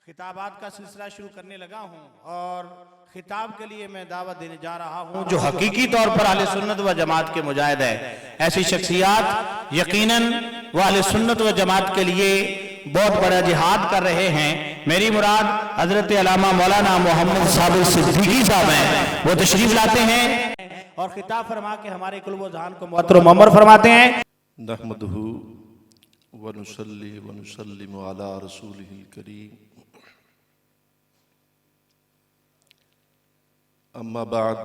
खिताबात का सिलसिला शुरू करने लगा हूं और खिताब के लिए मैं दावत देने जा रहा हूं जो हकीकी तौर पर अहले सुन्नत व जमात के मुजाहिद है। ऐसी शख्सियात यकीनन वो अहले सुन्नत व जमात के लिए बहुत बड़ा जिहाद कर रहे हैं। मेरी मुराद हजरत अल्लामा मौलाना मोहम्मद साबिर सिद्दीकी साहब हैं। वो तशरीफ लाते हैं और खिताब फरमा के हमारे कुल्ब व ज़हान को मुअत्तर व मुअम्मर फरमाते हैं। नहमदुहु व नुसल्ली व नुसल्लिमु अला रसूलिहिल करीम। अम्मा बाद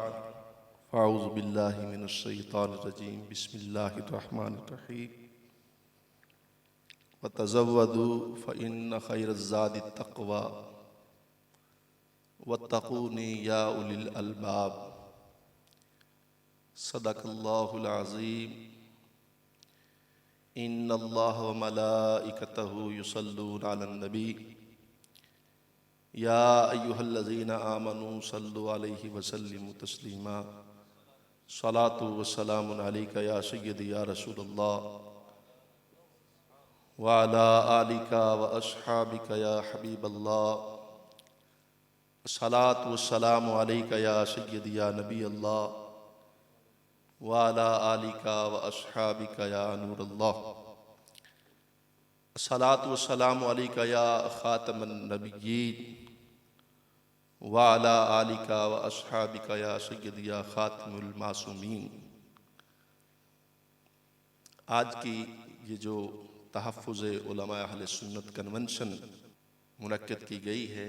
फ़ाऊज़ु बिल्लाहि मिनश शैतानिर रजीम। बिस्मिल्लाहिर रहमानिर रहीम। व तज़व्वदू फ़इन्न खैरज़ ज़ादित तक़वा वत्तक़ूनी या उलिल अलबाब। सदक़ल्लाहुल अज़ीम। इन्नल्लाह व मलाइकतहु युसल्लूना अलन नबी या अय्युहल्लज़ीना आमनू सल्लु अलैहि वसल्लिमु तस्लीमा। सलातु व सलामुन अलैका या सय्यदी या रसूलल्लाह व अला आलिका व अस्हाबिका या हबीबल्लाह। सलातु व सलामु अलैका या सय्यदी या नबी अल्लाह व अला आलिका व अस्हाबिका या नूरल्लाह। सलातु व सलामु अलैका या खातमन नबिय्यीन व अला आलिका व अस्हाबिका या सय्यदी या खातिमुल मासूमीन। आज की ये जो तहफ़्फ़ुज़े उलमा अहले सुन्नत कन्वेंशन मुनक्किद की गई है,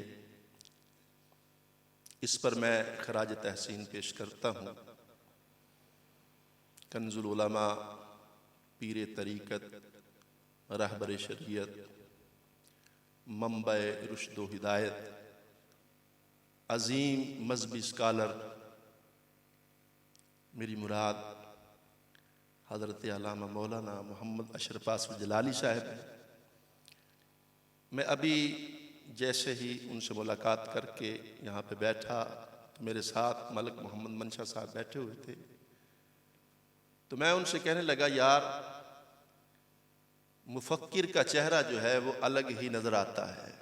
इस पर मैं खराज तहसीन पेश करता हूँ। कंजुल उलमा, पीर तरीक़त, रहबर शरीयत, मंबए रुश्द व हिदायत, अज़ीम मज़हबी स्कॉलर, मेरी मुराद हज़रत अल्लामा मौलाना मोहम्मद अशरफ आसिफ़ जलाली साहब हैं। मैं अभी जैसे ही उनसे मुलाकात करके यहाँ पे बैठा तो मेरे साथ मलक मोहम्मद मंशा साहब बैठे हुए थे। तो मैं उनसे कहने लगा, यार मुफक्किर का चेहरा जो है वो अलग ही नज़र आता है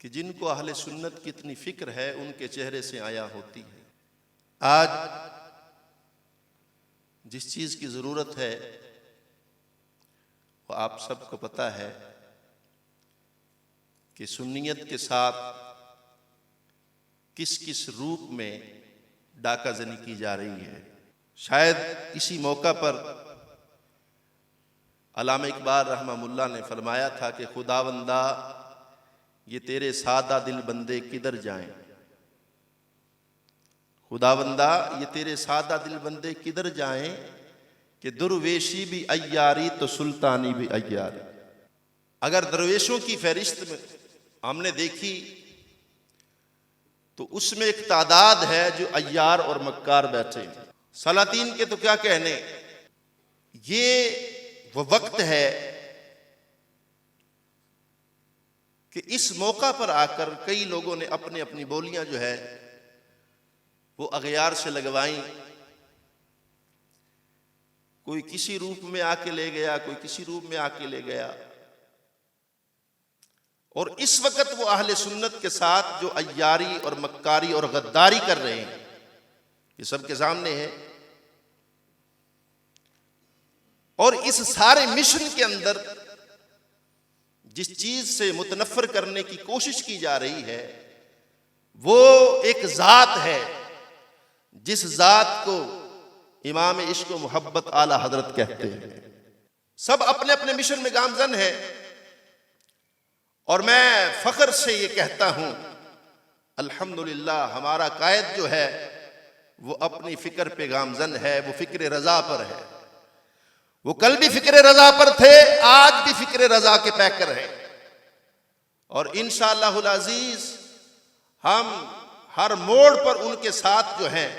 कि जिनको अहले सुन्नत की इतनी फ़िक्र है उनके चेहरे से आया होती है। आज जिस चीज़ की ज़रूरत है वो आप सबको पता है कि सुन्नियत के साथ किस किस रूप में डाकाज़नी की जा रही है। शायद इसी मौका पर अल्लामा इकबाल रहमहुल्लाह ने फरमाया था कि खुदावंदा ये तेरे सादा दिल बंदे किधर जाएं। खुदावंदा ये तेरे सादा दिल बंदे किधर जाएं कि दुर्वेशी भी अय्यारी तो सुल्तानी भी अय्यारी। अगर दरवेशों की फहरिस्त में हमने देखी तो उसमें एक तादाद है जो अय्यार और मक्कार बैठे हैं। सलातीन के तो क्या कहने। ये वो वक्त है कि इस मौका पर आकर कई लोगों ने अपनी अपनी बोलियां जो है वो अगयार से लगवाई। कोई किसी रूप में आके ले गया, कोई किसी रूप में आके ले गया। और इस वक्त वो अहले सुन्नत के साथ जो अय्यारी और मक्कारी और गद्दारी कर रहे हैं ये सबके सामने है। और इस सारे मिशन के अंदर जिस चीज से मुतनफ़र करने की कोशिश की जा रही है वो एक जात है जिस जात को इमाम इश्क व मोहब्बत आला हजरत कहते हैं। सब अपने अपने मिशन में गामजन है और मैं फख्र से ये कहता हूं अल्हम्दुलिल्लाह हमारा कायद जो है वो अपनी फिक्र पे गामजन है, वो फिक्र रजा पर है। वो कल भी फिक्र रजा पर थे, आज भी फिक्र रजा के पैकर हैं। और इंशाअल्लाहुल अजीज हम हर मोड़ पर उनके साथ जो हैं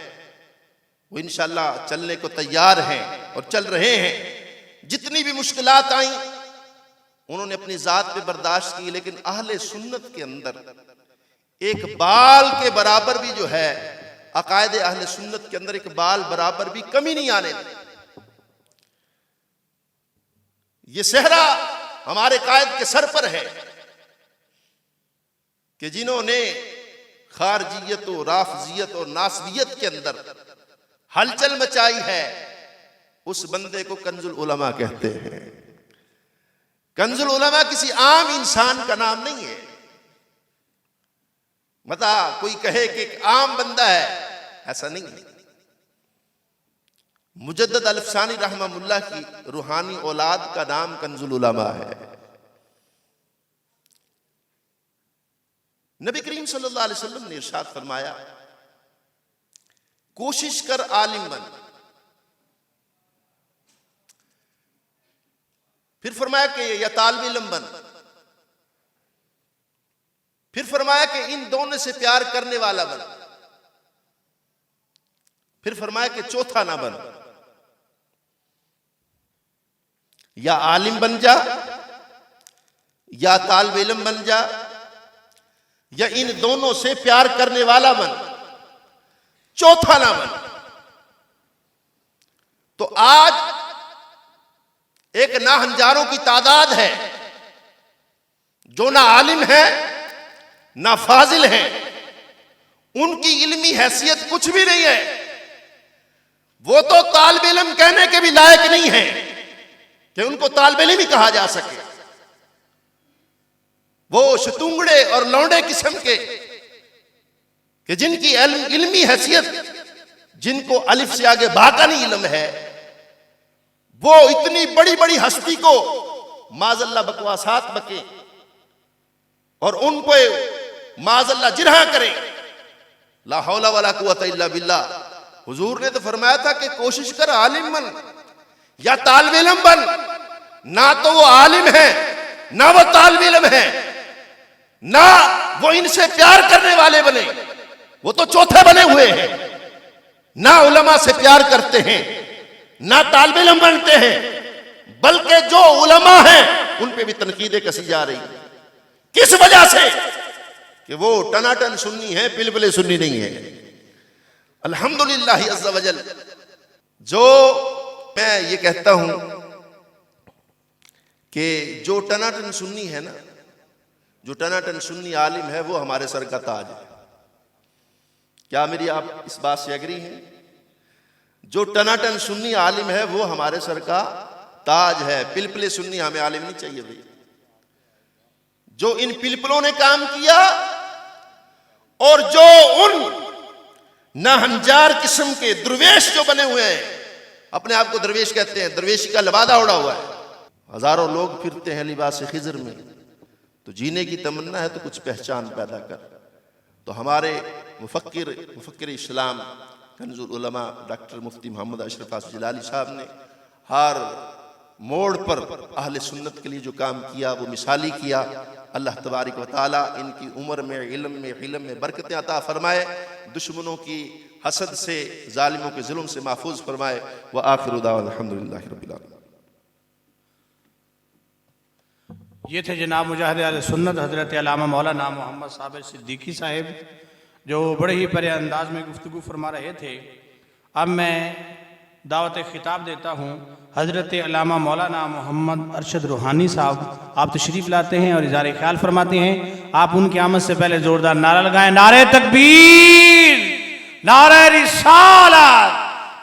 वो इंशाअल्लाह चलने को तैयार हैं और चल रहे हैं। जितनी भी मुश्किलात आई उन्होंने अपनी जात पे बर्दाश्त की, लेकिन अहले सुन्नत के अंदर एक बाल के बराबर भी जो है अकायदे अहले सुन्नत के अंदर एक बाल बराबर भी कमी नहीं आने दी। ये सेहरा हमारे कायद के सर पर है कि जिन्होंने खारजियत और राफजियत और नासबियत के अंदर हलचल मचाई है, उस बंदे को कंजुल उलमा कहते हैं। कंजुल उलमा किसी आम इंसान का नाम नहीं है। मतलब कोई कहे कि एक आम बंदा है, ऐसा नहीं है। मुजद्दद अल्फसानी रहमतुल्लाह की रूहानी औलाद का नाम कंजुल उलमा है। नबी करीम सल्लल्लाहु अलैहि वसल्लम ने इरशाद फरमाया, कोशिश कर आलिम बन। फिर फरमाया कि या तालिब इल्म बन। फिर फरमाया कि इन दोनों से प्यार करने वाला बन। फिर फरमाया कि चौथा ना बन, या आलिम बन जा, या तालिब इल्म बन जा, या इन दोनों से प्यार करने वाला बन, चौथा ना बन। तो आज एक ना हजारों की तादाद है जो ना आलिम है ना फाजिल है, उनकी इल्मी हैसियत कुछ भी नहीं है। वो तो तालिब इल्म कहने के भी लायक नहीं है कि उनको तालिब इल्म ही कहा जा सके। वो शतुंगड़े और लौंडे किस्म के कि जिनकी इल्मी हैसियत, जिनको अलिफ से आगे बा का नहीं इल्म है, वो इतनी बड़ी बड़ी हस्ती को माजल्ला बकवासात बके और उनको माजल्ला जिरहा करे। ला हौला वला कुव्वता इल्ला बिल्लाह। हुजूर ने तो फरमाया था कि कोशिश कर आलिम बन या तालिब इल्म बन। ना तो वो आलिम है, ना वो तालिब इल्म है, ना वो इनसे प्यार करने वाले बने, वो तो चौथे बने हुए हैं। ना उलमा से प्यार करते हैं, ना तालिब इल्म बनते हैं, बल्कि जो उलमा हैं उन पे भी तनकीदें कसी जा रही है। किस वजह से? कि वो टनाटन सुन्नी है, पिलपिले सुन्नी नहीं है। अल्हम्दुलिल्लाह अज़्ज़ा वजल। जो मैं ये कहता हूं कि जो टनाटन सुन्नी है ना, जो टनाटन सुन्नी आलिम है, वो हमारे सर का ताज है। क्या मेरी आप इस बात से एग्री हैं? जो टनाटन सुन्नी आलिम है वो हमारे सर का ताज है। पिलपिले सुन्नी हमें आलिम नहीं चाहिए भाई। जो इन पिलपिलों ने काम किया और जो उन नाहंजार किस्म के दरवेश जो बने हुए हैं, अपने आप को दरवेश कहते हैं, दरवेशी का लबादा उड़ा हुआ है। हजारों लोग फिरते हैं लिबास खिजर में। तो जीने की तमन्ना है तो कुछ पहचान पैदा कर। तो हमारे मुफक्किर इस्लाम कंजुल उलमा डॉक्टर मुफ्ती मोहम्मद अशरफ आसिफ जिलाली साहब ने हर मोड़ पर अहले सुन्नत के लिए जो काम किया वो मिसाली किया। अल्लाह तबारिक व तआला इनकी उम्र में, इल्म में बरकतें अता फरमाए, दुश्मनों की हसद से, जालिमों के जुल्म से महफूज फरमाए। व आखिरु दावाना अल्हम्दुलिल्लाहि रब्बिल आलमीन। ये थे जनाब मुजाहिद अहले सुन्नत हज़रत अल्लामा मौलाना मोहम्मद साबिर सिद्दीकी साहिब, जो बड़े ही प्यारे अंदाज में गुफ्तगू फरमा रहे थे। अब मैं दावत खिताब देता हूँ हज़रत अल्लामा मौलाना मोहम्मद अरशद रूहानी साहब। आप तशरीफ़ लाते हैं और इज़हार ख्याल फरमाते हैं। आप उनकी आमद से पहले ज़ोरदार नारा लगाएं, नारे तकबीर, नारे रिसालत,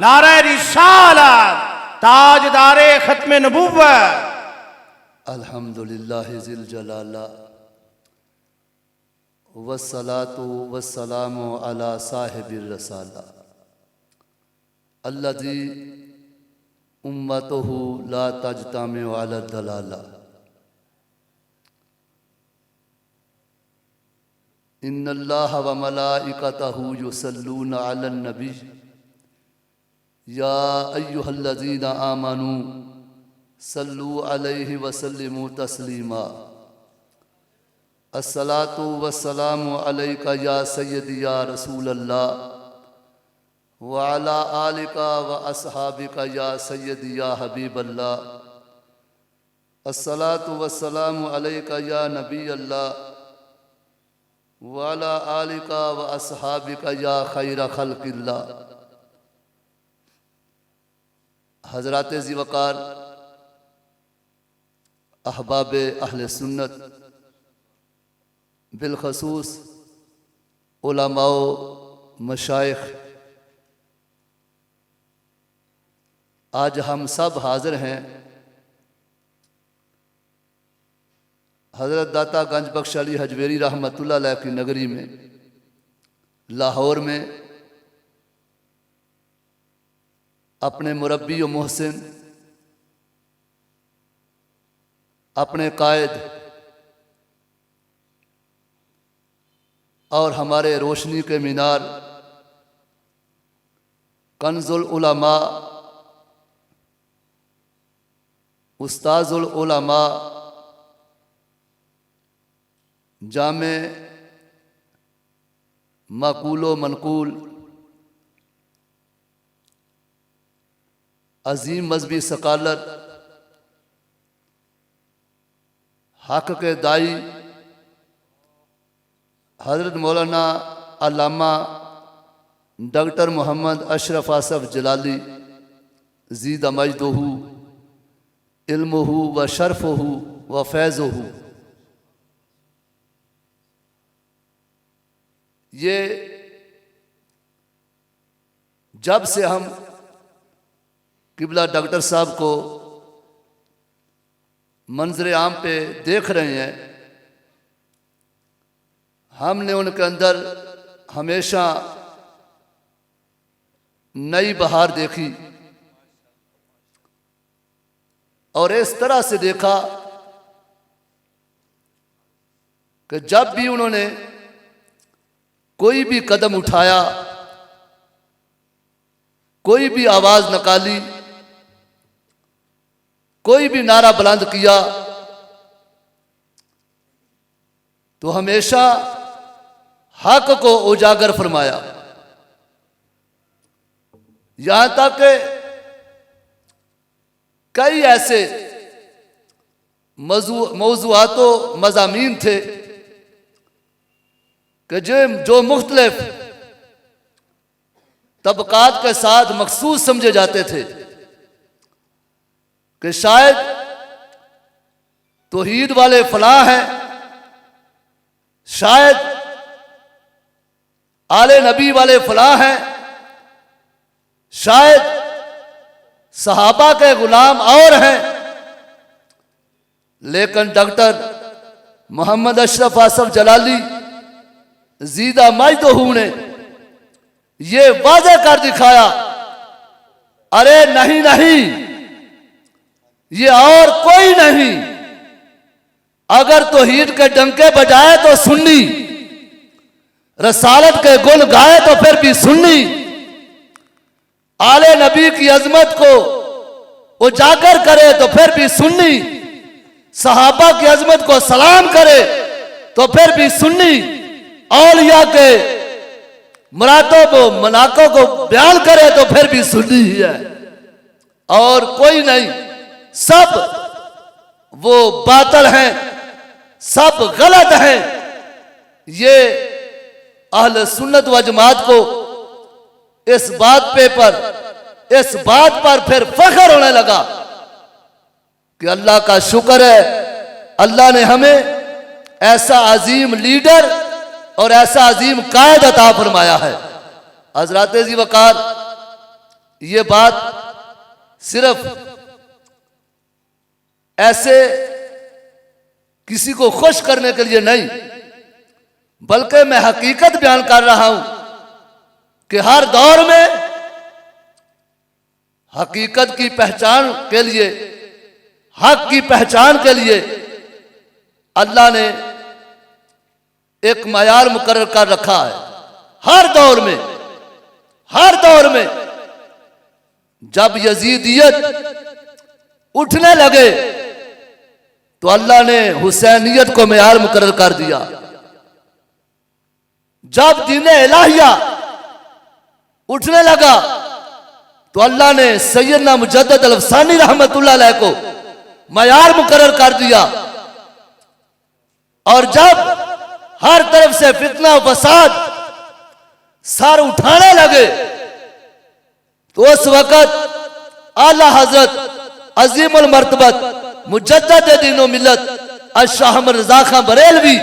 नारे रिसालत, ताजदारे ख़त्म नबुव्वत। अल्हम्दुलिल्लाह ज़िल जलाला वस्सलातु वस्सलामु अला साहिबिर रसाला अल्लज़ी उम्मतुहु ला तजतमिउ अला दलाला। इन्नल्लाह व मलाइकतहु युसल्लूना अलन नबी या अय्युहल्लज़ीना आमनू सल्लू अलैहि वसल्लिमू तस्लीमा। अस्सलातु वस्सलामु अलैका या सय्यदी या रसूल अल्लाह व अला आलिका व अस्हाबिका या सय्यदी या हबीब अल्लाह। अस्सलातु वस्सलामु अलैका या नबी अल्लाह व अला आलिका व अस्हाबिका या खैर खल्क़िल्लाह। हज़रात ज़िवकार, अहबाब अहले सुन्नत, बिलखसूस उलमाओ मशाइख, आज हम सब हाजिर हैं हज़रत दाता गंज बख्श अली हजवेरी रहमतुल्लाह अलैह की नगरी में, लाहौर में, अपने मुरब्बी व मोहसिन, अपने कायद और हमारे रोशनी के मीनार कंजुल उलमा उस्ताजुल उलमा जामे मक़ूलो मनकूल अजीम मजहबी सकालर हक के दाई हज़रत मौलाना अल्लामा डॉक्टर मोहम्मद अशरफ आसफ जलाली ज़ीद मजदहू इल्महू व शरफ़हू व फैज़हू, ये जब से हम किबला डॉक्टर साहब को मंजर आम पे देख रहे हैं, हमने उनके अंदर हमेशा नई बहार देखी और इस तरह से देखा कि जब भी उन्होंने कोई भी कदम उठाया, कोई भी आवाज निकाली, कोई भी नारा बुलंद किया, तो हमेशा हक को उजागर फरमाया। यहां तक कि कई ऐसे मौज़ूआतो मज़ामीन थे कि जो मुख्तलिफ तबकात के साथ मखसूस समझे जाते थे कि शायद तौहीद वाले फलाह हैं, शायद आले नबी वाले फलाह हैं, शायद सहाबा के गुलाम और हैं, लेकिन डॉक्टर मोहम्मद अशरफ आसफ जलाली ज़ीदा मजदहू ने ये वाज़े कर दिखाया, अरे नहीं नहीं, ये और कोई नहीं, अगर तौहीद के डंके बजाए तो सुन्नी, रसालत के गुण गाए तो फिर भी सुन्नी, आले नबी की अजमत को उजागर करे तो फिर भी सुन्नी, सहाबा की अजमत को सलाम करे तो फिर भी सुन्नी, औलिया के मुरादों को मनाकों को बयान करे तो फिर भी सुन्नी ही है, और कोई नहीं। सब वो बातिल हैं, सब गलत हैं। ये अहले सुन्नत व जमात को इस बात पर फिर फख्र होने लगा कि अल्लाह का शुक्र है, अल्लाह ने हमें ऐसा अजीम लीडर और ऐसा अजीम कायद अता फरमाया है। हज़रात जी वकार, ये बात सिर्फ ऐसे किसी को खुश करने के लिए नहीं, बल्कि मैं हकीकत बयान कर रहा हूं कि हर दौर में हकीकत की पहचान के लिए, हक की पहचान के लिए अल्लाह ने एक मयार मुकर्रर कर रखा है। हर दौर में जब यजीदियत उठने लगे तो अल्लाह ने हुसैनियत को मयार मुकर्रर कर दिया। जब दीन इलाहिया उठने लगा तो अल्लाह ने सैयदना मुजद्दद अल-अफ़सानी रहमतुल्लाह अलैह को मयार मुकर्रर कर दिया। और जब हर तरफ से फितना फसाद सर उठाने लगे तो उस वक़्त आला हजरत अजीमुल मर्तबत मुजद्दिद दीन व मिल्लत अश शाह अहमद रज़ा खां बरेलवी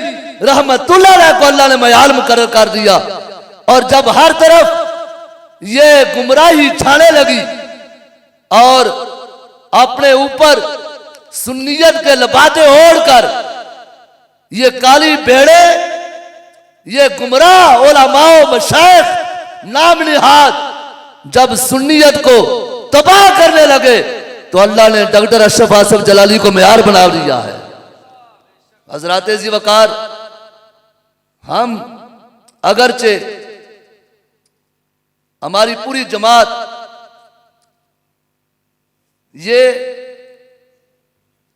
रहमतुल्लाह अलैह को अल्लाह ने मयाल मुकर्रर कर दिया। और जब हर तरफ ये गुमराही छाने लगी और अपने ऊपर सुन्नियत के लबादे ओढ़कर ये काली भेड़े, ये गुमराह उलमाओ मशाइख नाम निहाद जब सुन्नियत को तबाह करने लगे तो अल्लाह ने डॉक्टर अशरफ आसफ जलाली को मेयार बना दिया है। हजरात जी वकार, हम अगरचे हमारी पूरी जमात ये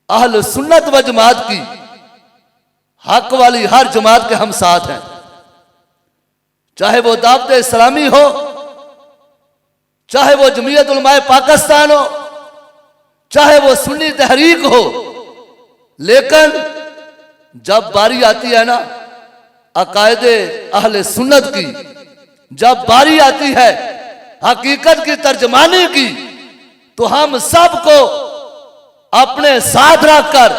अहल सुन्नत व जमात की हक वाली हर जमात के हम साथ हैं, चाहे वो दावत इस्लामी हो, चाहे वो जमीयत उलमाए पाकिस्तान हो, चाहे वो सुन्नी तहरीक हो। लेकिन जब बारी आती है ना अकायदे अहले सुन्नत की, जब बारी आती है हकीकत की तर्जमानी की, तो हम सबको अपने साथ रखकर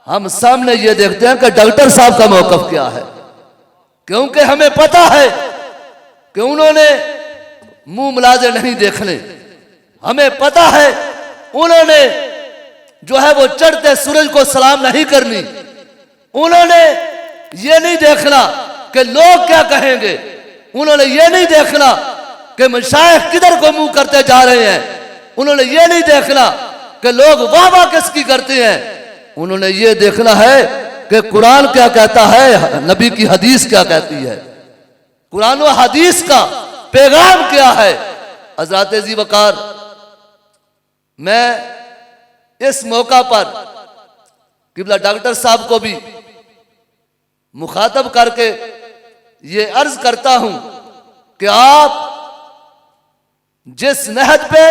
हम सामने ये देखते हैं कि डॉक्टर साहब का मौकफ क्या है, क्योंकि हमें पता है कि उन्होंने मुंह मुलाजे नहीं देखने। हमें पता है उन्होंने जो है वो चढ़ते सूरज को सलाम नहीं करनी। उन्होंने ये नहीं देखना कि लोग क्या कहेंगे, उन्होंने ये नहीं देखना कि मशाइख किधर को मुंह करते जा रहे हैं, उन्होंने ये नहीं देखना कि लोग वाह वाह किसकी करते हैं। उन्होंने ये देखना है कि कुरान क्या कहता है, नबी की हदीस क्या कहती है, कुरान व हदीस का पैगाम क्या है। हज़रात जी वकार, मैं इस मौका पर किबला डॉक्टर साहब को भी मुखातब करके ये अर्ज करता हूं कि आप जिस नहज पे,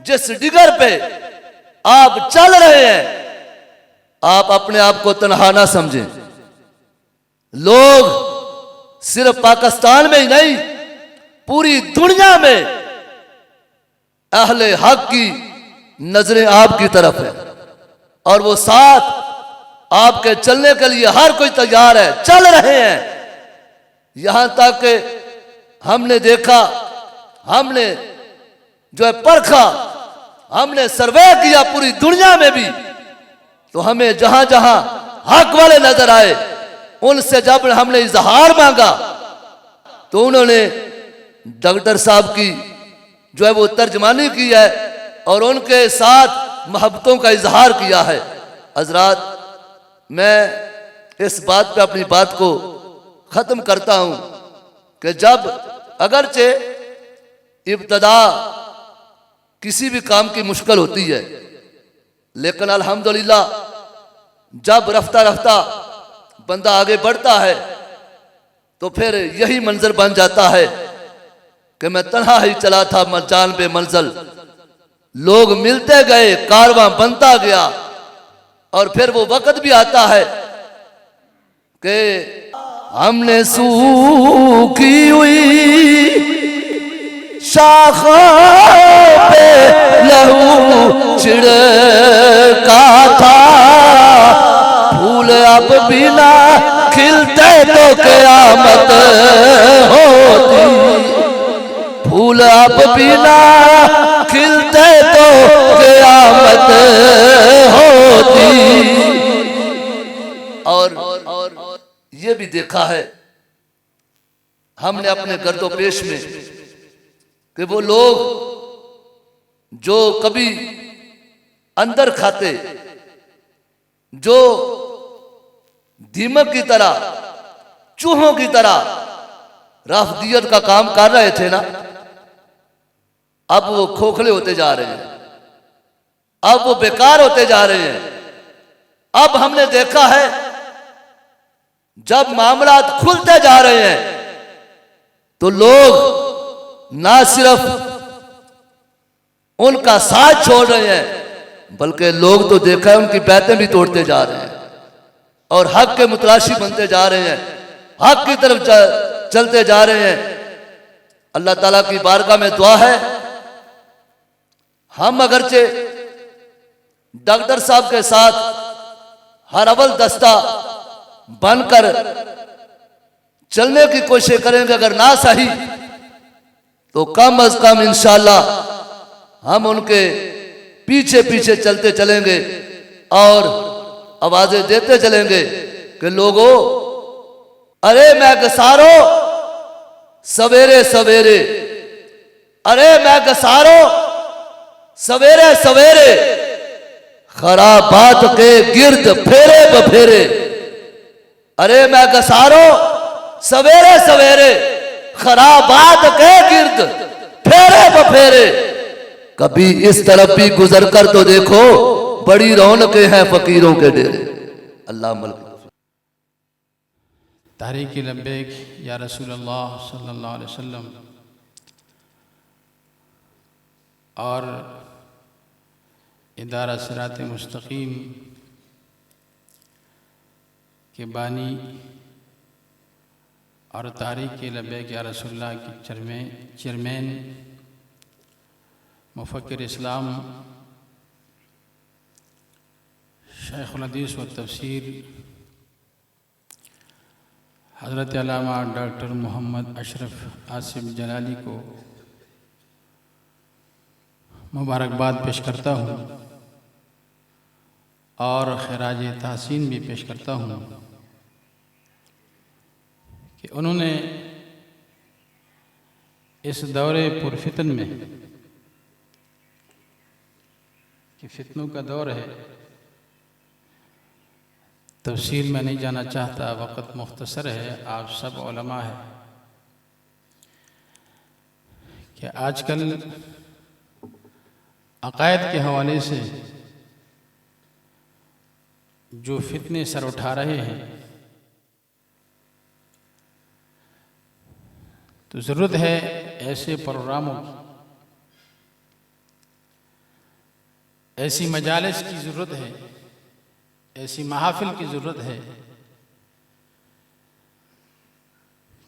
जिस डिगर पे आप चल रहे हैं, आप अपने आप को तन्हा ना समझें। लोग सिर्फ पाकिस्तान में ही नहीं, पूरी दुनिया में अहले हक की नजरें आपकी तरफ है और वो साथ आपके चलने के लिए हर कोई तैयार है, चल रहे हैं। यहां तक कि हमने देखा, हमने जो है परखा, हमने सर्वे किया पूरी दुनिया में भी, तो हमें जहां जहां हक वाले नजर आए उनसे जब हमने इजहार मांगा तो उन्होंने डॉक्टर साहब की जो है वो तर्जमानी की है और उनके साथ मोहब्बतों का इजहार किया है। हजरात, मैं इस बात पे अपनी बात को ख़त्म करता हूं कि जब अगरचे इब्तदा किसी भी काम की मुश्किल होती है, लेकिन अल्हम्दुलिल्लाह जब रफ्ता रफ्ता बंदा आगे बढ़ता है तो फिर यही मंजर बन जाता है कि मैं तन्हा ही चला था जान पे मंजिल, लोग मिलते गए, कारवां बनता गया। और फिर वो वक्त भी आता है कि हमने सूखी हुई शाखों पे लहू छिड़का था, फूल अब बिना खिलते तो क़यामत होती, फूल अब बिना खिलते तो क़यामत होती। और ये भी देखा है हमने अपने गर्दो पेश में कि वो लोग जो कभी अंदर खाते, जो दीमक की तरह, चूहों की तरह राफदियत का काम कर रहे थे ना, अब वो खोखले होते जा रहे हैं, अब वो बेकार होते जा रहे हैं। अब हमने देखा है जब मामला खुलते जा रहे हैं तो लोग ना सिर्फ उनका साथ छोड़ रहे हैं बल्कि लोग तो देखा है उनकी बैतें भी तोड़ते जा रहे हैं और हक के मुतलाशी बनते जा रहे हैं, हक की तरफ चलते जा रहे हैं। अल्लाह ताला की बारगाह में दुआ है, हम अगरचे डॉक्टर साहब के साथ हर अवल दस्ता बनकर चलने की कोशिश करेंगे। अगर ना सही तो कम अज कम इंशाअल्लाह हम उनके पीछे पीछे चलते चलेंगे और आवाजें देते चलेंगे कि लोगों, अरे मैं गसारो सवेरे सवेरे, अरे मैं गसारो सवेरे सवेरे, खराबात के गिर्द फेरे बफेरे। अरे मैं गसारो सवेरे सवेरे, खराबात के गिर्द फेरे बफेरे। कभी इस तरफ भी गुजर कर तो देखो, बड़ी रौनकें हैं फकीरों के डेरे। अल्लाह मल्क तहरीक लब्बैक या रसूल अल्लाह सल्लल्लाहु अलैहि वसल्लम और इदारा सिरात मुस्तकीम के बानी और तहरीक लब्बैक या रसूलुल्लाह के चेयरमैन मुफक्किर इस्लाम शेखुल हदीस व तफसीर हज़रत अल्लामा डॉक्टर मोहम्मद अशरफ आसिफ जलाली को मुबारकबाद पेश करता हूँ और खराज तहसीन भी पेश करता हूँ कि उन्होंने इस दौरे पुरफितन में, कि फितनों का दौर है, तफसील में नहीं जाना चाहता, वक़्त मुख्तसर है, आप सब उलमा है, कि आजकल अक़ायद के हवाले से जो फितने सर उठा रहे हैं, तो ज़रूरत है ऐसे प्रोग्रामों की, ऐसी मजालिस की ज़रूरत है, ऐसी महाफिल की ज़रूरत है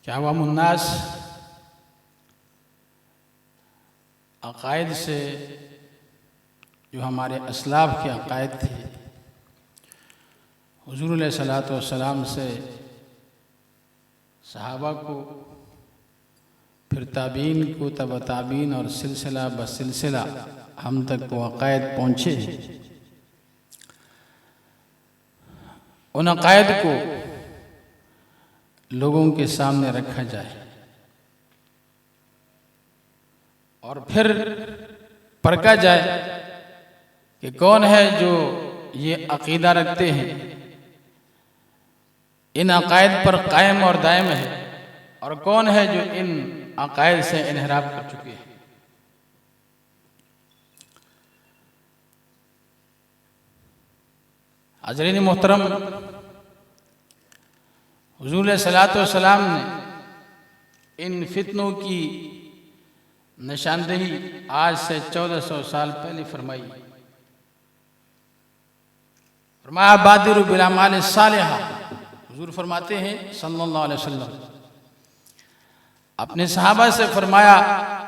कि अवामुन्नास अक़ायद से, जो हमारे असलाफ के अक़ायद थे, हुज़ूर अलैहिस्सलातु वस्सलाम से सहाबा को, फिर ताबीन को, तब ताबीन और सिलसिला ब सिलसिला हम तक वो अक़ायद पहुँचे। उन अक़ायद को लोगों के सामने रखा जाए और फिर परखा जाए कि कौन है जो ये अक़ीदा रखते हैं, इन अक़ायद पर कायम और दायम है, और कौन है जो इन अक़ायद से इन्हिराफ कर चुके हैं। हज़रात मोहतरम, हुज़ूर अलैहिस्सलातु वस्सलाम ने इन फितनों की निशानदेही आज से 1400 साल पहले फरमाई। फरमाया बादिरु बिल अमाल सालिहा, हुज़ूर फरमाते हैं सल्लल्लाहु अलैहि वसल्लम, अपने सहाबा से फरमाया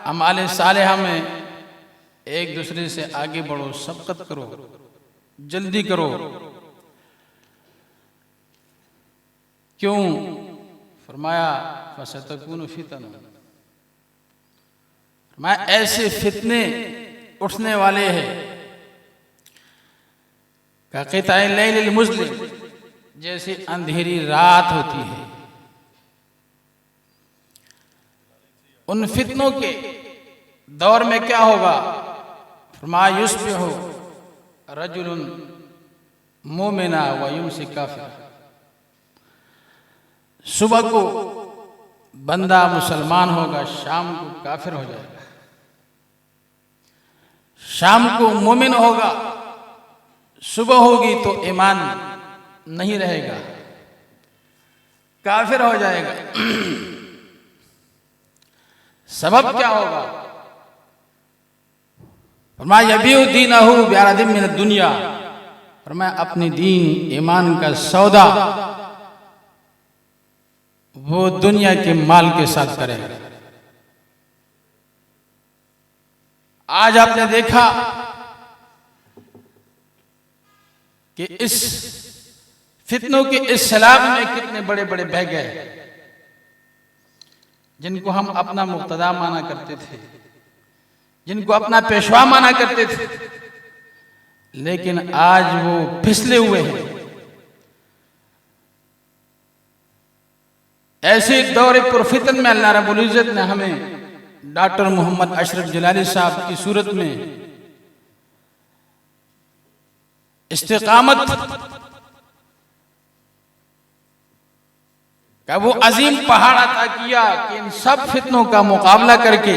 अमाल सालिहा में एक दूसरे से आगे बढ़ो, सबकत करो, जल्दी करो। क्यों? फरमाया फसतकुनु फितन, फरमाया ऐसे फितने उठने वाले हैं का क़िताए लैलिल मुज़लिम, जैसे अंधेरी रात होती है। उन फितनों के दौर में क्या होगा? फरमाया युस्बिहु रजुलुन मोमिना व युमसी काफिरा, सुबह को बंदा मुसलमान होगा, शाम को काफिर हो जाएगा, शाम को मोमिन होगा, सुबह होगी तो ईमान नहीं रहेगा, काफिर हो जाएगा। सबब क्या होगा? फरमाया यबीउ दीनहु बिअरदिम मिन दुनिया, फरमाया अपनी दीन ईमान का सौदा वो दुनिया के माल के साथ करेगा। आज आपने देखा कि इस फितनों के इस सैलाब में कितने बड़े बड़े बह गए जिनको हम अपना मुक्तदा माना करते थे, जिनको अपना पेशवा माना करते थे, लेकिन आज वो फिसले हुए हैं। ऐसे दौर पुरफितन में अल्लाह रब्बुल इज्जत ने हमें डॉक्टर मोहम्मद अशरफ जलाली साहब की सूरत में इस्तिकामत का वो अजीम पहाड़ अता किया कि इन सब फितनों का मुकाबला करके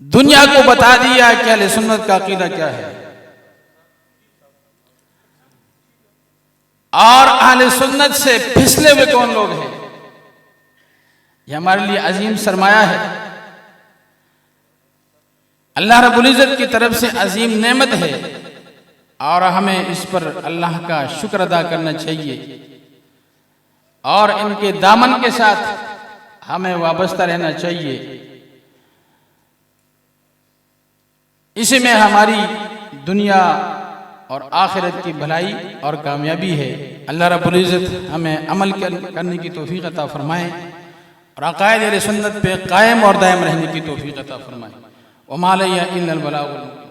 दुनिया को बता दिया कि अहले सुन्नत का अकीदा क्या है और अहले सुन्नत से फिसले हुए कौन लोग हैं। यह हमारे लिए अजीम सरमाया है, अल्लाह रब्बुल इज्जत की तरफ से अजीम नेमत है और हमें इस पर अल्लाह का शुक्र अदा करना चाहिए और इनके दामन के साथ हमें वाबस्ता रहना चाहिए। इसी में हमारी दुनिया और आखिरत की भलाई और कामयाबी है। अल्लाह रब्बुल इज्जत हमें अमल करने की तौफीक अता फरमाए और अक़ायद अहले सुन्नत पे कायम और दायम रहने की तौफीक अता फरमाए। व मा अलैना इल्लल बलागुल मुबीन।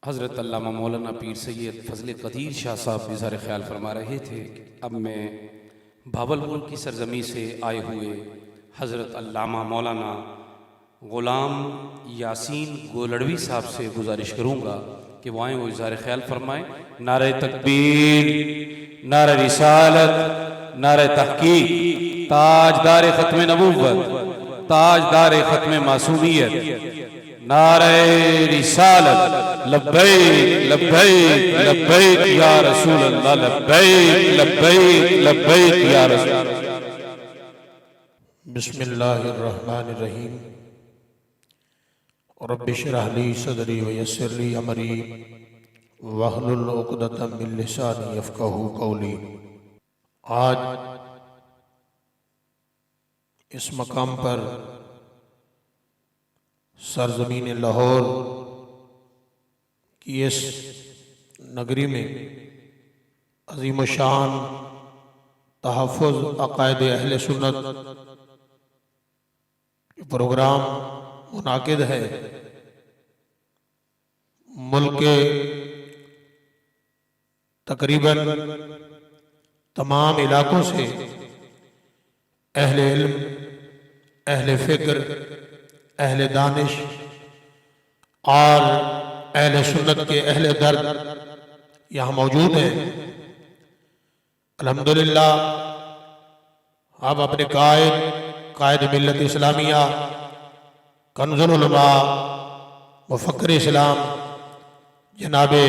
हज़रत अल्लामा मौलाना पीर सैयद फजल कदीर शाह साहब इज़हार ख्याल फरमा रहे थे। अब मैं भावलपुर की सरजमी से आए हुए हज़रत अल्लामा मौलाना ग़ुलाम यासीन गोलड़वी साहब से गुजारिश करूँगा कि वो आएँ, वो इज़हार ख्याल फरमाएँ। नारे तकबीर, नारे रिसालत, नारे तहक़ीक़, ताजदार ख़त्म नबूव्वत, ताजदार ख़त्म मासूमियत, नारे रिसालत, लब्बैक लब्बैक लब्बैक या रसूल अल्लाह, लब्बैक लब्बैक लब्बैक या रसूल। बिस्मिल्लाहिर्रहमानिर्रहीम। रब्बि इश्रह ली सदरी व यस्सिर ली अमरी वहलुल उक़दतम मिन लिसानी यफ़क़हू क़ौली। आज इस मकाम पर सरज़मीन लाहौर की इस नगरी में अज़ीम शान तहफ़्फ़ुज़ अक़ायद अहले सुन्नत प्रोग्राम मुनाकिद है। मुल्क के तकरीबन तमाम इलाकों से अहले इल्म, अहले फ़िक्र, अहले दानिश और अहले सुन्नत के अहले दर्द यहाँ मौजूद हैं। अल्हम्दुलिल्लाह आप अपने कायद मिल्लत इस्लामिया, कंज़ुल उलमा, मुफ़क्किर इस्लाम जनाबे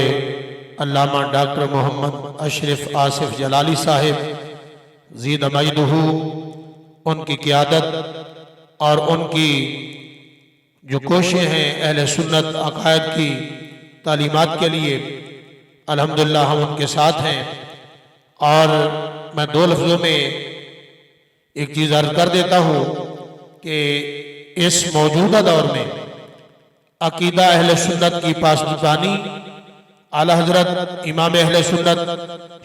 अल्लामा डॉक्टर मोहम्मद अशरफ आसिफ जलाली साहिब ज़ीद मजदहू, उनकी क़ियादत और उनकी जो कोशिशें हैं अहले सुन्नत अक़ायद की तालीमात के लिए, अल्हम्दुलिल्लाह हम उनके साथ हैं। और मैं दो लफ्ज़ों में एक चीज़ अर्ज़ कर देता हूँ कि इस मौजूदा दौर में अक़ीदा अहले सुन्नत की पासदानी आला हज़रत इमाम अहले सुन्नत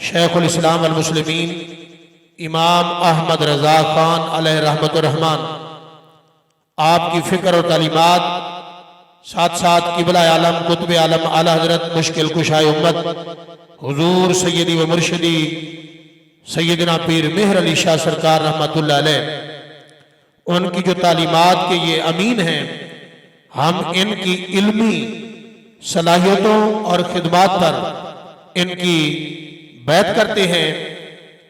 शेखुल इस्लाम वल मुस्लिमीन इमाम अहमद रज़ा ख़ान अलैहि रहमतुर रहमान आपकी फ़िक्र और तालीमात, साथ साथ क़िबला आलम कुतुब आलम आला हज़रत मुश्किल कुशाए उम्मत हुज़ूर सैयदी व मुर्शिदी सैयदना पीर मेहर अली शाह सरकार रहमतुल्लाह अलैह, उनकी जो तालीमात के ये अमीन हैं, हम इनकी इल्मी सलाहियतों और खिदमात पर इनकी बैत करते हैं।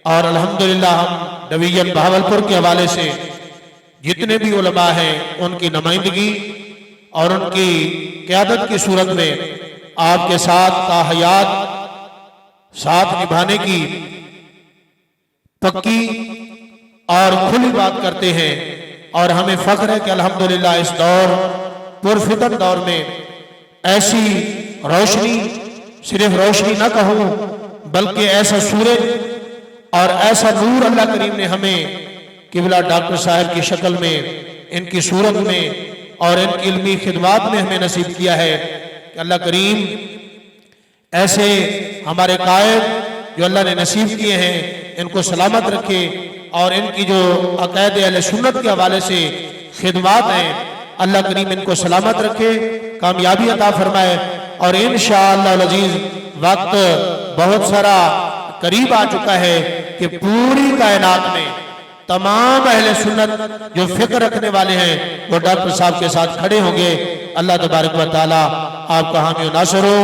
और अल्हम्दुलिल्लाह हम डिवीज़न भावलपुर के हवाले से जितने भी उलमा हैं उनकी नुमाइंदगी और उनकी क़यादत की सूरत में आपके साथ ताहयात साथ निभाने की पक्की और खुली बात करते हैं। और हमें फ़ख्र है कि अल्हम्दुलिल्लाह इस दौर पुरफितन दौर में ऐसी रोशनी, सिर्फ रोशनी न कहूँ बल्कि ऐसा सूरज और ऐसा नूर अल्लाह करीम ने हमें क़िबला डॉक्टर साहब की शक्ल में, इनकी सूरत में और इनकी इल्मी खिदमात में हमें नसीब किया है कि अल्लाह करीम ऐसे हमारे कायद जो अल्लाह ने नसीब किए हैं इनको सलामत रखे और इनकी जो अक़ीदे अहले सुन्नत के हवाले से खिदमात हैं अल्लाह करीम इनको सलामत रखे, कामयाबी अता फरमाए। और इंशाअल्लाह अज़ीज़ वक्त बहुत सारा करीब आ चुका है कि पूरी कायनात में तमाम अहले सुन्नत जो फिक्र रखने वाले हैं वो डॉक्टर साहब के साथ खड़े होंगे। अल्लाह तबारक व तआला आपका हामी व नासर हो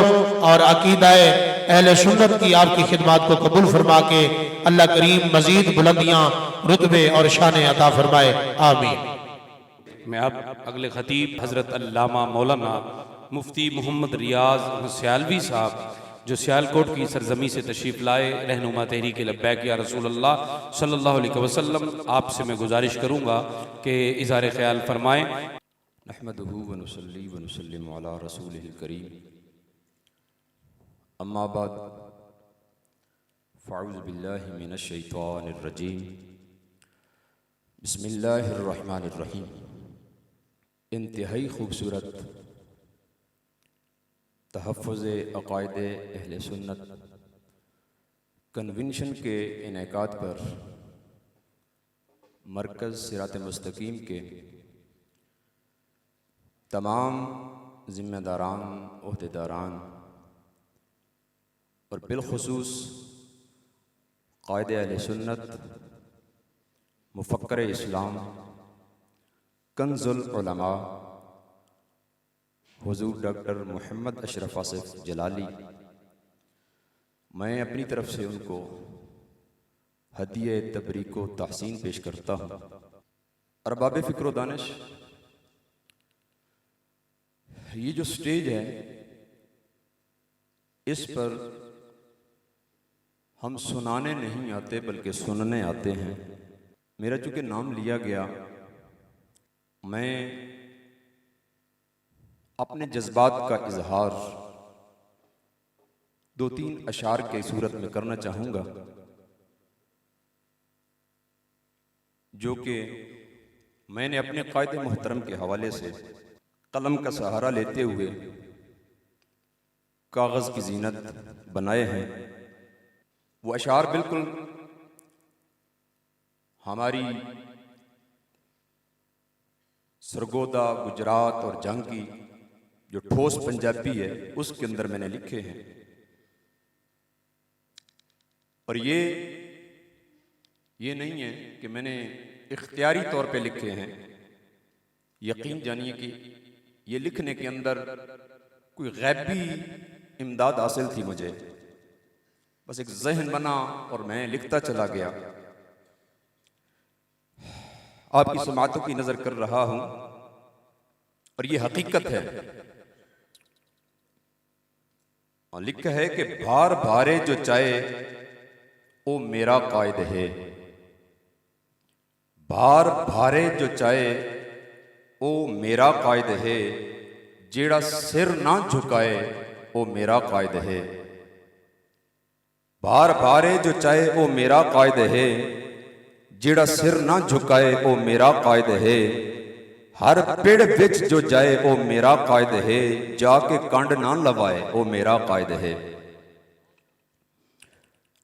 और अकीदाए अहले सुन्नत की आपकी खिदमत को कबूल फरमा के अल्लाह करीम मजीद बुलंदियां रुतबे और शान अता फरमाए, आमीन। मैं अब अगले खतीब हज़रत अल्लामा मौलाना मुफ्ती मोहम्मद रियाज सियालवी साहब जो सियालकोट की सरजमी से तशरीफ़ लाए, रहनुमा तहरीक लब्बैक या रसूल अल्लाह सल्लल्लाहु अलैहि वसल्लम, आपसे मैं गुजारिश करूँगा कि इज़हार ख्याल फरमाएँ। नहमदुहु व नुसल्ली व नुसल्लिमु अला रसूलिहिल करीम, अम्मा बाद, फ़अऊज़ु बिल्लाहि मिनश शैतानिर रजीम, बिस्मिल्लाहिर रहमानिर रहीम। इंतहाई खूबसूरत तहफ़्फ़ुज़ अक़ाइदे अहले सुन्नत कन्वेंशन के इनेकाद पर मरकज़ सिरात मुस्तकीम के तमाम ज़िम्मेदारान, ओहदेदारान और बिलखुसूस क़ाइदे अहले सुन्नत, मुफ़क्कर इस्लाम, कंज़ुल उलमा हुज़ूर डॉक्टर मोहम्मद अशरफ आसिफ जलाली, मैं अपनी तरफ से उनको हदिये तबरीक व तहसीन पेश करता हूँ। अरबाब फ़िक्र दानिश, ये जो स्टेज है इस पर हम सुनाने नहीं आते बल्कि सुनने आते हैं। मेरा चूँकि नाम लिया गया, मैं अपने जज्बात का इजहार दो तीन अशार के सूरत में करना चाहूँगा जो कि मैंने अपने कायदे मोहतरम के हवाले से कलम का सहारा लेते हुए कागज़ की जीनत बनाए हैं। वो अशार बिल्कुल हमारी सरगोदा, गुजरात और जंग की जो ठोस पंजाबी है उसके अंदर मैंने लिखे हैं। और ये नहीं है कि मैंने इख्तियारी तौर पे लिखे हैं। यकीन जानिए कि ये लिखने के अंदर कोई गैबी इमदाद हासिल थी मुझे, बस एक जहन बना और मैं लिखता चला गया। आपकी समातों की नज़र कर रहा हूं और ये हकीकत है। और लिखा है कि भार भारे जो चाहे ओ मेरा कायद है, भार भारे जो चाहे ओ मेरा कायद है, जेड़ा सिर ना झुकाए ओ मेरा कायद है। भार भारे जो चाहे ओ मेरा कायद है, जेड़ा सिर ना झुकाए ओ मेरा कायद है। हर पेड़ विच जो जाए ओ मेरा कायद है, जाके कंड ना लवाए ओ मेरा कायद है।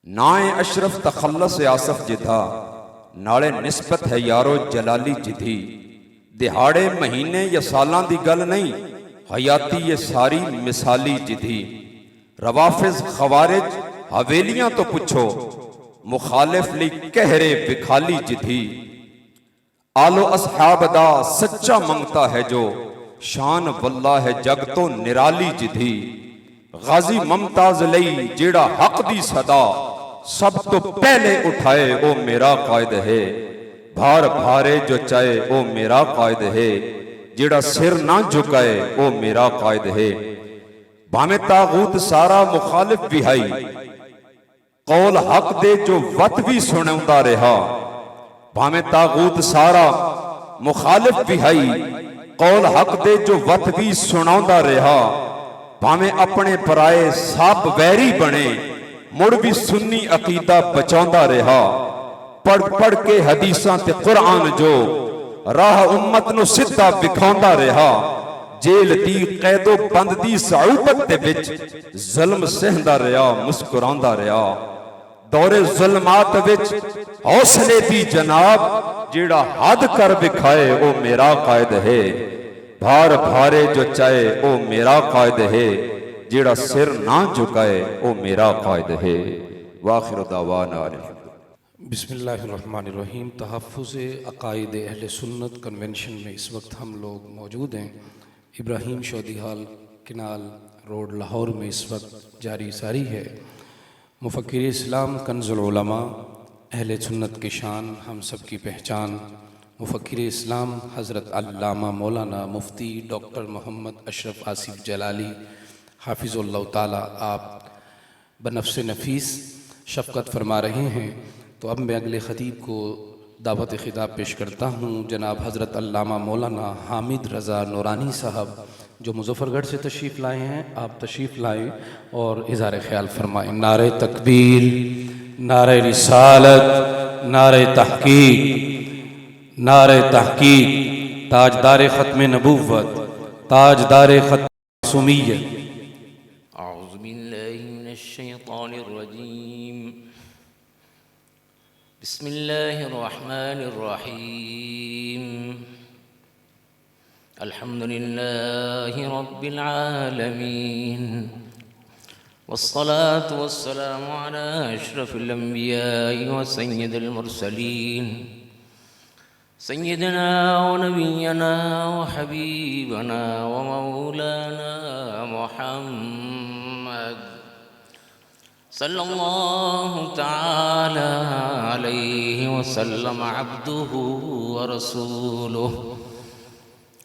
नाए अशरफ तखल्लस आसफ जिथा, नाले निस्बत है यारो जलाली जिधी। दिहाड़े महीने या सालां दी गल नहीं, हयाती ये सारी मिसाली जिधी। रवाफिज खवारिज हवेलियां तो पुछो, मुखालिफ ली कहरे विखाली जिधी। आलो असहाब दा सच्चा मंगता है जो, शान वल्ला है जग तो निराली जिधी। गाजी मुमताज लई जेड़ा हक दी सदा, सब तो पहले उठाए ओ मेरा कायद है। भार भारे जो चाहे ओ मेरा कायद है, जेड़ा सिर ना झुकाए ओ मेरा कायद है। भावे तागूत सारा मुखालिफ भी हाई, कौल हक दे जो वत भी सुनाउंदा रहा। भावे तागूत सारा मुखालिफ भी हाई, कौल हक दे जो वत भी सुनाउंदा रहा। भावे अपने पराए सब वैरी बने, मुड़ भी सुन्नी अकीदा बचाउंदा रहा। पढ़ पढ़ के हदीसां ते कुरान जो, राह उम्मत नु सीधा विखाउंदा रहा। जेल दी कैदो बंद दी सऊबत दे विच जुल्म सहंदा रहा, मुस्कुरांदा रहा। दौरे जुल्मात विच हौसले दी जनाब, जेड़ा हद कर विखाए ओ मेरा कायद है। भार भारे जो चाहे ओ मेरा कायद है, जेड़ा सिर ना झुकाए ओ मेरा कायद है। वाखिर दावाना बिस्मिल्लाहिर्रहमानिर्रहीम। तहफ़्फ़ुज़ अक़ाइद अहले सुन्नत कन्वेंशन में इस वक्त हम लोग मौजूद हैं। Ibrahim Chaudhry hall, canal road, Lahore में इस वक्त जारी सारी है मुफ़क्किर इस्लाम कंज़ुल उलमा, अहले सुन्नत की शान, हम सब की पहचान, मुफ़क्किर इस्लाम हज़रत अल्लामा मौलाना मुफ्ती डॉक्टर मोहम्मद अशरफ आसिफ जलाली हाफिज़ुल्लाह ताला आप बनफ्स नफीस शफ़क़त फरमा रहे हैं। तो अब मैं अगले ख़तीब को दावत ख़िताब पेश करता हूँ। जनाब हज़रत अल्लामा मौलाना हामिद रज़ा नूरानी साहब जो मुज़फ़्फ़रगढ़ से तशरीफ़ लाए हैं, आप तशरीफ़ लाएँ और इज़हार ख़याल फरमाएँ। नारे तकबीर, नारे रिसालत, नारे तहक़ीक़, नारे तहक़ीक़। ताजदार ख़त्म नबूव्वत, ताजदार ख़त्म मासूमियत। अऊज़ु बिल्लाहि मिनश शैतानिर रजीम। बिस्मिल्लाहिर रहमानिर रहीम। अल्हम्दुलिल्लाहि रब्बिल आलमीन, वस्सलातु वस्सलामु अला अशरफिल अंबियाइ व सय्यिदिल मुरसलीन, सय्यिदिना व नबिय्यना व हबीबना व मौलाना मुहम्मद सल्लल्लाहु तआला अलैहि वसल्लम अब्दुहु व रसूलुहु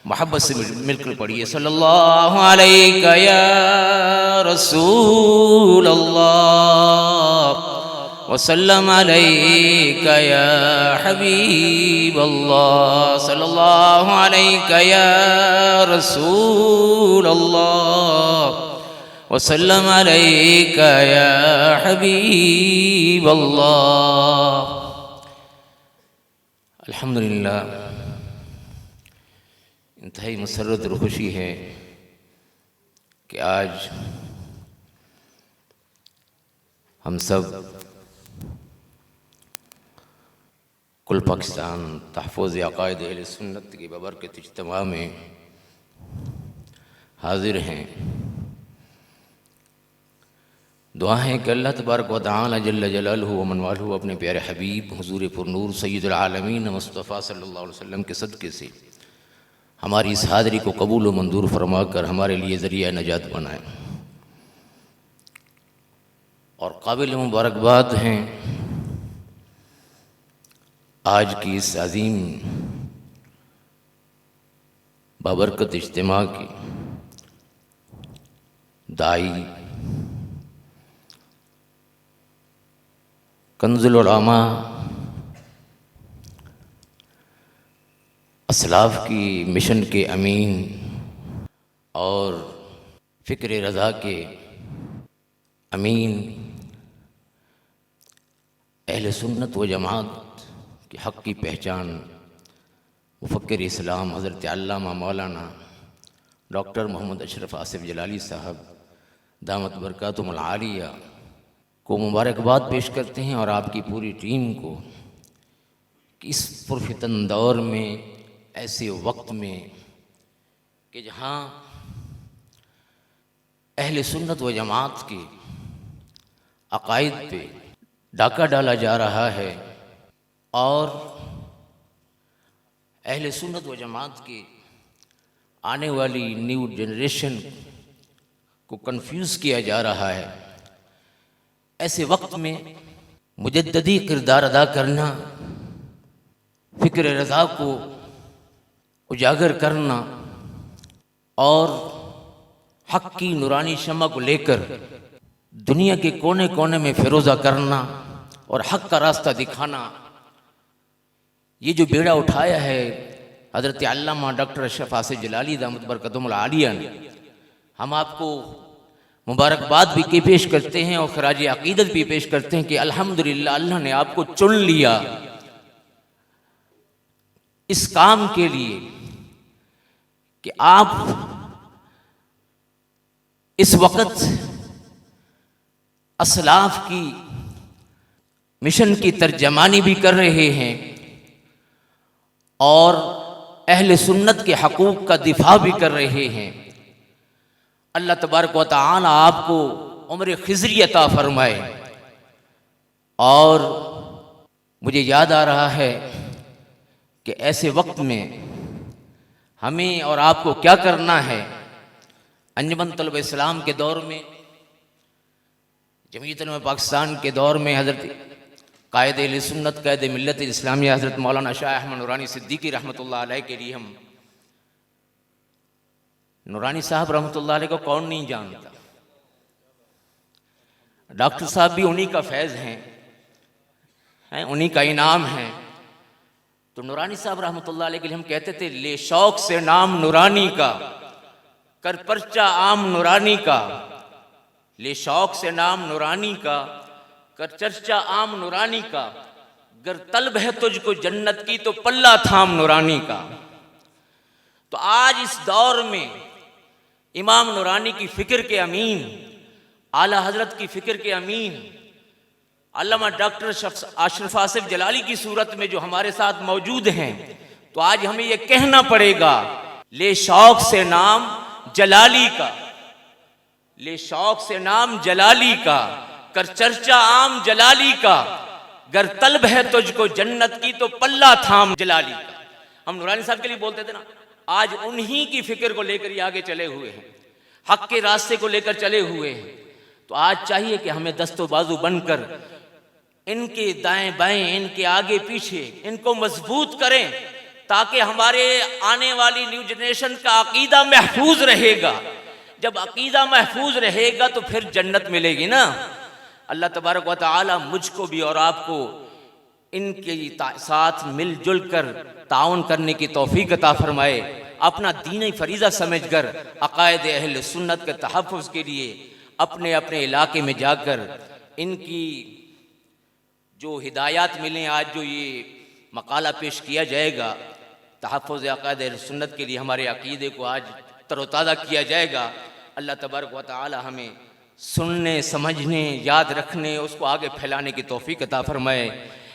मोहब्बत से मिलकर पढ़िए सल्लल्लाहु अलैका या रसूल अल्लाह वसल्लम अलैका या हबीब अल्लाह सल्लल्लाहु अलैका या रसूल अल्लाह वसल्लम अलैका या हबीब अल्लाह. अल्हम्दुलिल्लाह, इंतहाई मसरत और खुशी है कि आज हम सब कुल पाकिस्तान तहफ़्फ़ुज़ अक़ाइद अहले सुन्नत की बबरकत इज्तिमा में हाजिर हैं। दुआ है कि अल्लाह तबारक व तआला जल्ल जलालहू व मन वालहू अपने प्यारे हबीब हुजूर पुरनूर सय्यदुल आलमीन मुस्तफ़ा सल्लल्लाहु अलैहि वसल्लम के सदक़े से हमारी इस हाज़री को कबूल व मंजूर फरमा कर हमारे लिए ज़रिया नजात बनाए। और काबिल मुबारकबाद हैं आज की इस अज़ीम बाबरकत इज्तिमा की दाई कंजुल उलमा असलाफ की मिशन के अमीन और फ़िक्र रज़ा के अमीन अहले सुन्नत व जमात की हक़ की पहचान मुफ़क्किर इस्लाम हज़रत अल्लामा मौलाना डॉक्टर मोहम्मद अशरफ आसिफ जलाली साहब दामत बरकातुहुल आलिया को मुबारकबाद पेश करते हैं और आपकी पूरी टीम को कि इस पुरफितन दौर में ऐसे वक्त में कि जहाँ अहले सुन्नत व जमात के अकायद पे डाका डाला जा रहा है और अहले सुन्नत व जमात के आने वाली न्यू जनरेशन को कंफ्यूज किया जा रहा है, ऐसे वक्त में मुजद्ददी किरदार अदा करना, फ़िक्र रज़ा को उजागर करना और हक़ की नूरानी शम्मा को लेकर दुनिया के कोने कोने में फिरोज़ा करना और हक़ का रास्ता दिखाना, ये जो बेड़ा उठाया है हज़रत अल्लामा डॉक्टर अशरफ आसिफ जलाली दामत बरकातुहुल आलिया ने, हम आपको मुबारकबाद भी पेश करते हैं और खराज अक़ीदत भी पेश करते हैं कि अल्हम्दुलिल्लाह अल्लाह ने आपको चुन लिया इस काम के लिए कि आप इस वक़्त असलाफ की मिशन की तर्जमानी भी कर रहे हैं और अहले सुन्नत के हकूक़ का दिफा भी कर रहे हैं। अल्लाह तबारक व तआला आपको उम्र खिज़री अता फरमाए। और मुझे याद आ रहा है कि ऐसे वक्त में हमें और आपको क्या करना है। अंजुमन तलबा इस्लाम के दौर में, जमीयत उलमा पाकिस्तान के दौर में हज़रत कायद अहले सुन्नत कायद मिल्लत इस्लामिया हज़रत मौलाना शाह अहमद नूरानी सिद्दीकी रहमतुल्लाह अलैह के लिए हम नूरानी साहब रहमतुल्लाह अलैह को कौन नहीं जानता, डॉक्टर साहब भी उन्हीं का फैज़ हैं, उन्हीं का इनाम है। तो नूरानी साहब रहमतुल्लाह अलैह के लिए हम कहते थे, ले शौक से नाम नूरानी का कर पर्चा आम नूरानी का, ले शौक से नाम नूरानी का कर चर्चा आम नूरानी का, गर तलब है तुझको जन्नत की तो पल्ला थाम नूरानी का। तो आज इस दौर में इमाम नूरानी की फ़िक्र के अमीन, आला हज़रत की फ़िक्र के अमीन अल्लामा डॉक्टर अशरफ आसिफ जलाली की सूरत में जो हमारे साथ मौजूद हैं, तो आज हमें ये कहना पड़ेगा, ले शौक से नाम जलाली का, ले शौक से नाम जलाली का, कर चर्चा आम जलाली का, गर तलब है तुझको जन्नत की तो पल्ला थाम जलाली का। हम नूरानी साहब के लिए बोलते थे ना, आज उन्हीं की फिक्र को लेकर ये आगे चले हुए हैं, हक के रास्ते को लेकर चले हुए हैं। तो आज चाहिए कि हमें दस्तो बाजू बनकर इनके दाएं बाएं, इनके आगे पीछे इनको मजबूत करें, ताकि हमारे आने वाली न्यू जनरेशन का अकीदा महफूज रहेगा। जब अकीदा महफूज रहेगा तो फिर जन्नत मिलेगी ना। अल्लाह तबारक व तआला मुझको भी और आपको इनके साथ मिलजुल कर ताउन करने की तौफीक अता फरमाए। अपना दीनी फरीज़ा समझकर अकायद अहले सुन्नत के तहफ़्फ़ुज़ के लिए अपने अपने इलाके में जाकर इनकी जो हिदायत मिलें, आज जो ये मकाला पेश किया जाएगा तहफ़्फ़ुज़ अकायद अहले सुन्नत के लिए, हमारे अकीदे को आज तरोताज़ा किया जाएगा। अल्लाह तबारक व तआला हमें सुनने, समझने, याद रखने, उसको आगे फैलाने की तौफीक अता फरमाए।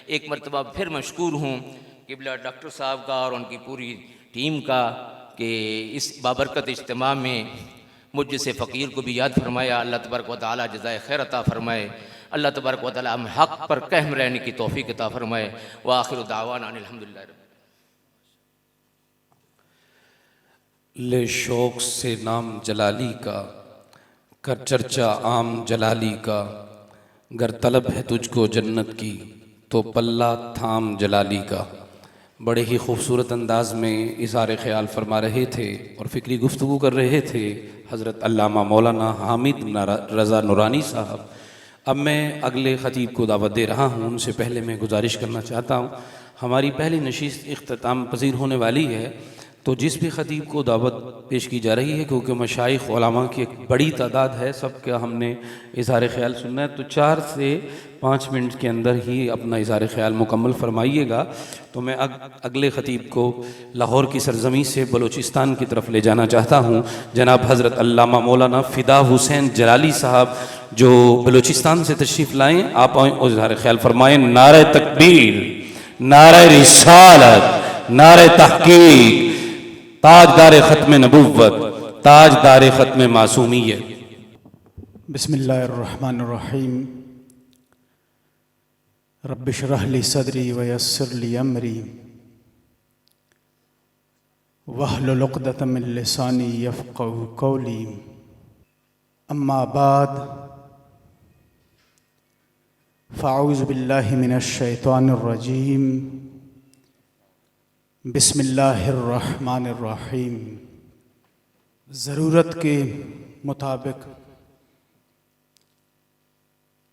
एक मरतबा फिर मशकूर हूँ क़िबला डॉक्टर साहब का और उनकी पूरी टीम का कि इस बाबरकत इज्तिमा में मुझ जैसे फ़कीर को भी याद फरमाया। अल्लाह तबारक व तआला जज़ाए खैर अता फरमाए। अल्लाह तबारक व तआला हम हक़ पर कहम रहने की तौफ़ीक़ अता फरमाए। व आखिरु दावाना अनिल हम्दुलिल्लाह रब्बिल आलमीन। ले शौक़ से नाम जलाली का, कर चर्चा आम जलाली का, गर तलब है तुझको जन्नत की तो पल्ला थाम जलाली का। बड़े ही खूबसूरत अंदाज में इज़हार ख़याल फरमा रहे थे और फ़िक्री गुफ्तगू कर रहे थे हज़रत अल्लामा मौलाना हामिद रज़ा नूरानी साहब। अब मैं अगले ख़तीब को दावत दे रहा हूँ। उनसे पहले मैं गुजारिश करना चाहता हूँ, हमारी पहली नशीस्त इख्तिताम पज़ीर होने वाली है, तो जिस भी ख़तीब को दावत पेश की जा रही है, क्योंकि मशाइख़ उलमा की एक बड़ी तादाद है, सबका हमने इज़हार ख़याल सुनना है, तो 4 से 5 मिनट के अंदर ही अपना इज़हार ख़याल मुकम्मल फरमाइएगा। तो मैं अगले ख़तीब को लाहौर की सरज़मी से बलूचिस्तान की तरफ ले जाना चाहता हूँ। जनाब हज़रत अल्लामा मौलाना फ़िदा हुसैन जलाली साहब जो बलूचिस्तान से तशरीफ़ लाएँ, आप आएँ और इज़हार ख़याल फरमाएँ। नारे तकबीर, नारे रिसालत, नारे तहक़ीक़, ताजदार ख़त्म नबुव्वत, ताजदार ख़त्म मासूमियत। बिस्मिल्लाहिर्रहमानिर्रहीम। रब्बिशरह ली सदरी व यस्सिर ली अमरी वहलुल उक़दतम मिन लिसानी यफ़क़हू क़ौली। अम्मा बाद फ़अऊज़ु बिल्लाहि मिनश शैतानिर रजीम। बिस्मिल्लाहिर्रहमानिर्रहीम। ज़रूरत के मुताबिक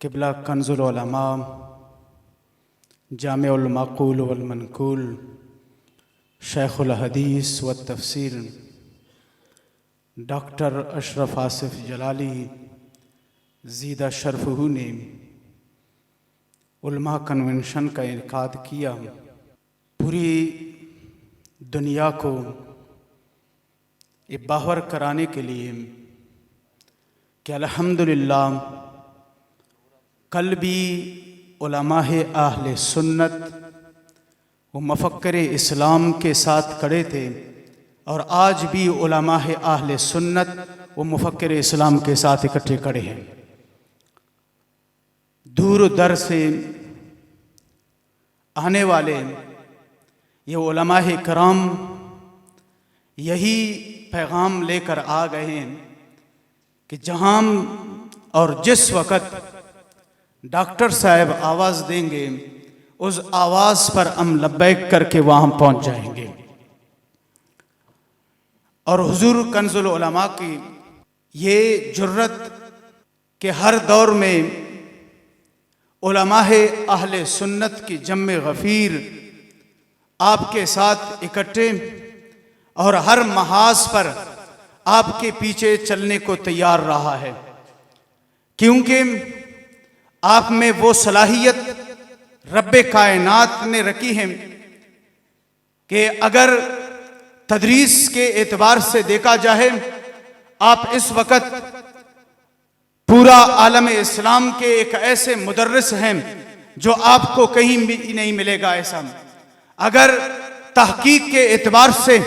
क़िबला कंज़ुल उलमा, जामिउल माक़ूल वल मनक़ूल, शेख़ुल हदीस व तफ़सीर डॉक्टर अशरफ आसिफ़ जलाली ज़ीदा शरफ़हू ने उलमा कन्वेंशन का इनेकाद किया। पूरी दुनिया को ये बावर कराने के लिए कि अल्हम्दुलिल्लाह कल भी उलमाए अहले सुन्नत वो मफ़क्कर इस्लाम के साथ खड़े थे और आज भी उलमाए अहले सुन्नत वो मफ़क्कर इस्लाम के साथ इकट्ठे खड़े हैं। दूर दर से आने वाले ये उलमाए कराम यही पैगाम लेकर आ गए हैं कि जहाँ और जिस वक़्त डॉक्टर साहब आवाज़ देंगे उस आवाज़ पर हम लब्बैक करके वहाँ पहुँच जाएंगे। और हुजूर कंज़ुल उलमा की ये जुर्रत कि हर दौर में उलमाए अहले सुन्नत की जम्मे गफ़ीर आपके साथ इकट्ठे और हर महाज पर आपके पीछे चलने को तैयार रहा है, क्योंकि आप में वो सलाहियत रब्बे कायनात ने रखी है कि अगर तदरीस के एतबार से देखा जाए, आप इस वक़्त पूरा आलम इस्लाम के एक ऐसे मुदर्रिस हैं जो आपको कहीं भी नहीं मिलेगा ऐसा। अगर तहकीक के एतबार से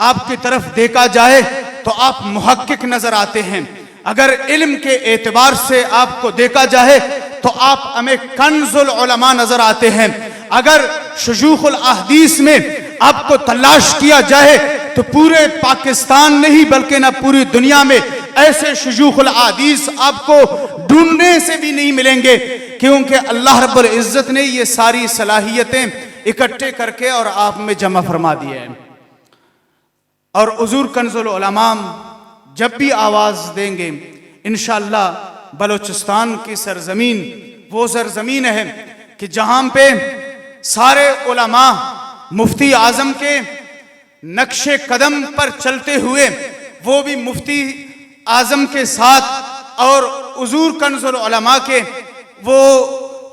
आपकी तरफ देखा जाए तो आप मुहक्किक नजर आते हैं। अगर इल्म के एतबार से आपको देखा जाए तो आप हमें कंज़ुल उलमा नजर आते हैं। अगर शुजूखुल अहदीस में आपको तलाश किया जाए तो पूरे पाकिस्तान नहीं बल्कि ना पूरी दुनिया में ऐसे शुजूखुल अहदीस आपको ढूंढने से भी नहीं मिलेंगे, क्योंकि अल्लाह रब्बुल इज़्ज़त ने ये सारी सलाहियतें इकट्ठे करके और आप में जमा फरमा दिए हैं। और हुजूर कंज़ुल उलमा जब भी आवाज़ देंगे इंशाअल्लाह बलूचिस्तान की सरजमीन वो सरजमीन है कि जहाँ पे सारे उलमा मुफ्ती आज़म के नक्शे कदम पर चलते हुए वो भी मुफ्ती आज़म के साथ और हुजूर कंज़ुल उलमा के वो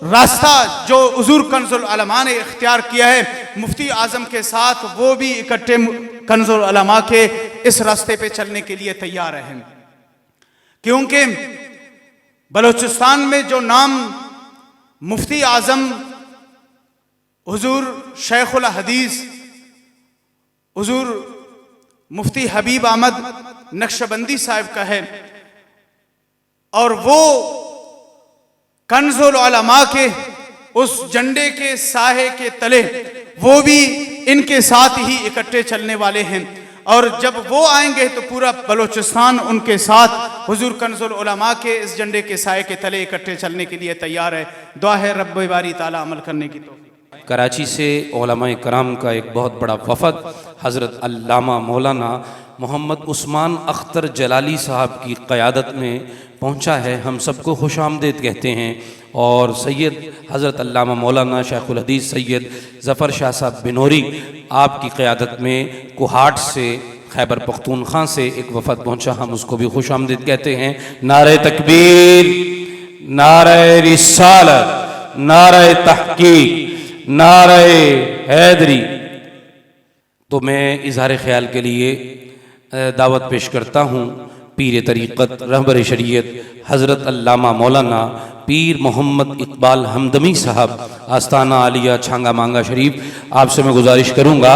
रास्ता जो हुजूर कंज़ुल उलमा ने इख्तियार किया है मुफ्ती आज़म के साथ, वो भी इकट्ठे कंज़ुल उलमा के इस रास्ते पे चलने के लिए तैयार हैं। क्योंकि बलूचिस्तान में जो नाम मुफ्ती आज़म हुजूर शेख़ुल हदीस हुजूर मुफ्ती हबीब अहमद नक्शबंदी साहब का है, और वो कंजुल उलमा के उस झंडे के साहे के तले वो भी इनके साथ ही इकट्ठे चलने वाले हैं। और जब वो आएंगे तो पूरा बलूचिस्तान उनके साथ हुजूर कंजुल उलमा के इस झंडे के साए के तले इकट्ठे चलने के लिए तैयार है। दुआ है रब्बे बारी ताला अमल करने की तौफीक। कराची से उलमाए कराम का एक बहुत बड़ा वफ़द हज़रत अल्लामा मौलाना मोहम्मद उस्मान अख्तर जलाली साहब की क़यादत में पहुंचा है। हम सबको खुश आमदीद कहते हैं। और सैयद हज़रत अल्लामा मौलाना शेखुल हदीस सैयद ज़फ़र शाह साहब बिनौरी आपकी क़यादत में कोहाट से खैबर पख्तूनख्वा से एक वफ़द पहुंचा, हम उसको भी खुश आमदीद कहते हैं। नारे तकबीर, नारे रिसालत, नारे तहकीक, नारे हैदरी। तो मैं इजहार ख्याल के लिए दावत पेश करता हूँ पीर तरीक़त रहबर शरीयत हज़रत अल्लामा मौलाना पीर मोहम्मद इकबाल हमदमी साहब आस्ताना आलिया छांगा मांगा शरीफ। आपसे मैं गुजारिश करूँगा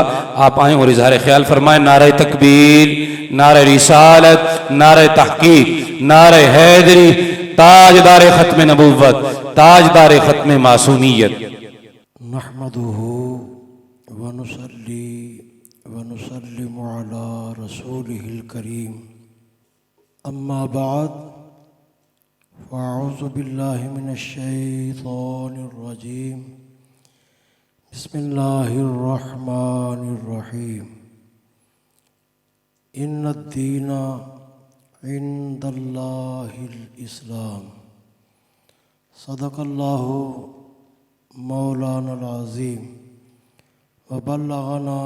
आप आएँ और इजहार ख्याल फरमाएँ। नारे तकबीर, नारे रिसालत, नारे तहकीक, नारे हैदरी, ताजदार ख़त्म नबुव्वत, ताजदार ख़त्म मासूमियत। नहमदुहु व नुसल्ली व नुसल्लिमु अला रसूलिहिल करीम, अम्मा बाद, फ़अऊज़ु बिल्लाहि मिनश शैतानिर रजीम, बिस्मिल्लाहिर रहमानिर रहीम। इन्नद-दीना इंदल्लाहिल इस्लाम, सदक़ल्लाहु मौलाना अज़ीम व बल्लगना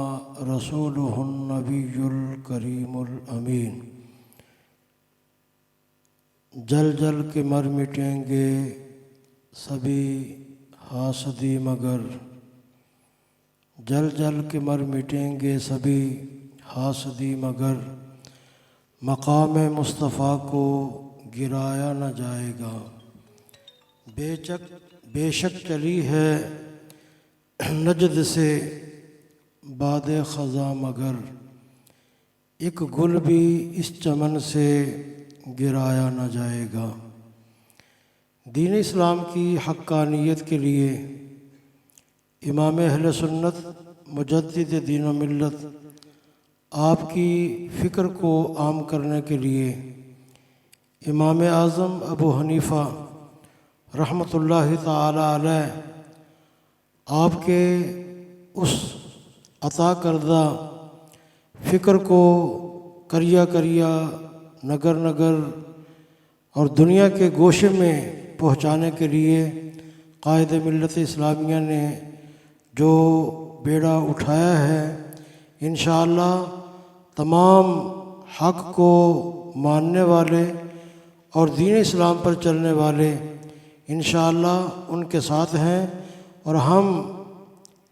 रसूलुहुन नबियुल करीमुल अमीन। जल जल के मर मिटेंगे सभी हासदी मगर, जल जल के मर मिटेंगे सभी हासदी मगर, मकाम मुस्तफ़ा को गिराया न जाएगा। बेशक चली है नजद से बादे ख़ज़ा मगर, एक गुल भी इस चमन से गिराया न जाएगा। दीन इस्लाम की हक्कानियत के लिए इमाम अहले सुन्नत मुजद्दिद दीन व मिल्लत आपकी फ़िक्र को आम करने के लिए इमाम आज़म अबू हनीफ़ा रहमतुल्लाहि ताला अलैह आपके उस अता करदा फ़िक्र को करिया करिया, नगर नगर और दुनिया के गोशे में पहुँचाने के लिए कायद मिल्लत इस्लामिया ने जो बेड़ा उठाया है, इंशाअल्लाह तमाम हक़ को मानने वाले और दीन इस्लाम पर चलने वाले इंशाअल्लाह उनके साथ हैं। और हम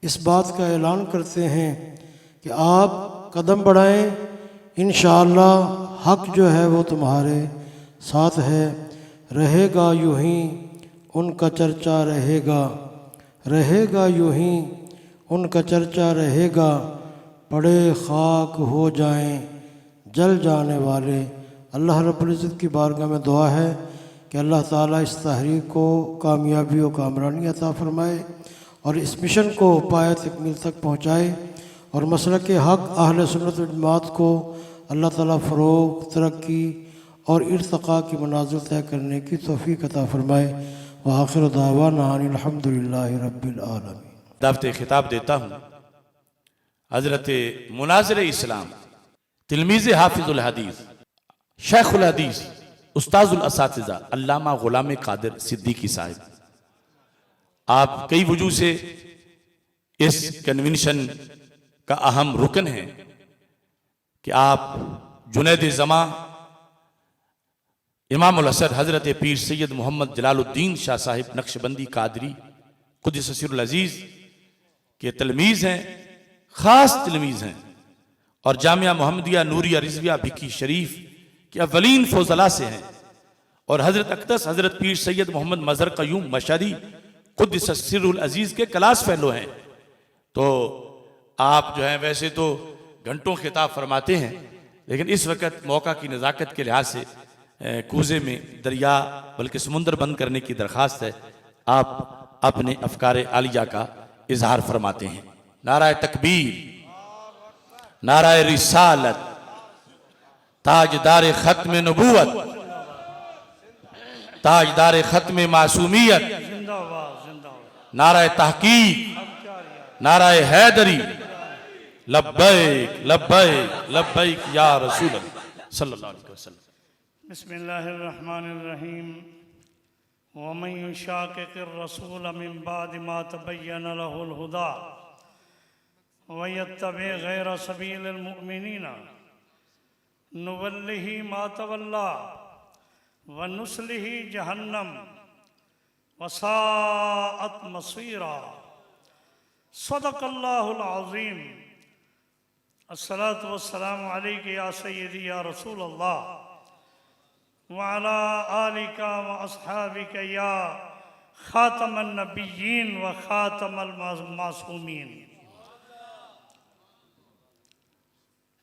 इस बात का ऐलान करते हैं कि आप कदम बढ़ाएं, इंशाअल्लाह हक़ जो है वो तुम्हारे साथ है। रहेगा यूं ही उनका चर्चा रहेगा, रहेगा यूं ही उनका चर्चा रहेगा, पड़े खाक हो जाएं जल जाने वाले। अल्लाह रब्बुल इज़्ज़त की बारगाह में दुआ है कि अल्लाह ताला इस तहरीक को कामयाबी और कामरानी अता फ़रमाए और इस मिशन को पाया तकमील तक पहुँचाए और मसलक के हक़ अहले सुन्नत व जमात को अल्लाह ताला फ़रोग़, तरक्की और इर्तिक़ा की मनाज़िल तय करने की तौफ़ीक़ अता फ़रमाए। व आखिर दावाना अनिल हम्दुलिल्लाहि रब्बिल आलमीन। दावत खिताब देता हूँ हज़रत मुनाज़िर इस्लाम तिलमीज़ हाफ़िज़ुल हदीस शेखुल हदीस उस्ताज़ुल असातिज़ा अल्लामा ग़ुलाम क़ादिर सिद्दीकी साहिब। आप कई वजूह से इस कन्वेंशन का अहम रुकन है कि आप जुनैद ज़मा इमामुल असद हज़रत पीर सैयद मोहम्मद जलालुद्दीन शाह साहिब नक्शबंदी कादरी क़ुद्दस सिर्रुल अज़ीज़ के तलमीज़ हैं, ख़ास तलमीज़ हैं और जामिया मोहम्मदिया नूरिया रिज़विया भिक्की शरीफ के अव्वलीन फ़ोज़ला से हैं और हज़रत अक़दस हज़रत पीर सैयद मोहम्मद मज़हर क़य्यूम मशहदी क़ुद्दस सिर्रुल अज़ीज़ के क्लास फ़ेलो हैं। तो आप जो हैं वैसे तो घंटों खिताब फरमाते हैं, लेकिन इस वक्त मौका की नज़ाकत के लिहाज से कूजे में दरिया बल्कि समुंदर बंद करने की दरख्वास्त है। आप अपने अफकार आलिया का इजहार फरमाते हैं। नाराए तकबीर, नाराए रिसालत, ताजदार खत्म नबूवत, ताजदार खत्म मासूमियत, नाराए तहकीक, नाराए हैदरी, लब्बैक लब्बैक लब्बैक या रसूल अल्लाह सल्लल्लाहु अलैहि वसल्लम। बिस्मिल्लाहिर्रहमानिर्रहीम। वमन युशाक़िक़िर रसूल मिन बादि मा तबय्यन लहुल हुदा व यत्तबि गैर सबीलिल मुअमिनीन नुवल्लिहि मा तवल्ला व नुस्लिहि जहन्नम व साअत मसीरा। सदक़ल्लाहुल अज़ीम। अस्सलातु वस्सलामु अलैका या सय्यदी या रसूल अल्लाह व अला आलिका व अस्हाबिका या खातमन नबिय्यीन व खातमल मासूमीन।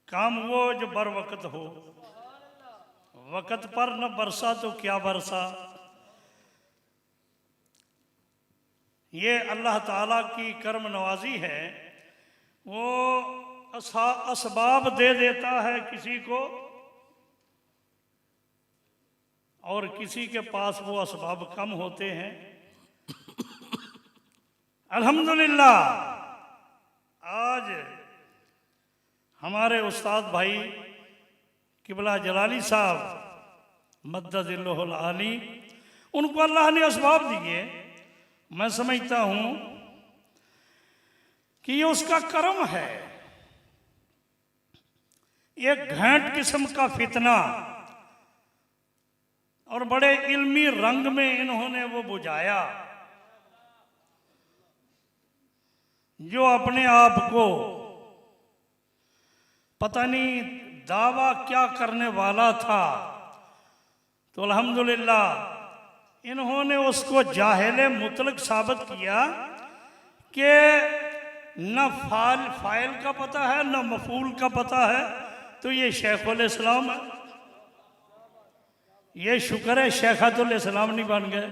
काम वो जो बर वक़्त हो, वक़्त पर न बरसा तो क्या बरसा। ये अल्लाह ताला की कर्म नवाजी है। वो असबाब दे देता है किसी को और किसी के पास वो असबाब कम होते हैं। अल्हम्दुलिल्लाह आज हमारे उस्ताद भाई किबला जलाली साहब मद्ददिल्लहुल आली, उनको अल्लाह ने असबाब दिए। मैं समझता हूँ कि ये उसका कर्म है। एक घैंट किस्म का फितना और बड़े इल्मी रंग में इन्होंने वो बुझाया, जो अपने आप को पता नहीं दावा क्या करने वाला था, तो अल्हम्दुलिल्लाह इन्होंने उसको जाहिल मुतलक साबित किया कि न फाइल का पता है न मफूल का पता है, तो ये शेखुल इस्लाम है। ये शुक्र है शेखातुल इस्लाम नहीं बन गए।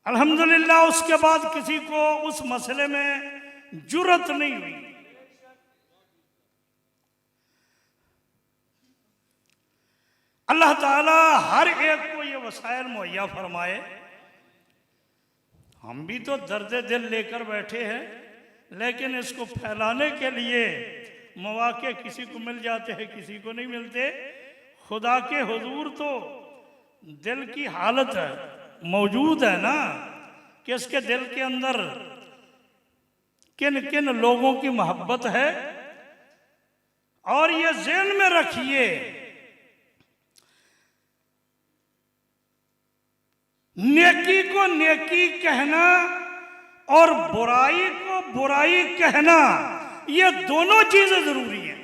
अल्हम्दुलिल्लाह उसके बाद किसी को उस मसले में जुर्रत नहीं हुई। अल्लाह ताला हर एक को ये वसाइल मुहैया फरमाए। हम भी तो दर्द दिल लेकर बैठे हैं, लेकिन इसको फैलाने के लिए मौके किसी को मिल जाते हैं, किसी को नहीं मिलते। खुदा के हुजूर तो दिल की हालत है मौजूद है ना, कि इसके दिल के अंदर किन किन लोगों की मोहब्बत है। और ये ज़हन में रखिए, नेकी को नेकी कहना और बुराई को बुराई कहना, ये दोनों चीजें जरूरी हैं।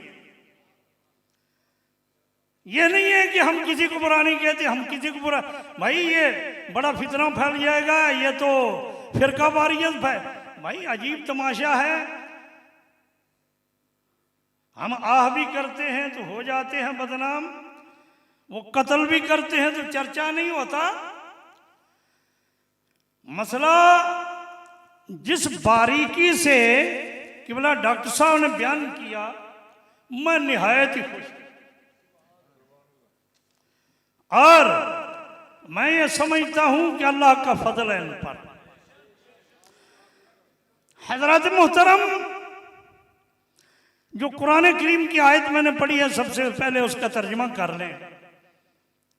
ये नहीं है कि हम किसी को बुरा नहीं कहते, हम किसी को बुरा, भाई ये बड़ा फितना फैल जाएगा, ये तो फिरका वारियत भाई अजीब तमाशा है। हम आह भी करते हैं तो हो जाते हैं बदनाम, वो कत्ल भी करते हैं तो चर्चा नहीं होता। मसला जिस बारीकी से किबला डॉक्टर साहब ने बयान किया, मैं निहायत ही खुश हूं। और मैं ये समझता हूं कि अल्लाह का फजल है इन पर। हजरत मोहतरम, जो कुरान करीम की आयत मैंने पढ़ी है, सबसे पहले उसका तर्जुमा कर लें।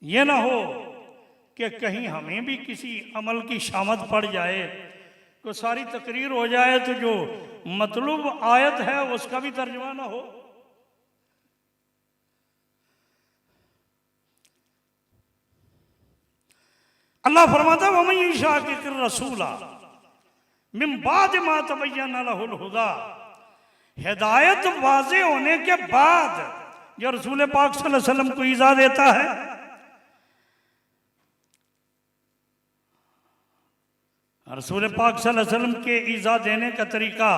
ये ना हो कि कहीं हमें भी किसी अमल की शामत पड़ जाए, तो सारी तकरीर हो जाए तो जो मतलूब आयत है उसका भी तर्जुमा ना हो। अल्लाह फरमाता है वमन युशाक़िक़िर रसूला मिन बाद मा तबय्यन लहुल हुदा। हिदायत वाज़े होने के बाद जो रसूल पाक सल्लल्लाहु अलैहि वसल्लम को ईज़ा देता है, रसूल पाक सल्लल्लाहु अलैहि वसल्लम के ईज़ा देने का तरीका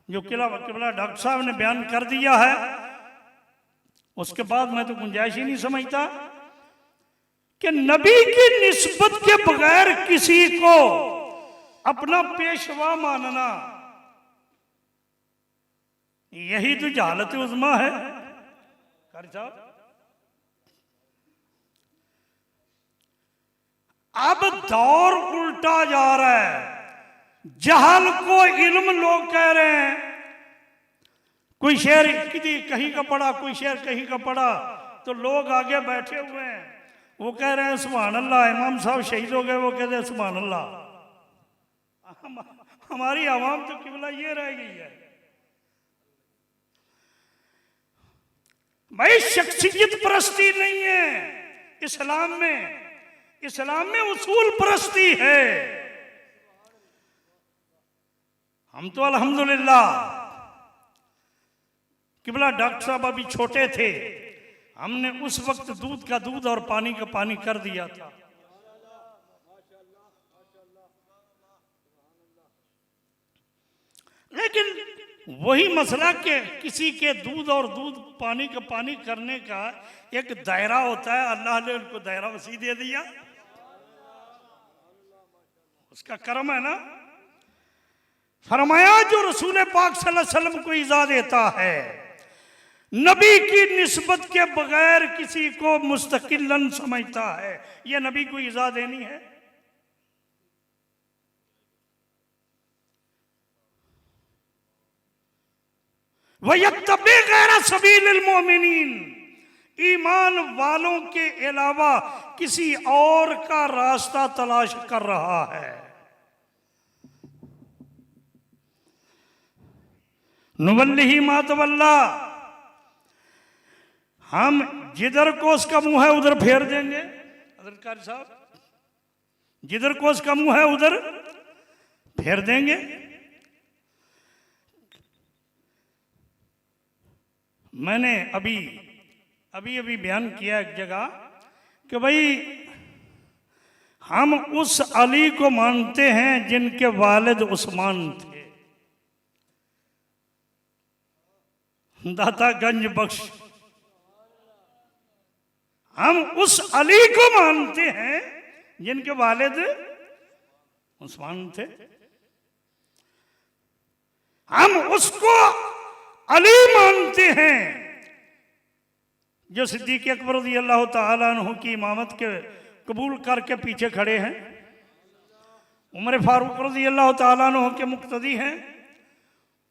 जो किबला डॉक्टर साहब ने बयान कर दिया है, उसके बाद मैं तो गुंजाइश ही नहीं समझता कि नबी की निस्बत के बगैर किसी को अपना पेशवा मानना, यही तो जहालत उज़्मा है। कारी साहब, अब दौर उल्टा जा रहा है। जहल को इल्म लोग कह रहे हैं, कोई शेर कहीं का पढ़ा, कोई शेर कहीं का पढ़ा, तो लोग आगे बैठे हुए हैं, वो कह रहे हैं सुभान अल्लाह। इमाम साहब शहीद हो गए, वो कहते हैं सुभान अल्लाह। हमारी आवाम तो किबला ये रह गई है। भाई शख्सियत परस्ती नहीं है इस्लाम में, इस्लाम में उसूल परस्ती है। हम तो अल्हम्दुलिल्लाह, किबला डॉक्टर साहब अभी छोटे थे, हमने उस वक्त दूध का दूध और पानी का पानी कर दिया था। लेकिन वही मसला के किसी के दूध और दूध पानी का पानी करने का एक दायरा होता है। अल्लाह ने उनको दायरा वसी दे दिया, उसका करम है ना। फरमाया जो रसूल पाक सल्लल्लाहु अलैहि वसल्लम को इज़ा देता है, नबी की निस्बत के बगैर किसी को मुस्तकिलन समझता है, यह नबी को इज़ा देनी है। वयत्तबि गैर सबीलिल मोमिनीन, ईमान वालों के अलावा किसी और का रास्ता तलाश कर रहा है। नुवल्लिही मा तवल्ला, हम जिधर को उसका मुंह है उधर फेर देंगे। हज़रत कारी साहब, जिधर को उसका मुंह है उधर फेर देंगे। मैंने अभी बयान किया एक जगह कि भाई हम उस अली को मानते हैं जिनके वालिद उस्मान थे, दाता गंज बख्श। हम उस अली को मानते हैं जिनके वालिद उस्मान थे। हम उसको अली मानते हैं जो सिद्दीक़ अकबर रज़ियल्लाहु ताला अन्हु की इमामत के कबूल करके पीछे खड़े हैं, उमर फारूक रज़ियल्लाहु ताला अन्हु के मुक्तदी हैं।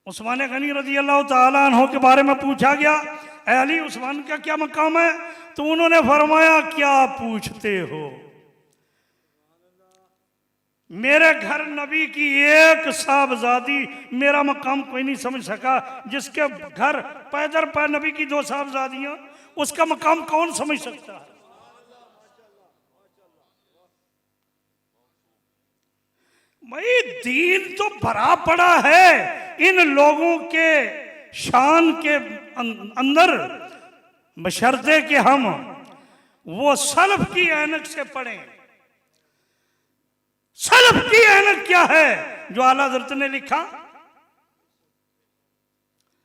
उस्मान गनी रज़ियल्लाहु ताला अन्हु के बारे में पूछा गया, ऐ अली उस्मान का क्या मकाम है? तो उन्होंने फरमाया क्या पूछते हो, मेरे घर नबी की एक साहबजादी मेरा मकाम कोई नहीं समझ सका, जिसके घर पैदर पैर नबी की दो साहबजादियां, उसका मकाम कौन समझ सकता है? भाई दीन तो भरा पड़ा है इन लोगों के शान के अंदर, बशर्ते कि हम वो सल्फ की ऐनक से पढ़ें। सल्फ की ऐनक क्या है जो आला हज़रत ने लिखा?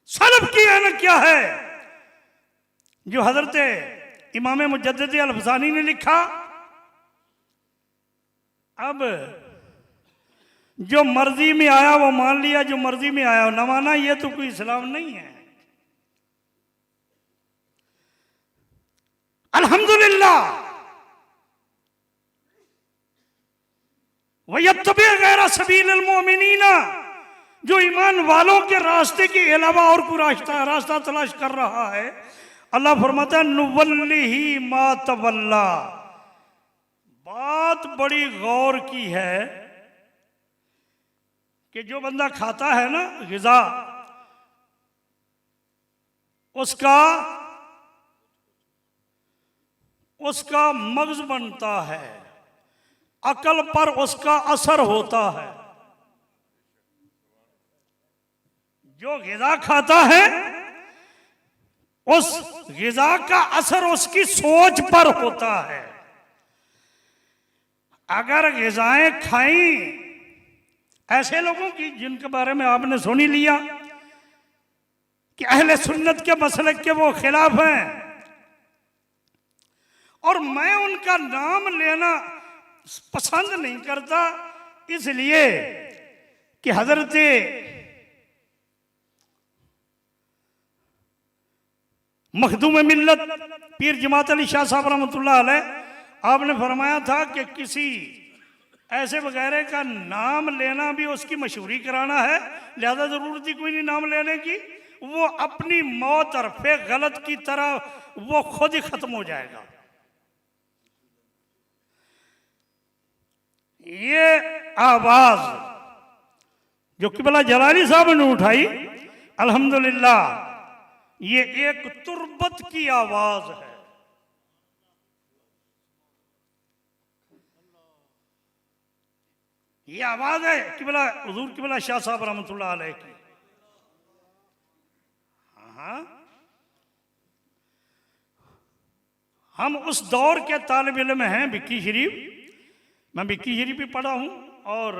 सल्फ की ऐनक क्या है जो हज़रत इमाम मुजद्दिद अल-फसानी ने लिखा? अब जो मर्जी में आया वो मान लिया, जो मर्जी में आया वो न माना, ये तो कोई इस्लाम नहीं है। अल्हम्दुलिल्लाह, वयत्तबि गैर सबीलिल मोमिनीना, जो ईमान वालों के रास्ते के अलावा और कोई रास्ता तलाश कर रहा है, अल्लाह फरमाता है नुवल्लिही मा तवल्ला। बात बड़ी गौर की है कि जो बंदा खाता है ना ग़िज़ा, उसका मग़ज़ बनता है, अकल पर उसका असर होता है। जो ग़िज़ा खाता है उस ग़िज़ा का असर उसकी सोच पर होता है। अगर ग़िज़ाएं खाई ऐसे लोगों की जिनके बारे में आपने सुन ही लिया कि अहले सुन्नत के मसलक के वो खिलाफ हैं, और मैं उनका नाम लेना पसंद नहीं करता, इसलिए कि हजरत मखदूम मिल्लत पीर जमात अली शाह साहब रहमतुल्लाह अलैह आपने फरमाया था कि किसी ऐसे वगैरह का नाम लेना भी उसकी मशहूरी कराना है, लिहाजा जरूरत ही कोई नहीं नाम लेने की, वो अपनी मौत अरफे गलत की तरह वो खुद ही खत्म हो जाएगा। ये आवाज जो किबला जलाली साहब ने उठाई, अल्हम्दुलिल्लाह ये एक तुर्बत की आवाज है। ये आवाज है किबला हुजूर किबला शाह साहब रहमतुल्लाह अलैह की। हाँ, हम उस दौर के तालिब इल्म हैं। बिक्की शरीफ, मैं बिक्की शरीफ भी पढ़ा हूँ और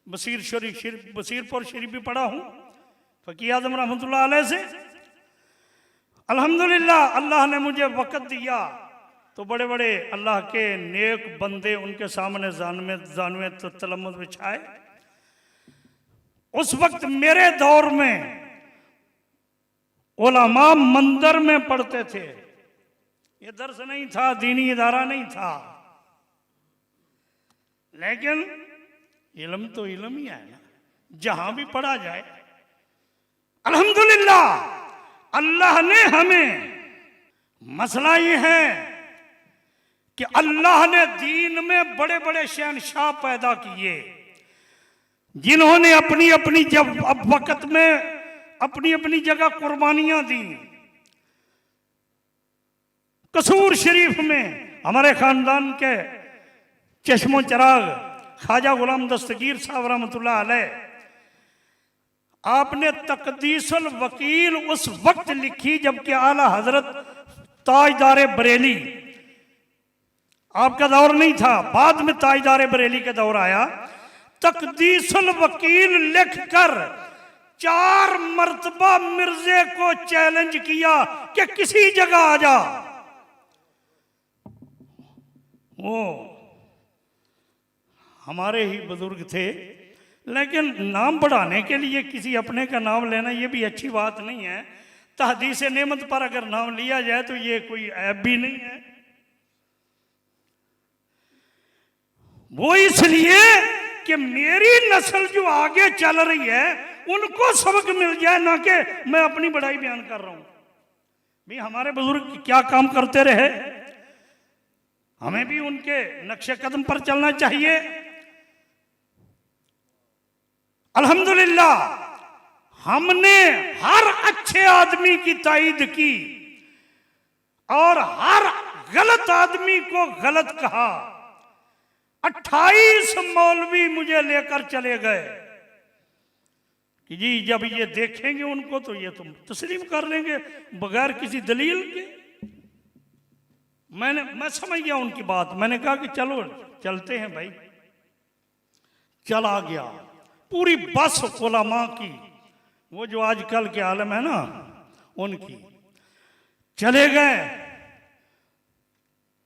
बसीरपुर शरीफ भी पढ़ा हूँ फ़कीह आज़म रहमतुल्लाह अलैह से। अल्हम्दुलिल्लाह अल्लाह ने मुझे वक़्त दिया तो बड़े बड़े अल्लाह के नेक बंदे उनके सामने जानवे तो तलम्मुज़ बिछाए। उस वक्त मेरे दौर में उलमा मंदिर में पढ़ते थे, ये दर्स नहीं था, दीनी इदारा नहीं था, लेकिन इल्म तो इल्म ही है ना, जहां भी पढ़ा जाए। अल्हम्दुलिल्लाह अल्लाह ने हमें, मसला ये है कि अल्लाह ने दीन में बड़े बड़े शहनशाह पैदा किए, जिन्होंने अपनी अपनी जब अब वक्त में अपनी अपनी जगह कुर्बानियां दी। कसूर शरीफ में हमारे खानदान के चश्मो चराग ख्वाजा गुलाम दस्तगीर साहब रहमतुल्लाह अलैह, आपने तकदीसुल वकील उस वक्त लिखी जबकि आला हजरत ताजदार बरेली, आपका दौर नहीं था, बाद में ताजदार बरेली का दौर आया। तकदीसुल वकील लिखकर 4 मर्तबा मिर्जे को चैलेंज किया कि किसी जगह आ जा। वो हमारे ही बुजुर्ग थे, लेकिन नाम बढ़ाने के लिए किसी अपने का नाम लेना ये भी अच्छी बात नहीं है। तहदीस नेमत पर अगर नाम लिया जाए तो ये कोई ऐब भी नहीं है। वो इसलिए कि मेरी नस्ल जो आगे चल रही है उनको सबक मिल जाए, ना कि मैं अपनी बड़ाई बयान कर रहा हूं। भी हमारे बुजुर्ग क्या काम करते रहे, हमें भी उनके नक्शे कदम पर चलना चाहिए। अल्हम्दुलिल्लाह हमने हर अच्छे आदमी की ताईद की और हर गलत आदमी को गलत कहा। 28 मौलवी मुझे लेकर चले गए कि जी जब ये देखेंगे उनको तो ये तुम तस्लीम कर लेंगे बगैर किसी दलील के। मैं समझ गया उनकी बात, मैंने कहा कि चलो चलते हैं भाई। चला गया, पूरी बस उलमा की, वो जो आजकल के आलम है ना उनकी, चले गए।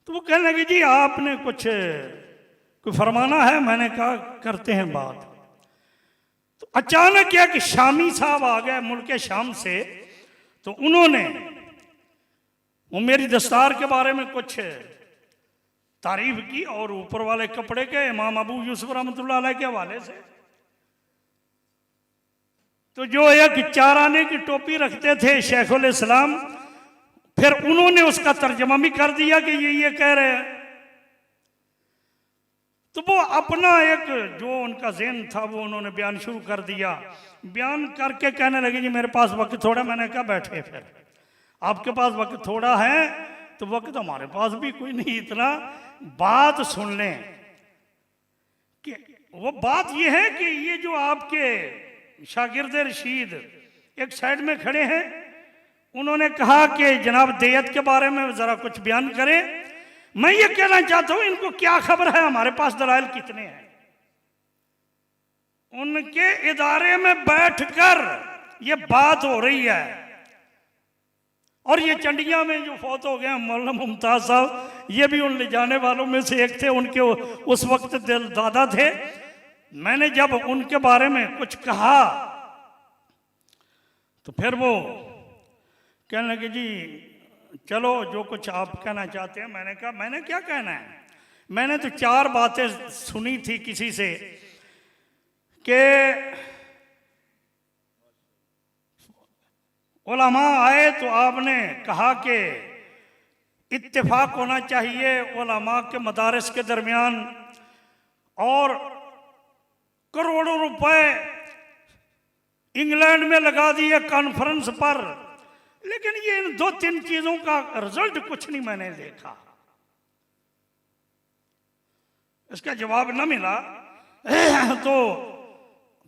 तो वो कहने लगे जी आपने कोई फरमाना है। मैंने कहा करते हैं बात। तो अचानक एक शामी साहब आ गए मुल्क शाम से, तो उन्होंने वो मेरी दस्तार के बारे में कुछ तारीफ की और ऊपर वाले कपड़े के इमाम अबू यूसुफ रहमतुल्लाह अलैह के हवाले से। तो जो एक 4 आने की टोपी रखते थे शेखुल इस्लाम, फिर उन्होंने उसका तर्जमा भी कर दिया कि ये कह रहे हैं। तो वो अपना एक जो उनका ज़हन था वो उन्होंने बयान शुरू कर दिया। बयान करके कहने लगे जी मेरे पास वक्त थोड़ा। मैंने कहा बैठे, फिर आपके पास वक्त थोड़ा है तो वक्त हमारे पास भी कोई नहीं इतना। बात सुन लें कि वो बात ये है कि ये जो आपके शागिर्द रशीद एक साइड में खड़े हैं, उन्होंने कहा कि जनाब देयत के बारे में ज़रा कुछ बयान करें। मैं ये कहना चाहता हूं इनको क्या खबर है हमारे पास दलाइल कितने हैं। उनके इदारे में बैठकर ये बात हो रही है। और ये चंडिया में जो फौत हो गए मौलाना मुमताज साहब, ये भी उन ले जाने वालों में से एक थे। उनके उस वक्त दिल दादा थे। मैंने जब उनके बारे में कुछ कहा तो फिर वो कहने लगे जी चलो जो कुछ आप कहना चाहते हैं। मैंने कहा मैंने क्या कहना है, मैंने तो 4 बातें सुनी थी किसी से कि उलमा आए तो आपने कहा कि इत्तेफाक होना चाहिए उलमा के मदारिस के दरमियान, और करोड़ों रुपए इंग्लैंड में लगा दिए कॉन्फ्रेंस पर, लेकिन ये इन 2-3 चीजों का रिजल्ट कुछ नहीं मैंने देखा। इसका जवाब न मिला तो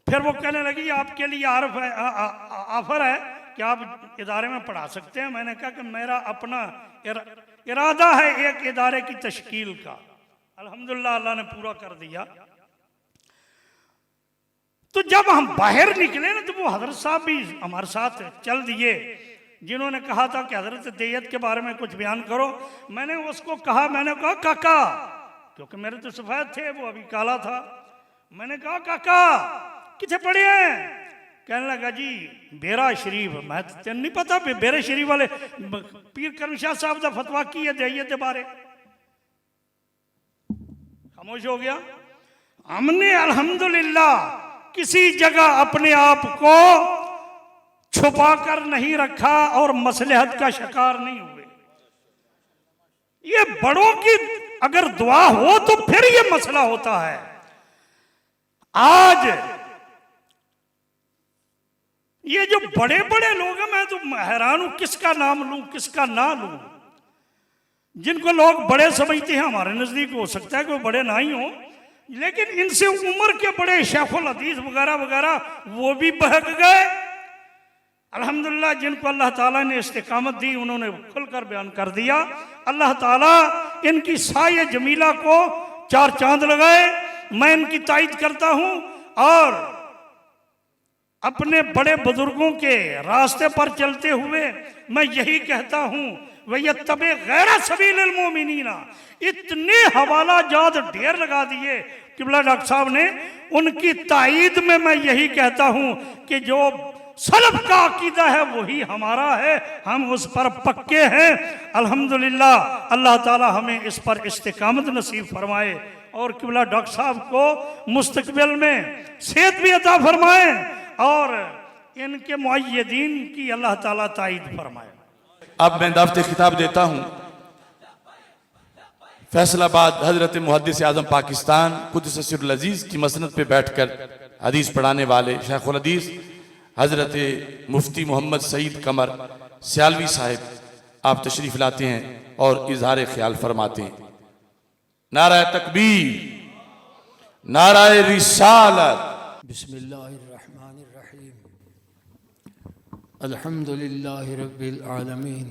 फिर वो कहने लगी आपके लिए ऑफर है कि आप इदारे में पढ़ा सकते हैं। मैंने कहा कि मेरा अपना इरादा है एक इदारे की तश्कील का। अल्हम्दुलिल्लाह अल्लाह ने पूरा कर दिया। तो जब हम बाहर निकले ना तो वो हजरत साहब भी हमारे साथ चल दिए, जिन्होंने कहा था कि हजरत दैयत के बारे में कुछ बयान करो। मैंने उसको कहा, मैंने कहा काका, क्योंकि मेरे तो सफेद थे वो अभी काला था। मैंने कहा काका किथे पढ़े हैं? कहने लगा जी बेरा शरीफ। मैं तो नहीं पता बेरे शरीफ वाले पीर करम शाह साहब का फतवा की है दैयत के बारे। खामोश हो गया। हमने अल्हम्दुलिल्लाह किसी जगह अपने आप को छुपा कर नहीं रखा और मसलहत का शिकार नहीं हुए। ये बड़ों की अगर दुआ हो तो फिर ये मसला होता है। आज ये जो बड़े बड़े लोग हैं, मैं तो हैरान हूं किसका नाम लूं किसका ना लूं। जिनको लोग बड़े समझते हैं, हमारे नजदीक हो सकता है कि वो बड़े ना ही हो, लेकिन इनसे उम्र के बड़े शेखुल हदीस वगैरह वगैरह वो भी बहक गए। अल्हम्दुलिल्लाह जिनको अल्लाह ताला ने इस्तिकामत दी उन्होंने खुलकर बयान कर दिया। अल्लाह ताला इनकी साये जमीला को 4 चांद लगाए। मैं इनकी तायद करता हूं और अपने बड़े बुजुर्गों के रास्ते पर चलते हुए मैं यही कहता हूं, वह तबे गैर सबील मोमिनीना। इतने हवाला जात ढेर लगा दिए किबला डॉक्टर साहब ने, उनकी तायद में मैं यही कहता हूं कि जो सलफ का अकीदा है वही हमारा है, हम उस पर पक्के हैं। अल्हम्दुलिल्लाह अल्लाह ताला हमें इस पर इस्तिकामत नसीब फरमाए और किबला डॉक्टर साहब को मुस्तकबिल में सेहत भी अता फरमाए और इनके मुअय्यदीन की अल्लाह ताला तायद फरमाए। अब मैं दावत खिताब देता हूँ फैसलाबाद हजरत मुहद्दिस आज़म पाकिस्तान कुद्दस सिर्रुल अज़ीज़ की मसनद पे बैठकर हदीस पढ़ाने वाले शेखुल हदीस हजरत मुफ्ती मोहम्मद सईद कमर सियालवी साहिब आप तशरीफ़ लाते हैं और इजहार ख्याल फरमाते हैं। नारा तकबीर, नारा रिसालत। बिस्मिल्लाहिर्रहमानिर्रहीम। अल्हम्दुलिल्लाहि रब्बिल आलमीन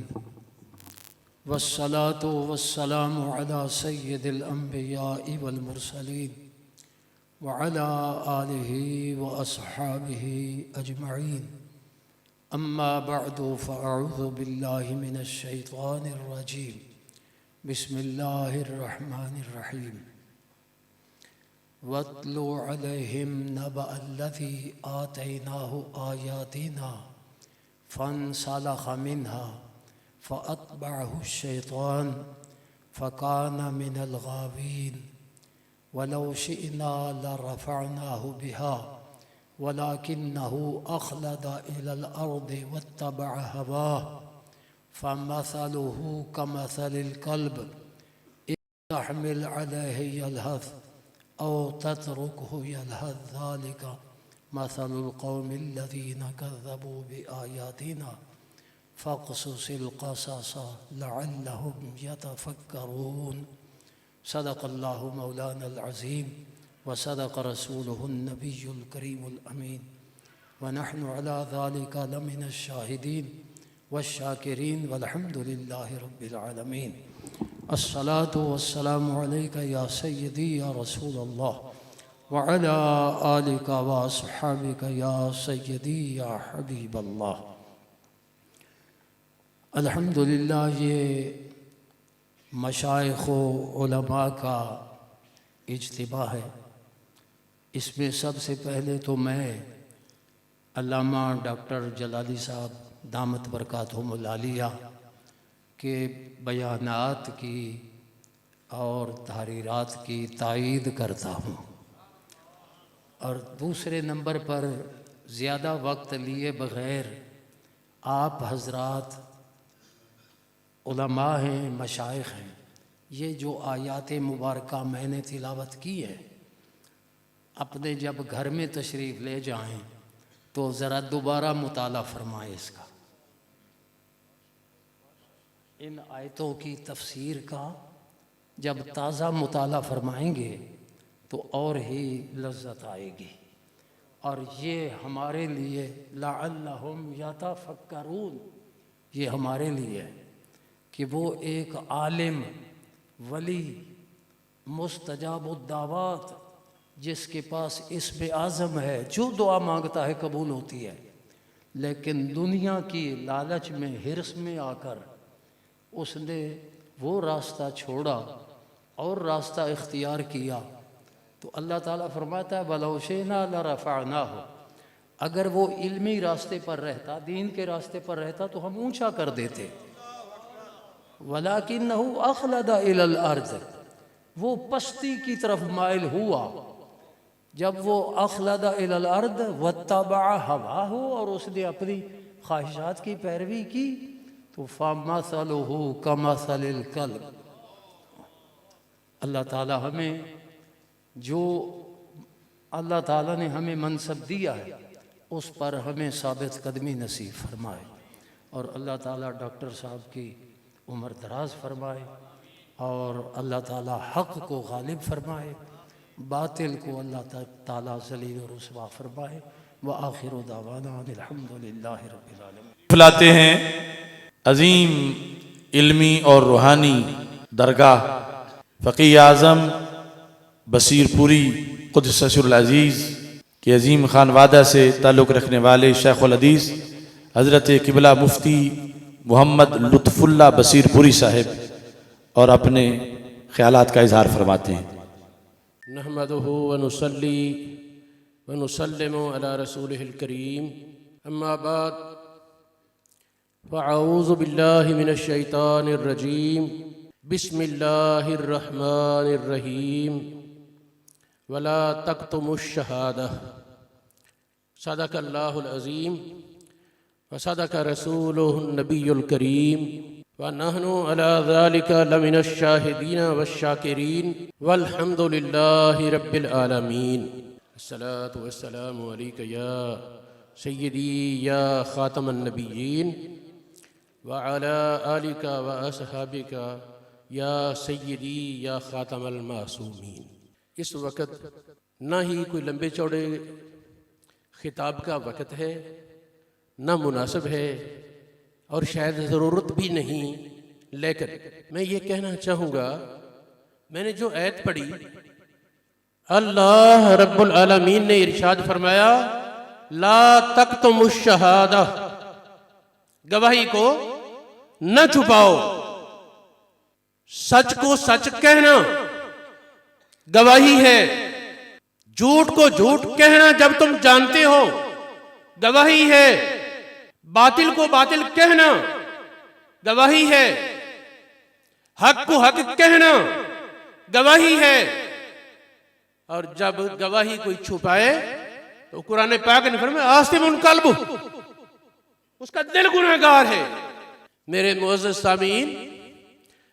वस्सलातु वस्सलामु अला सय्यिदिल अंबियाइ वल मुरसलीन व अला आलिहि व अस्हाबिहि अजमईन। अम्मा बअदु फ़अऊज़ु बिल्लाहि मिनश शैतानिर रजीम। बिस्मिल्लाहिर रहमानिर रहीम। वत्लु अलैहिम नबअल्लज़ी आतैनाहु आयातिना फन्सलख़ मिन्हा फ़अत्बअहु शैतान फ़कान मिनल गावीन। वलौ शिअना लरफ़अनाहु बिहा वलाकिन्नहु अख़लद इलल अर्दि वत्तबअ हवाह फ़मसलुहु कमसलिल कल्ब इन तहमिल अलैहि यल्हज़ औ तत्रुकहु यल्हज़ ज़ालिका मसलुल कौमिल्लज़ीना कज़्ज़बू बिआयातिना फ़क़्सुसिल क़सस लअल्लहुम यतफ़क्करून। सदक़ल्लाहु मौलानल अज़ीम व सदक़ रसूलुहुन नबियुल करीमुल अमीन व नहनु अला ज़ालिका लमिनश शाहिदीन वश्शाकिरीन वल्हम्दुलिल्लाहि रब्बिल आलमीन। अस्सलातु वस्सलामु अलैका या सय्यदी या रसूल अल्लाह वअला आलिका व अस्हाबिका या सय्यदी या हबीब अल्लाह। अल्हम्दुलिल्लाह, ये मशाइख़ व उलमा का इज्तिमा है। इसमें सबसे पहले तो मैं अल्लामा डॉक्टर जलाली साहब दामत बरकातहुमुल आलिया के बयानात की और तहरीरात की तायीद करता हूँ। और दूसरे नंबर पर ज़्यादा वक्त लिए बग़ैर आप हज़रात उलमा हैं, मशाइख़ हैं, ये जो आयात मुबारका मैंने तिलावत की है, अपने जब घर में तशरीफ़ ले जाएं तो ज़रा दोबारा मुताला फरमाएं इसका। इन आयतों की तफसीर का जब ताज़ा मुताला फरमाएंगे तो और ही लज्जत आएगी। और ये हमारे लिए लअल्लहुम यतफक्करून, ये हमारे लिए कि वो एक आलिम, वली, मुस्तजाबुद्दावात, जिसके पास इस्म आज़म है, जो दुआ मांगता है कबूल होती है, लेकिन दुनिया की लालच में, हिर्स में आकर उसने वो रास्ता छोड़ा और रास्ता इख्तियार किया तो अल्लाह ताला फरमाता है वलौ शि'ना लरफ़अनाहु, अगर वो इल्मी रास्ते पर रहता, दीन के रास्ते पर रहता तो हम ऊंचा कर देते। वलाकिन्नहु अख़लदा इलल अर्ज़, वो पस्ती की तरफ माइल हुआ। जब वो अख़लदा इलल अर्ज़ वत्तबअ हवाहु, और उसने अपनी ख्वाहिशात की पैरवी की, तो फमसलुहु कमसलिल कल्ब। अल्लाह ताला हमें, जो अल्लाह ताला ने हमें मनसब दिया है उस पर हमें साबित कदमी नसीब फरमाए। और अल्लाह ताला डॉक्टर साहब की उम्र दराज फरमाए और अल्लाह ताला हक़ को गालिब फरमाए, बातिल को अल्लाह ताला ज़लील और रुसवा फरमाए। व आखिरु दावाना अल्हम्दुलिल्लाहि रब्बिल आलमीन। फुलाते हैं अजीम इल्मी और रूहानी दरगाह फ़क़ीह आज़म बसीरपुरी क़ुद्दसहुल अज़ीज़ के अजीम खानवादा से ताल्लुक़ रखने वाले शेख़ुल हदीस हज़रत क़िबला मुफ्ती मोहम्मद लुत्फ़ुल्लाह बसीरपुरी साहिब और अपने ख़यालात का इज़हार फरमाते हैं। नहमदुहु व नुसल्ली व नुसल्लिमु अला रसूलिहिल करीम, अम्मा बाद, फ़अऊज़ु बिल्लाहि मिनश शैतानिर रजीम, बिस्मिल्लाहिर रहमानिर रहीम, वला तक्तुमुश शहादा, सदक़ल्लाहुल अज़ीम व सदक़ रसूलुहुन नबियुल करीम, व नहनु अला ज़ालिका लमिनश शाहिदीन वश्शाकिरीन, वल्हम्दुलिल्लाहि रब्बिल आलमीन। अस्सलातु वस्सलामु अलैका या सय्यदी या ख़ातमन नबिय्यीन व अला आलिका व अस्हाबिका या सय्यदी या ख़ातमल मासूमीन। इस वक़्त ना ही कोई लंबे चौड़े खिताब का वक़्त है, ना मुनासिब है और शायद ज़रूरत भी नहीं, लेकिन मैं ये कहना चाहूँगा, मैंने जो आयत पढ़ी, अल्लाह रब्बुल आलमीन ने इरशाद फरमाया ला तक्तुमुश शहादा, गवाही को न छुपाओ, सच को सच कहना गवाही है, झूठ को झूठ कहना जब तुम जानते हो गवाही है, बातिल को बातिल कहना गवाही है, हक को हक कहना गवाही है। और जब गवाही कोई छुपाए तो कुरान पाक ने फरमाया आसिमुन कल्बु, उसका दिल गुनहगार है। मेरे मुअज़्ज़ज़ सामीन,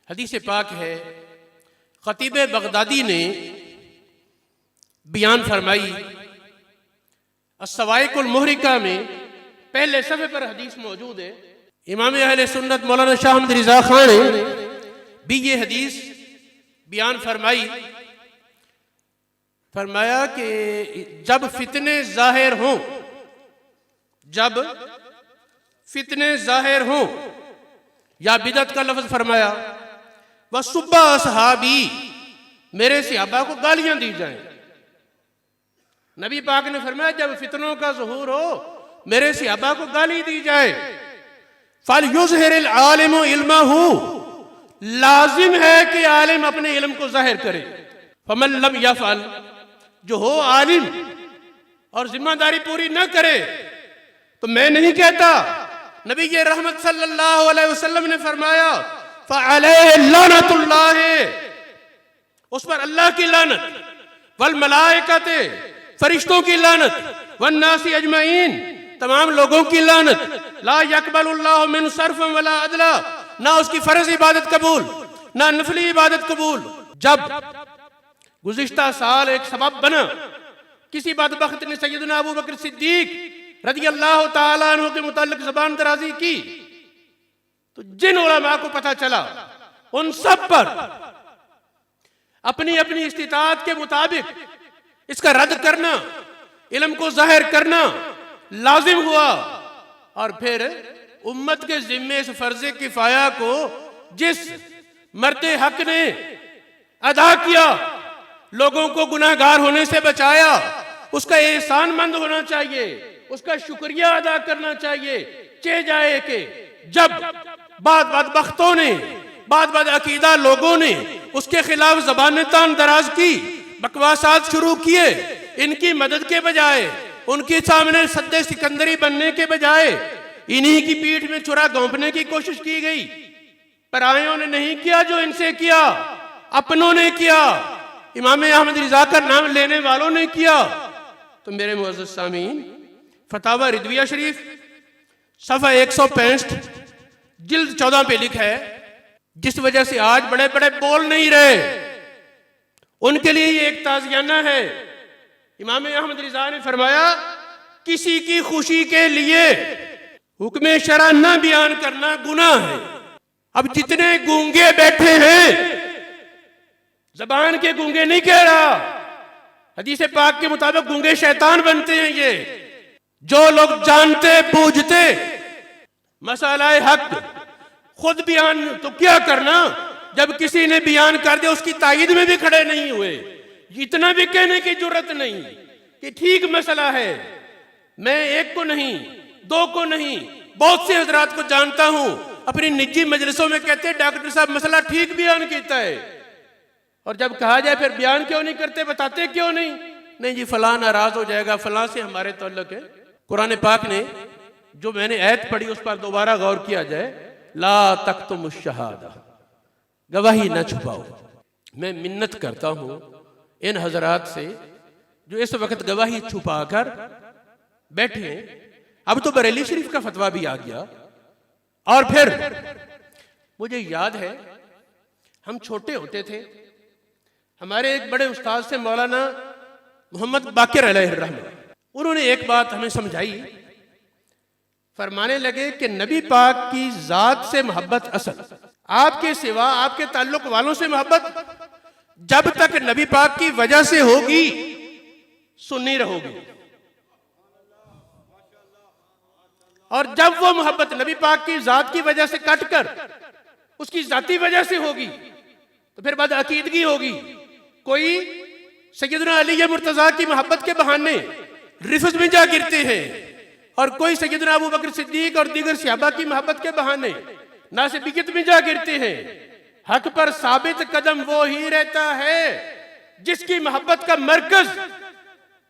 हदीस पाक है, खतीब बगदादी ने बयान फरमाई, अस्सवाइकुल मुहरिका में पहले सफ़े पर हदीस मौजूद है। इमाम अहले सुन्नत मौलाना शाह अहमद रिज़ा खान ने भी ये हदीस बयान फरमाई, फरमाया कि जब फितने ज़ाहिर हों, जब फितने ज़ाहिर हों, या बिदत का लफ्ज़ फरमाया, वह सुब्बा असहाबी, मेरे सहाबा को गालियां दी जाएं, नबी पाक ने फरमाया जब फितनों का ज़हूर हो मेरे सहाबा को गाली दी जाए, फल युज़हिरिल आलिमु इल्महु, लाजिम है कि आलिम अपने इल्म को जाहिर करे। फमन लम यफअल, जो हो आलिम और जिम्मेदारी पूरी न करे, तो मैं नहीं कहता, नबी ये रहमत सल्लल्लाहु अलैहि वसल्लम ने फरमाया फअलैहि लानतुल्लाह, उस पर अल्लाह की लानत, वल मलाइकते, फरिश्तों की लानत, वन नासी अजमईन, तमाम लोगों की लानत, ला यकबलुल्लाहु मिन सर्फन वला अदला, ना उसकी फर्ज इबादत कबूल ना नफली इबादत कबूल। जब गुज़िश्ता साल एक सबब बना, किसी बदबख्त ने सैयदना अबू बकर सिद्दीक रज़ियल्लाहु ताला अन्हु के मुताल्लिक ज़बान दराजी की, तो जिन उलमा को पता चला उन सब पर अपनी अपनी इस्तिताअत के मुताबिक इसका रद्द करना, इल्म को जाहिर करना लाजिम हुआ। और फिर उम्मत के जिम्मे इस फर्ज़े किफ़ाया को जिस मर्दे हक ने अदा किया, लोगों को गुनाहगार होने से बचाया, उसका एहसानमंद होना चाहिए, उसका शुक्रिया अदा करना चाहिए। चे जाए कि जब बाद बदबख्तों ने, बाद अकीदा लोगों ने उसके खिलाफ ज़बान तान दराज की, बकवासात शुरू किए, इनकी मदद के बजाय, उनके सामने सद्दे सिकंदरी बनने के बजाय इन्हीं की पीठ में छुरा घोंपने की कोशिश की गई। परायों ने नहीं किया जो इनसे किया, अपनों ने किया, इमाम अहमद रिजा का नाम लेने वालों ने किया। तो मेरे मुअज़्ज़ज़ सामीन, फतावा रिदविया शरीफ सफ़ा 165 जिल्द 14 पे लिखा है, जिस वजह से आज बड़े बड़े बोल नहीं रहे, उनके लिए ये एक ताज़ियाना है। इमाम अहमद रिजा ने फरमाया किसी की खुशी के लिए हुक्म शरा न बयान करना गुनाह है। अब जितने गूंगे बैठे हैं, जबान के गूंगे नहीं कह रहा, हदीस पाक के मुताबिक गूंगे शैतान बनते हैं ये। जो लोग जानते बूझते मसाला हक खुद बयान तो क्या करना, जब किसी ने बयान कर दिया उसकी तायीद में भी खड़े नहीं हुए, इतना भी कहने की जरूरत नहीं कि ठीक मसला है। मैं एक को नहीं, दो को नहीं, बहुत से हजरात को जानता हूं, अपनी निजी मजलिसों में कहते हैं डॉक्टर साहब मसला ठीक बयान किया है, और जब कहा जाए फिर बयान क्यों नहीं करते, बताते क्यों नहीं? नहीं जी फलां नाराज हो जाएगा, फलां से हमारे ताल्लुक है। कुरान पाक ने जो मैंने आयत पढ़ी उस पर दोबारा गौर किया जाए, ला तक्तुमुश शहादा, गवाही न छुपाओ। मैं मिन्नत करता हूं इन हजरात से जो इस वक्त गवाही छुपा कर बैठे। अब तो बरेली शरीफ का फतवा भी आ गया। और फिर मुझे याद है हम छोटे होते थे, हमारे एक बड़े उस्ताद से मौलाना मोहम्मद बाकिर अलैहिर्रहमत, उन्होंने एक बात हमें समझाई। फरमाने लगे कि नबी पाक की जात से मोहब्बत असल, आपके सिवा आपके ताल्लुक वालों से मोहब्बत जब तक नबी पाक की वजह से होगी सुन्नी रहोगी, और जब वो मोहब्बत नबी पाक की जात की वजह से कट कर उसकी जाती वजह से होगी तो फिर बाद अकीदगी होगी। कोई सैयदना अली मुर्तजा की मोहब्बत के बहाने रिफ्ज में जा गिरते हैं, और कोई सैयदना अबू बकर सिद्दीक और दीगर सहाबा की मोहब्बत के बहाने नासिबियत में जा गिरते हैं। हक पर साबित कदम वो ही रहता है जिसकी मोहब्बत का मरकज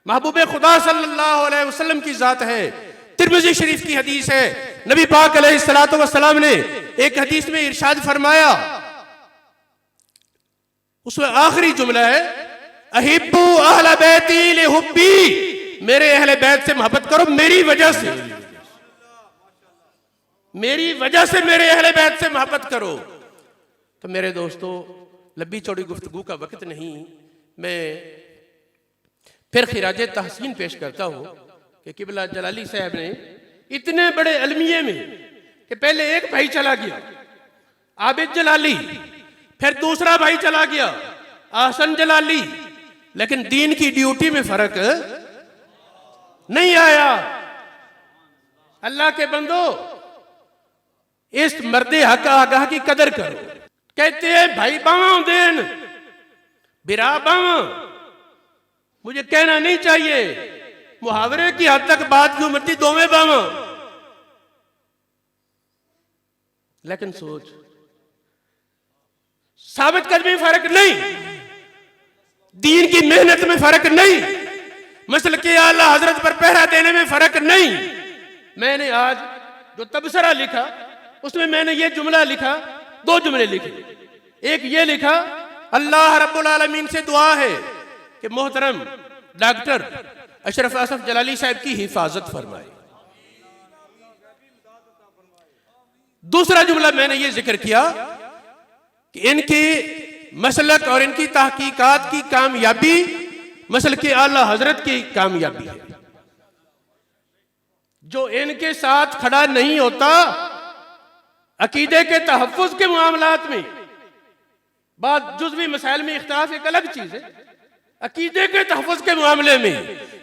महबूब खुदा सल्लल्लाहु अलैहि वसल्लम की जात है। तिरमिज़ी शरीफ की हदीस है, नबी पाक अलैहिस्सलातु वस्सलाम ने एक हदीस में इरशाद फरमाया, उसमें आखिरी जुमला है, अहिब्बू अहले बैती लिहुब्बी, मेरे अहले बैत से मोहब्बत करो मेरी वजह से, मेरी वजह से मेरे अहले बैत से मोहब्बत करो। तो मेरे दोस्तों, लंबी चौड़ी गुफ्तगू का वक्त नहीं, मैं फिर खिराज तहसीन पेश करता हूं कि किबला जलाली साहब ने इतने बड़े अलमिये में कि पहले एक भाई चला गया आबिद जलाली, फिर दूसरा भाई चला गया आहसन जलाली, लेकिन दीन की ड्यूटी में फर्क नहीं आया। अल्लाह के बंदो, इस मर्दे हक आगाह की कदर करो। कहते हैं भाई बावा देन बिरा बावा, मुझे कहना नहीं चाहिए, मुहावरे की हद तक बात क्यों मरती दोवें बावा। लेकिन सोच साबित कदमी में फर्क नहीं, दीन की मेहनत में फर्क नहीं, मसल के आला हजरत पर पहरा देने में फर्क नहीं। मैंने आज जो तबसरा लिखा उसमें मैंने ये जुमला लिखा, दो जुमले लिखे। एक ये लिखा, अल्लाह रब्बुल आलमीन से दुआ है कि मोहतरम डॉक्टर अशरफ आसफ जलाली साहब की हिफाजत फरमाए। दूसरा जुमला मैंने ये जिक्र किया कि इनकी मसलक और इनकी तहकीकात की कामयाबी मसल के आला हजरत की कामयाबी है। जो इनके साथ खड़ा नहीं होता अकीदे के तहफ़्फ़ुज़ के मामलात में, बात जुज़वी मसाइल में इख्तिलाफ एक अलग चीज है, अकीदे के तहफ़्फ़ुज़ के मामले में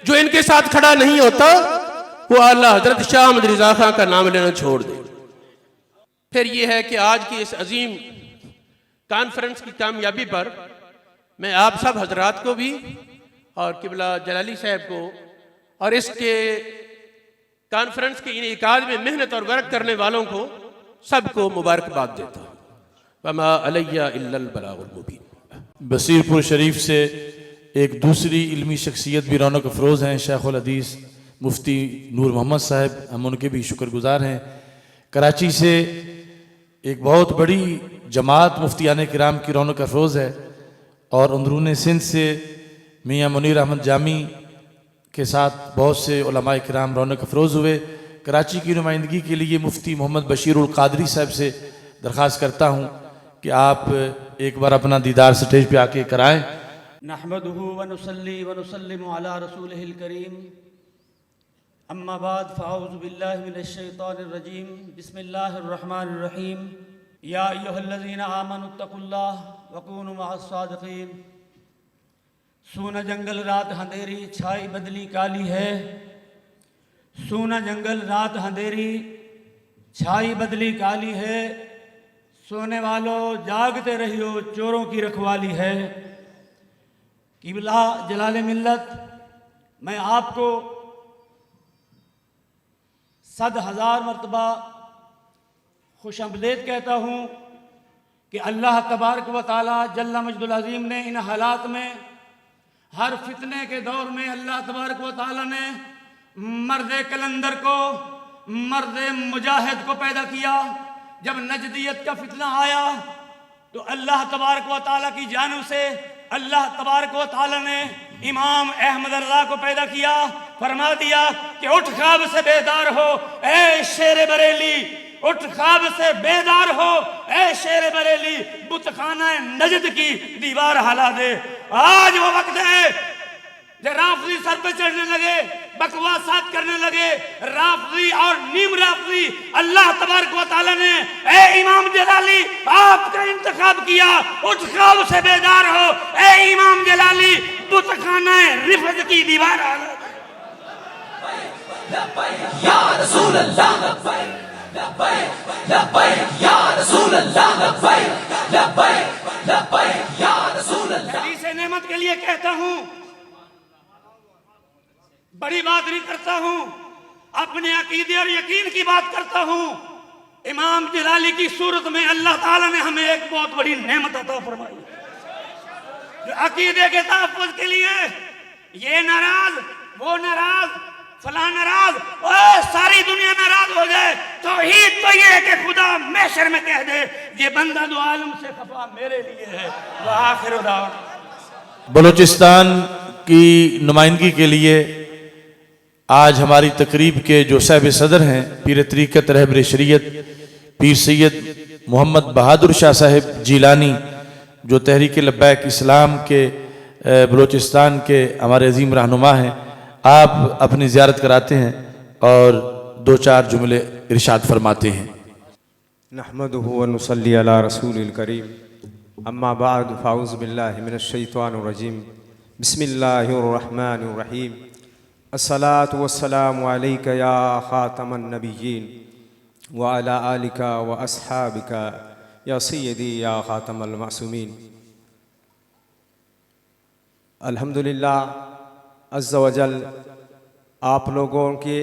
जो इनके साथ खड़ा नहीं होता वो आला हजरत शाह अहमद रिज़ा खां का नाम लेना छोड़ दे। फिर यह है कि आज की इस अजीम कॉन्फ्रेंस की कामयाबी पर मैं आप सब हजरात को भी और किबला जलाली साहब को और इसके कॉन्फ्रेंस के इनेकाद में मेहनत और वर्क करने वालों को सबको मुबारकबाद देता हूँ। वमा अलैया इल्लल बलागुल मुबीन। बसीरपुर शरीफ से एक दूसरी इल्मी शख्सियत भी रौनक अफरोज़ हैं, शेखुल हदीस मुफ्ती नूर मोहम्मद साहब, हम उनके भी शुक्रगुजार हैं। कराची से एक बहुत बड़ी जमात मुफ्तियान किराम की रौनक अफरोज़ है और अंदरून सिंध से मियाँ मुनीर अहमद जामी के साथ बहुत से उलमाए किराम रौनक अफरोज़ हुए। कराची की नुमाइंदगी के लिए मुफ्ती मोहम्मद बशीरुल कादरी साहब से दरख्वास्त करता हूँ कि आप एक बार अपना दीदार स्टेज पे आके कराएं। नहमदुहु व नुसल्ली व नुसल्लिमु अला रसूलिहिल करीम, अम्मा बाद फ़अऊज़ु बिल्लाहि मिनश शैतानिर रजीम, बिस्मिल्लाहिर रहमानिर रहीम। या अय्युहल्लज़ीना आमनुत्तकुल्लाह व कूनु मअस सादिक़ीन। सूना जंगल रात अंधेरी, छाई बदली काली है। सूना जंगल रात अंधेरी, छाई बदली काली है। सोने वालों जागते रहियो, चोरों की रखवाली है। किबला जलाल मिल्लत, मैं आपको 100,000 मरतबा खुशामदीद कहता हूँ कि अल्लाह तबारक व तआला जल्ला मजदुल अज़ीम ने इन हालात में, हर फितने के दौर में अल्लाह तबारक व तआला ने मर्द कलंदर को, मर्द मुजाहिद को पैदा किया। जब नजदियत का फितना आया तो अल्लाह तबारक व तआला की जानिब से अल्लाह तबारक व तआला ने इमाम अहमद रज़ा को पैदा किया। फरमा दिया कि उठ ख्वाब से बेदार हो ए शेर बरेली, उठ ख्वाब से बेदार हो ए शेर बरेली, बुतखाना नजद की दीवार हला दे। आज वो वक्त है जब राफजी सर पे चढ़ने लगे, बकवासात करने लगे, राफजी और नीम राफजी। अल्लाह तबारक व तआला ने ए इमाम जलाली आपका इंतखाब किया, उठ ख्वाब से बेदार हो ए इमाम जलाली, बुतखाना रिफत की दीवार हला दे। या रसूल अल्लाह, या रसूल अल्लाह, या रसूल अल्लाह। हदीस नेमत के लिए कहता हूँ, बड़ी बात नहीं करता हूँ, अपने अकीदे और यकीन की बात करता हूँ। इमाम जलाली की सूरत में अल्लाह ताला ने हमें एक बहुत बड़ी नेमत अता फरमाई। अकीदे के तहफ़्फ़ुज़ के लिए ये नाराज, वो नाराज, फला नाराज, सारी दुनिया नाराज हो जाए, तौहीद तो ये है कि खुदा महशर में कह दे ये बंदा दो आलम से खफा मेरे लिए है। व आखिर दावा। बलूचिस्तान की नुमाइंदगी के लिए आज हमारी तकरीब के जो साहिब सदर हैं, पीर तरीक़त रहबर शरीयत पीर सैयद मोहम्मद बहादुर शाह साहिब जीलानी, जो तहरीक लब्बैक इस्लाम के बलूचिस्तान के हमारे अजीम रहनुमा हैं, आप अपनी ज़ियारत कराते हैं और 2-4 जुमले इरशाद फरमाते हैं। नहमदुहु व नुसल्ली अला रसूलिल करीम, अम्मा बाद फ़अऊज़ु बिल्लाहि मिनश शैतानिर रजीम, बिस्मिल्लाहिर रहमानिर रहीम। अस्सलातु वस्सलामु अलैका या ख़ातमन नबिय्यीन व अला आलिका व अस्हाबिका या सय्यदी या ख़ातमल मासूमीन। अल्हम्दुलिल्लाह, अज़्ज़ा वजल आप लोगों के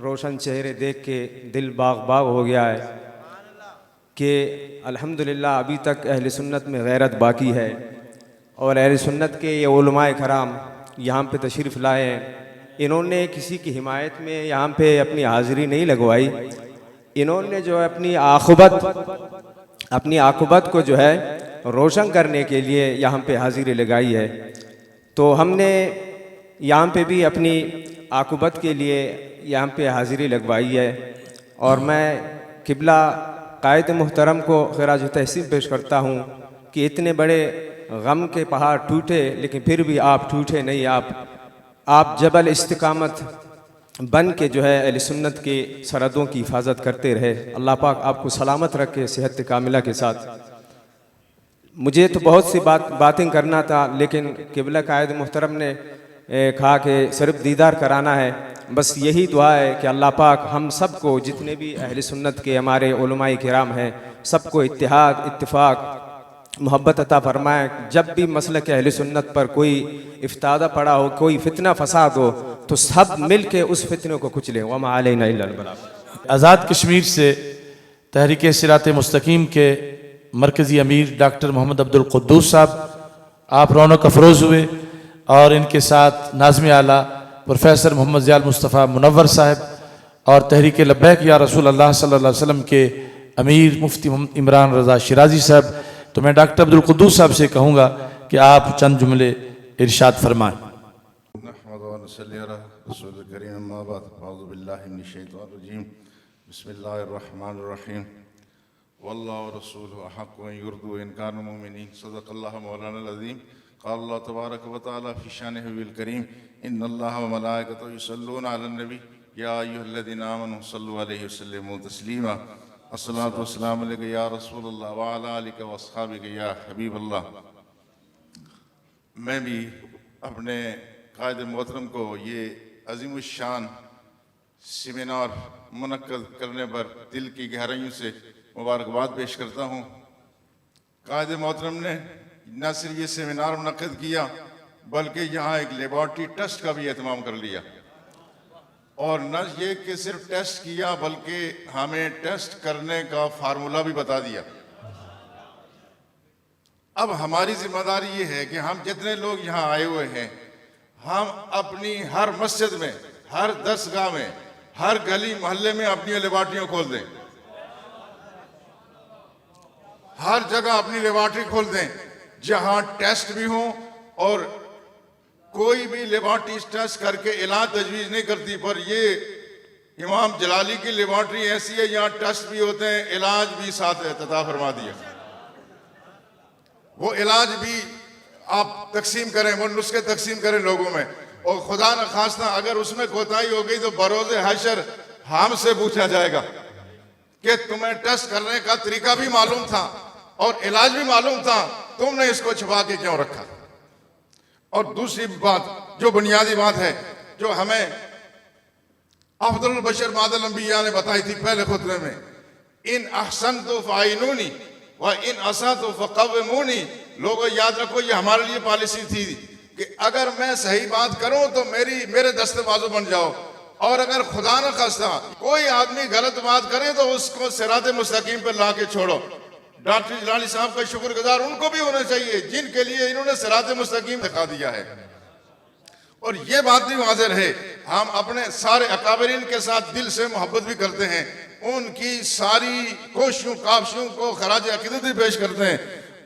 रोशन चेहरे देख के दिल बाग बाग हो गया है कि अल्हम्दुलिल्लाह अभी तक अहल सुन्नत में गैरत बाकी है और अहल सुन्नत के ये उलमाए कराम यहाँ पे तशरीफ़ लाए हैं। इन्होंने किसी की हिमायत में यहाँ पे अपनी हाज़िरी नहीं लगवाई, इन्होंने जो है अपनी आक़ुबत को जो है रोशन करने के लिए यहाँ पे हाज़िरी लगाई है। तो हमने यहाँ पे भी अपनी आक़ुबत के लिए यहाँ पे हाज़िरी लगवाई है और मैं क़िबला कायद मुहतरम को ख़िराज तहसीन पेश करता हूँ कि इतने बड़े गम के पहाड़ टूटे लेकिन फिर भी आप टूटे नहीं, आप जबल इस्तिकामत बन के जो है अहले सुन्नत के सरहदों की हिफाजत करते रहे। अल्लाह पाक आपको सलामत रखे सेहत कामिला के साथ। मुझे तो बहुत सी बातें करना था लेकिन क़िबला कायद मुहतरम ने कहा कि सिर्फ दीदार कराना है। बस यही दुआ है कि अल्लाह पाक हम सब को, जितने भी अहले सुन्नत के हमारे उलमाए किराम हैं, सबको इत्तेहाद इत्तिफाक मोहब्बत अता फरमाए। जब भी मसलक अहले सुन्नत पर कोई इफ्तादा पड़ा हो, कोई फितना फसाद हो, तो सब मिल के उस फितने को कुचलें। वमा अलैना इल्ला अल बलाग। आज़ाद कश्मीर से तहरीक सिरात मुस्तकीम के मरकज़ी अमीर डॉक्टर मोहम्मद अब्दुल कुद्दूस साहब आप रौनक अफरोज़ हुए और इनके साथ नाज़िम आला प्रोफेसर मोहम्मद ज़ियाल मुस्तफ़ा मुनव्वर साहब और तहरीक लब्बैक या रसूल अल्लाह सल्लल्लाहु अलैहि वसल्लम के अमीर मुफ्ती इमरान रज़ा शिराजी साहब। तो मैं डॉक्टर अब्दुल कुद्दूस साहब से कहूँगा कि आप चंद जुमले इरशाद फरमाएं। बिस्मिल्लाहिर्रहमानिर्रहीम वल्लाहु व रसूलुहु अहक्कु अन युरदू इन कानू मुमिनीन सदक़ल्लाहु मौलाना अज़ीम क़ाल अल्लाह तबारक व तआला फ़ी शानिहिल करीम इन्नल्लाह व मलाइकतहु युसल्लूना अलन नबी या अय्युहल्लज़ीना आमनू सल्लु अलैहि व सल्लिमू तस्लीमा अस्सलातु वस्सलामु अलैका या रसूलल्लाह व अला आलिका व अस्हाबिका या हबीबल्लाह। मैं भी अपने कायद मोहतरम को ये अज़ीमुश्शान सेमिनार मुनक्कद करने पर दिल की गहराइयों से मुबारकबाद पेश करता हूँ। कायद मोहतरम ने न सिर्फ ये सेमिनार मुनक्कद किया बल्कि यहाँ एक लेबॉर्ट्री टेस्ट का भी एहतमाम कर लिया और न ये कि सिर्फ टेस्ट किया बल्कि हमें टेस्ट करने का फार्मूला भी बता दिया। अब हमारी जिम्मेदारी ये है कि हम जितने लोग यहाँ आए हुए हैं, हम अपनी हर मस्जिद में, हर दरसगाह में, हर गली मोहल्ले में अपनी लेबॉर्ट्रियाँ खोल दें, हर जगह अपनी लेबॉर्ट्री खोल दें जहाँ टेस्ट भी हों और कोई भी लेबॉर्ट्री टेस्ट करके इलाज तजवीज़ नहीं करती, पर ये इमाम जलाली की लेबॉर्ट्री ऐसी है यहाँ टेस्ट भी होते हैं, इलाज भी साथ अता फरमा दिया। वो इलाज भी आप तकसीम करें, वो नुस्खे तकसीम करें लोगों में, और खुदा न खास्ता अगर उसमें कोताही हो गई तो बरोज़े हशर हमसे पूछा जाएगा कि तुम्हें टेस्ट करने का तरीका भी मालूम था और इलाज भी मालूम था, तुमने इसको छुपा के क्यों रखा। और दूसरी बात जो बुनियादी बात है जो हमें अफ़ज़लुल बशर बादल अंबिया ने बताई थी पहले खुतबे में, इन अहसनतु फ़अइनूनी व इन असअतु फ़क़व्विमूनी। लोगों याद रखो ये हमारे लिए पॉलिसी थी कि अगर मैं सही बात करूं तो मेरे दस्ते बाजू बन जाओ, और अगर खुदा न खास्ता कोई आदमी गलत बात करे तो उसको सिरात मुस्तकीम पर ला के छोड़ो। डॉक्टर जलाली साहब का शुक्रगुजार उनको भी होना चाहिए जिनके लिए इन्होंने सिरात मुस्तकीम दिखा दिया है। और ये बात भी वाज़ेह है, हम अपने सारे अकाबरीन के साथ दिल से मोहब्बत भी करते हैं, उनकी सारी कोशिशों काबशों को खराज अक़ीदत भी पेश करते हैं।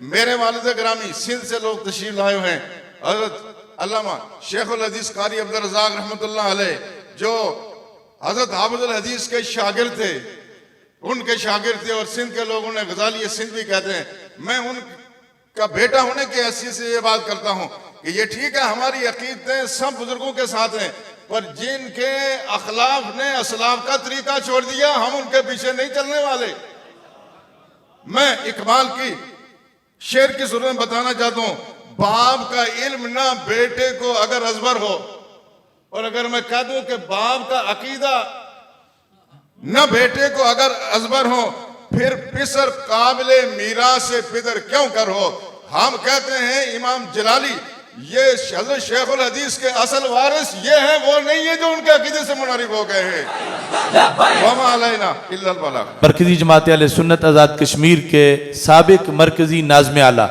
मेरे वालिद ग्रामी सिंध से लोग तशरीफ लाए हुए हैं, हज़रत अल्लामा शेखुल हदीस कारी अब्दुल रज़ाक रहमतुल्लाह अलैह जो हज़रत हाफ़िज़ुल हदीस के शागिर्द थे, उनके शागिर्द थे और सिंध के लोग उन्हें गज़ाली सिंध भी कहते हैं। मैं उनका बेटा होने की हैसियत से ये बात करता हूँ कि ये ठीक है हमारी अक़ीदतें सब बुजुर्गों के साथ हैं, पर जिनके अखलाफ ने असलाफ का तरीका छोड़ दिया हम उनके पीछे नहीं चलने वाले। मैं इकबाल की शेर की सूरत में बताना चाहता हूँ, बाप का इल्म ना बेटे को अगर अजबर हो, और अगर मैं कह दूं कि बाप का अकीदा न बेटे को अगर अजबर हो, फिर पिसर काबिले मीरा से पिदर क्यों कर हो। हम कहते हैं इमाम जलाली ये हज़रत शेखुल हदीस के असल वारिस ये हैं, वो नहीं है जो उनके अकीदे से मुनारिफ हो गए हैं। वमा अलैना इल्लल बलाग। मरकजी जमात अहले सुन्नत आज़ाद कश्मीर के साबिक मरकजी नाज़िम आला,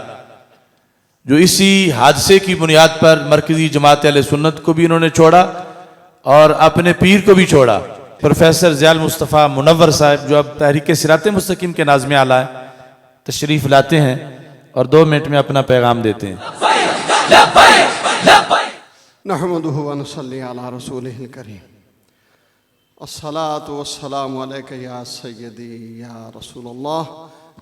जो इसी हादसे की बुनियाद पर मरकजी जमात अहले सुन्नत को भी इन्होंने छोड़ा और अपने पीर को भी छोड़ा, प्रोफेसर ज़ियाल मुस्तफ़ा मुनव्वर साहब, जो अब तहरीक सिरात मुस्तकीम के नाज़िम आला है, तशरीफ़ लाते हैं और 2 मिनट में अपना पैगाम देते हैं। नहमदुहु व नसल्ली अला रसूलिहिल करीम। अस्सलातु वस्सलामु अलैका या सय्यदी या रसूलल्लाह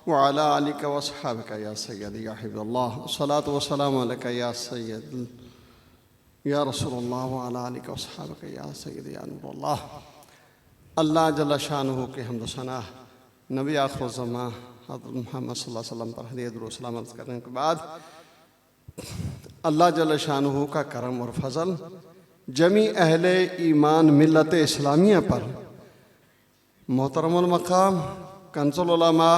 व अला आलिका व अस्हाबिका या सय्यदी या हिब्बल्लाह। अस्सलातु वस्सलामु अलैका या सय्यद या रसूलल्लाह व अला आलिका व अस्हाबिका या सय्यदी या नूरल्लाह। अल्लाह जल्ल शानुहु के हम्द सना नबी आखिर ज़मां हज़रत मुहम्मद सल्लल्लाहु अलैहि वसल्लम पर हदीयत दुरूद सलाम अर्ज़ करने के बाद अल्लाह जल्ल शानुहु का करम और फजल जमी अहले ईमान मिल्लत इस्लामिया पर मोहतरमुल मकाम कंजुल उलमा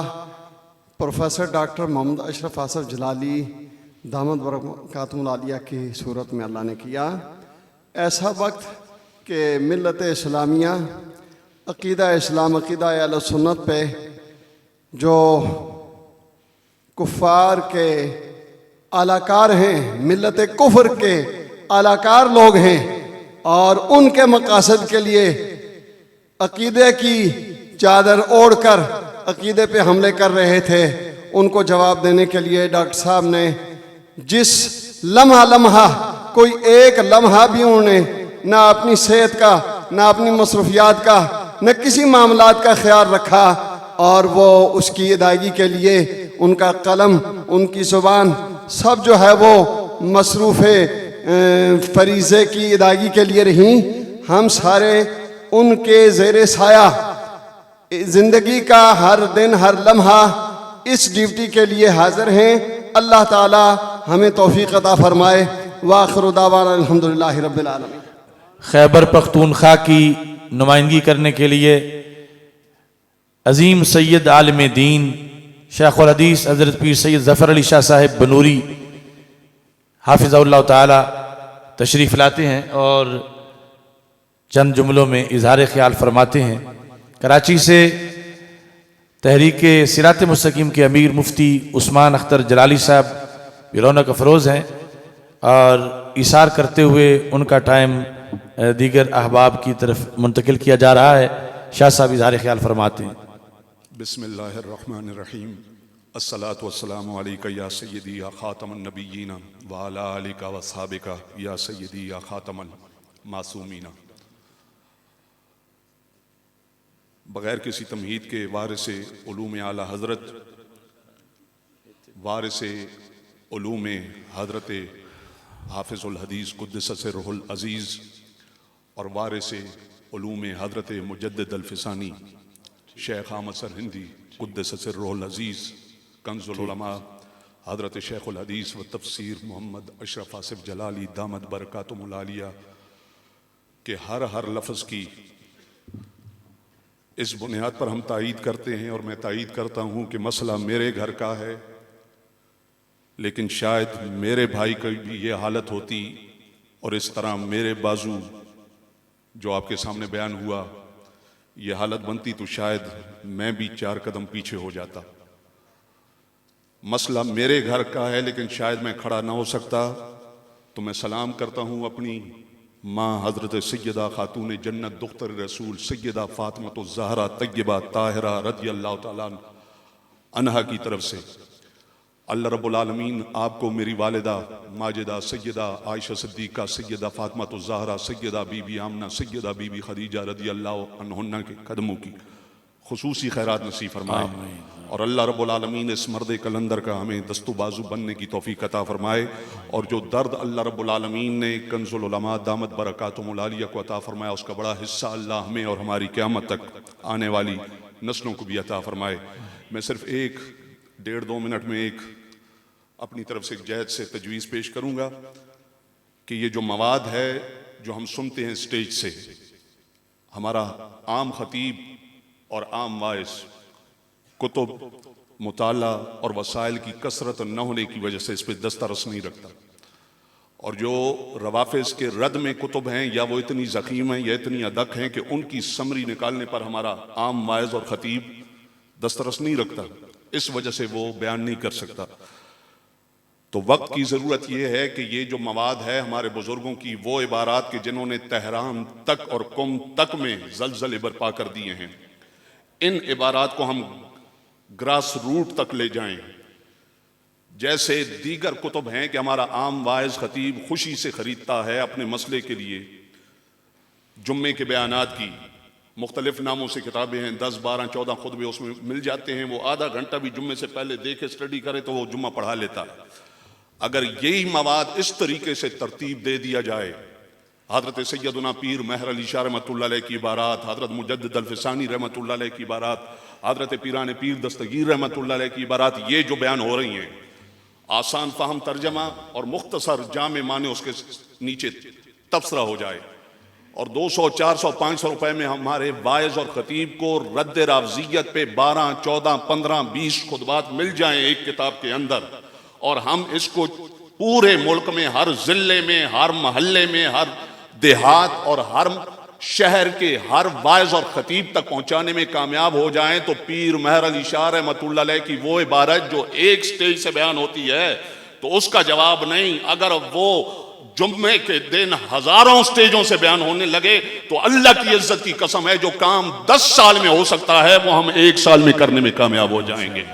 प्रोफेसर डॉक्टर मोहम्मद अशरफ आसफ जलाली दामद बरकातुहुल आलिया की सूरत में अल्लाह ने किया। ऐसा वक्त कि मिल्लत इस्लामिया अक़ीदा इस्लाम अक़ीदा अहले सुन्नत पे जो कुफ़ार के आलाकार हैं, मिल्लत कुफ्र के आलाकार लोग हैं और उनके मकासद के लिए अक़ीदे की चादर ओढ़कर अक़ीदे पे हमले कर रहे थे, उनको जवाब देने के लिए डॉक्टर साहब ने जिस लम्हा कोई एक लम्हा भी उन्होंने ना अपनी सेहत का, ना अपनी मसरूफियात का, न किसी मामलात का ख्याल रखा और वो उसकी अदायगी के लिए उनका कलम, उनकी ज़ुबान सब जो है वो मसरूफ़ फरीज़े की अदायगी के लिए रही। हम सारे उनके ज़ेरे साया ज़िंदगी का हर दिन हर लम्हा इस ड्यूटी के लिए हाजिर हैं। अल्लाह ताला हमें तौफीक अता फरमाए। वाखिर दावाना अल्हम्दुलिल्लाहि रब्बिल आलमीन। खैबर पख्तूनख्वा की नुमाइंदगी करने के लिए अजीम सैयद आलिम दीन शेखुल हदीस हज़रत पीर सैयद ज़फ़र अली शाह साहिब बनूरी हाफ़िज़हुल्लाह ताला तशरीफ़ लाते हैं और चंद जुमलों में इज़हार ख्याल फरमाते हैं। कराची से तहरीक सिरात मुस्तकीम के अमीर मुफ्ती उस्मान अख्तर जलाली साहब रौनक अफरोज़ हैं और इशार करते हुए उनका टाइम दीगर अहबाब की तरफ मुंतकिल किया जा रहा है। शाह साहब इज़हार ख्याल फरमाते हैं। बिस्मिल्लाहिर्रहमानिर्रहीम। अस्सलातु वस्सलामु अलैका या सय्यदी या खातमुन नबिय्यीन व अला आलिका व अस्हाबिका या सय्यदी या खातमुल मासूमीन। बग़ैर किसी तमहीद के वारिस उलूम आला हज़रत, वारिस उलूम हज़रत हाफ़िज़ुल हदीस क़ुद्दस सिर्रुहुल अज़ीज़ और वारिस उलूम हज़रत मुजद्दिद अल-फ़िसानी शेख अहमद सरहिंदी क़ुद्दस सिर्रुहुल अज़ीज़ कंज़ुल उलमा हज़रत शेखुल हदीस व तफ़सीर मोहम्मद अशरफ आसिफ जलाली दामद बरकातुहुल आलिया के हर लफ्ज़ की इस बुनियाद पर हम तायीद करते हैं और मैं तायीद करता हूँ कि मसला मेरे घर का है, लेकिन शायद मेरे भाई की भी ये हालत होती और इस तरह मेरे बाजू जो आपके सामने बयान हुआ ये हालत बनती तो शायद मैं भी 4 कदम पीछे हो जाता। मसला मेरे घर का है लेकिन शायद मैं खड़ा ना हो सकता, तो मैं सलाम करता हूँ अपनी माँ हज़रत सैयदा खातून जन्नत दुख्तर रसूल सैयदा फ़ातिमा ज़हरा तय्यबा ताहिरा रज़ियल्लाहु तआला अन्हा की तरफ से। अल्लाह रब्बुल आलमीन आपको मेरी वालिदा माजिदा सैयदा आयशा सिद्दीक़ा सैयदा फ़ातिमा ज़हरा सैयदा बीबी आमना सैयदा बीबी खदीजा रज़ियल्लाहु अन्हुन्ना के कदमों की खुसूसी खैरात नसीब फरमाए और अल्लाह रब्बुल आलमीन इस मर्द कलंदर का हमें दस्तु बाजू बनने की तौफीक अता फरमाए और जो दर्द अल्लाह रब्बुल आलमीन ने कंजुल उलमा दामद बरकातुहुल आलिया को अता फरमाया उसका बड़ा हिस्सा अल्लाह हमें और हमारी क़यामत तक आने वाली नस्लों को भी अता फरमाए। मैं सिर्फ 1-1.5-2 मिनट में एक अपनी तरफ से एक जहद से तजवीज़ पेश करूँगा कि ये जो मवाद है जो हम सुनते हैं स्टेज से, हमारा आम खतीब और आम वाइस कुतुब मुताला और वसाइल की कसरत न होने की वजह से इस पर दस्तरस नहीं रखता और जो रवाफिज के रद में कुतुब हैं या वो इतनी ज़ख़ीम हैं या इतनी अदक हैं कि उनकी समरी निकालने पर हमारा आम वाइज़ और ख़तीब दस्तरस नहीं रखता, इस वजह से वो बयान नहीं कर सकता। तो वक्त की ज़रूरत ये है कि ये जो मवाद है हमारे बुज़ुर्गों की, वो इबारात के जिन्होंने तेहरान तक और कुम तक में ज़लज़ले बर्पा कर दिए हैं, इन इबारात को हम ग्रास रूट तक ले जाएं। जैसे दीगर कुतुब हैं कि हमारा आम वाइज़ ख़तीब खुशी से ख़रीदता है अपने मसले के लिए, जुम्मे के बयानात की मुख्तलिफ नामों से किताबें हैं, 10, 12, 14 खुतबे उसमें मिल जाते हैं। वो आधा घंटा भी जुम्मे से पहले देखे स्टडी करे तो वो जुम्मा पढ़ा लेता है। अगर यही मवाद इस तरीके से तरतीब दे दिया जाए, हज़रत सैयदना पीर महर अली शाह रहमतुल्लाह अलैह की इबारात, हज़रत मुजद्दिद अल-फ़िसानी रहमतुल्लाह अलैह की इबारात, हज़रत पीरान पीर दस्तगीर रहमतुल्लाह अलैह की इबारात, ये जो बयान हो रही हैं, आसान फ़हम तर्जमा और मुख्तसर जामे माने उसके नीचे तबसरा हो जाए और 200, 400, 500 रुपए में हमारे वाइज़ और ख़तीब को रद्द रावज़ियत पे 12, 14, 15, 20 खुतबात मिल जाएं एक किताब के अंदर, और हम इसको पूरे मुल्क में हर ज़िले में, हर महल्ले में, हर देहात और हर शहर के हर वाइज़ और ख़तीब तक पहुंचाने में कामयाब हो जाएं, तो पीर महर अली शाह रहमतुल्लाह अलैह की वो इबारत जो एक स्टेज से बयान होती है तो उसका जवाब नहीं। अगर वो जुम्मे के दिन हजारों स्टेजों से बयान होने लगे तो अल्लाह की इज्जत की कसम है, जो काम 10 साल में हो सकता है वो हम 1 साल में करने में कामयाब हो जाएंगे।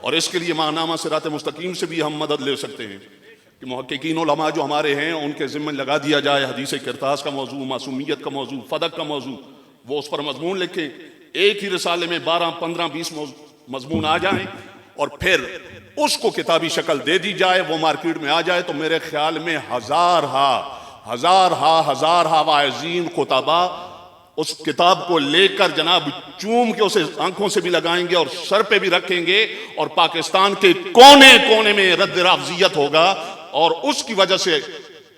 और इसके लिए माहनामा सिरात मुस्तकीम से भी हम मदद ले सकते हैं कि मुहक्किकीन उलमा जो हमारे हैं उनके ज़िम्मे लगा दिया जाए हदीस किरतास का मौजू, मासूमियत का मौजू, फदक का मौजू, वो उस पर मजमून लिखें। एक ही रिसाले में 12, 15, 20 मजमून आ जाएं और फिर उसको किताबी शक्ल दे दी जाए, वो मार्केट में आ जाए, तो मेरे ख्याल में हजार हा वाइज़ीन खुतबा उस किताब को लेकर जनाब चूम के उसे आंखों से भी लगाएंगे और सर पे भी रखेंगे और पाकिस्तान के कोने कोने में रद्द रावज़ियत होगा। और उसकी वजह से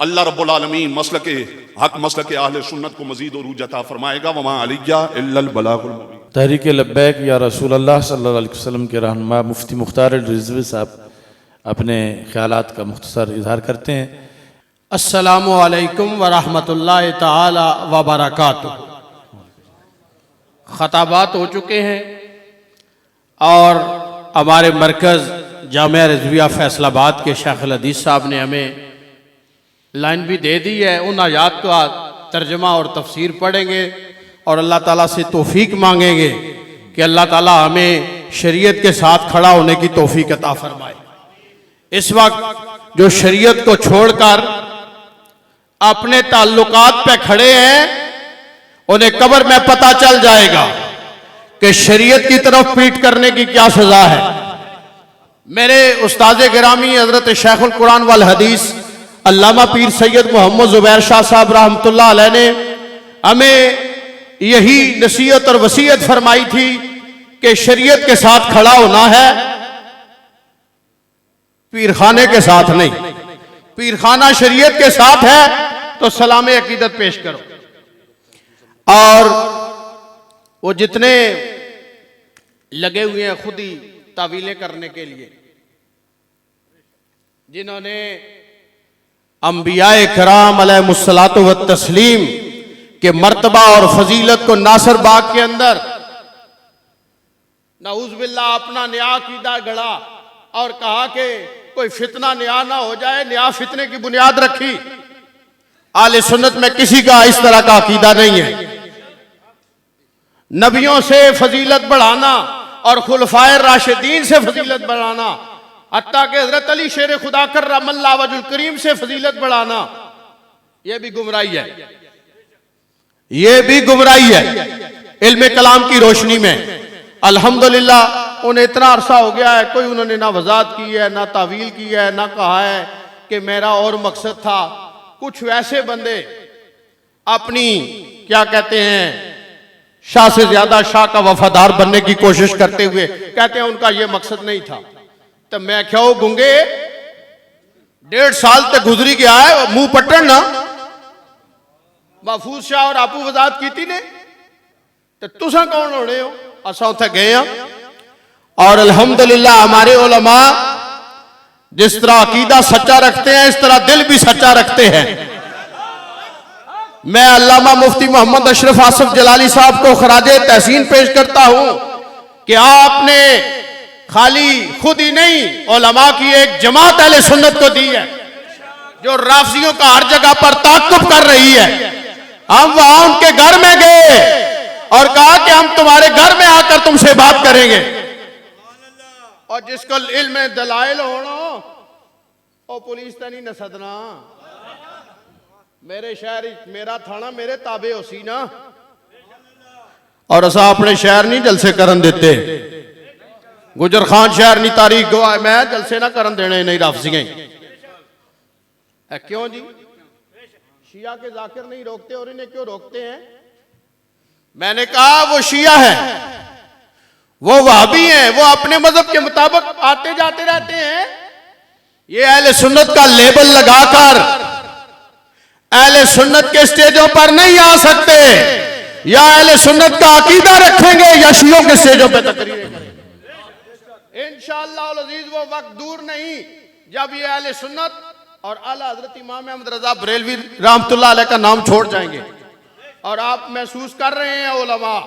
अल्लाह रब्बुल आलमीन मसलके हक, मसलके अहले सुन्नत को मजीद उरूज अता फरमाएगा। वमा अलैया इल्लल बलागुल मुबीन। तहरीक लब्बैक या रसूल अल्लाह सल्लल्लाहु अलैहि वसल्लम के रहनुमा मुफ्ती मुख्तार रिजवी साहब अपने ख्यालात का मुख्तसर इजहार करते हैं। अस्सलामु अलैकुम व रहमतुल्लाहि ताला व बरकातुहू। खताबात हो चुके हैं और हमारे मरकज़ जामिया रिज़विया फैसलाबाद के शेख हदीस साहब ने हमें लाइन भी दे दी है। उन आयात का तर्जमा और तफसीर पढ़ेंगे और अल्लाह ताला से तौफीक मांगेंगे कि अल्लाह ताला हमें शरीयत के साथ खड़ा होने की तौफीक अता फरमाए। इस वक्त जो शरीयत को छोड़कर अपने ताल्लुकात पे खड़े हैं, उन्हें कब्र में पता चल जाएगा कि शरीयत की तरफ पीठ करने की क्या सजा है। मेरे उस्ताद गिरामी हजरत शेखुल कुरान वल हदीस अल्लामा पीर सैयद मोहम्मद ज़ुबैर शाह साहब रहमतुल्लाह अलैह ने हमें यही नसीहत और वसीयत फरमाई थी कि शरीयत के साथ खड़ा होना है, पीरखाने के साथ नहीं। पीरखाना शरीयत के साथ है तो सलाम अकीदत पेश करो। और वो जितने लगे हुए हैं खुद ही तावीलें करने के लिए, जिन्होंने अंबियाए कराम अलैहिमुस्सलातु व तस्लीम के मर्तबा और फजीलत को नासर बाग के अंदर नाउज़ बिल्लाह अपना नया अकीदा गढ़ा और कहा कि कोई फितना नया ना हो जाए, नया फितने की बुनियाद रखी। आले सुन्नत में किसी का इस तरह का अकीदा नहीं है। नबियों से फजीलत बढ़ाना और खुलफाए राशिदीन से फजीलत बढ़ाना, हत्ता कि हजरत अली शेर खुदा कर्रमल्लाहु वजहुल करीम से फजीलत बढ़ाना, यह भी गुमराही है। यह भी गुमराही है इल्म कलाम की रोशनी में। अल्हम्दुलिल्लाह उन्हें इतना अरसा हो गया है, कोई उन्होंने ना वजात की है, ना तावील की है, ना कहा है कि मेरा और मकसद था। कुछ वैसे बंदे अपनी क्या कहते हैं शाह से ज्यादा शाह का वफादार बनने की कोशिश करते हुए कहते हैं उनका यह मकसद नहीं था। तो मैं क्या गुंगे 1.5 साल तक गुजरी गया है, मुंह पट्टन ना महफूज शाह और आपू वजात की थी ने, तो तुसा कौन हो रहे हो? असा उथे गए हैं और अल्हम्दुलिल्लाह हमारे उलमा जिस तरह अकीदा सच्चा रखते हैं इस तरह दिल भी सच्चा रखते हैं। मैं अल्लामा मुफ्ती मोहम्मद अशरफ आसफ जलाली साहब को खराजे तहसीन पेश करता हूं कि आपने खाली खुद ही नहीं उलमा की एक जमात अहले सुन्नत को दी है जो राफजियों का हर जगह पर ताक़ुब कर रही है। हम वहां उनके घर में गए और कहा कि हम तुम्हारे घर में आकर तुमसे बात करेंगे और जिसको इल्म दलाइल होना और पुलिस तो नहीं न सदना मेरे शहर मेरा थाना मेरे ताबे हो सी ना और असा अपने शहर नहीं जलसे करन देते। गुजर खान शहर नहीं तारीख गवाह मैं जलसे ना करन देने नहीं राफजियां क्यों जी शिया के जाकिर नहीं रोकते और इन्हें क्यों रोकते हैं? मैंने कहा वो शिया है वो वहाबी हैं वो अपने मजहब के मुताबिक आते जाते रहते हैं। ये अहले सुन्नत का लेबल लगाकर अहले सुन्नत के स्टेजों पर नहीं आ सकते। या अहले सुन्नत का अकीदा रखेंगे या शियों के स्टेजों पर तकरीरें करेंगे। इंशाअल्लाह अज़ीज वो वक्त दूर नहीं जब ये अहले सुन्नत और आला हजरत इमाम अहमद रजा बरेलवी रहमतुल्लाह अलैह का नाम छोड़ जाएंगे। और आप महसूस कर रहे हैं उलमा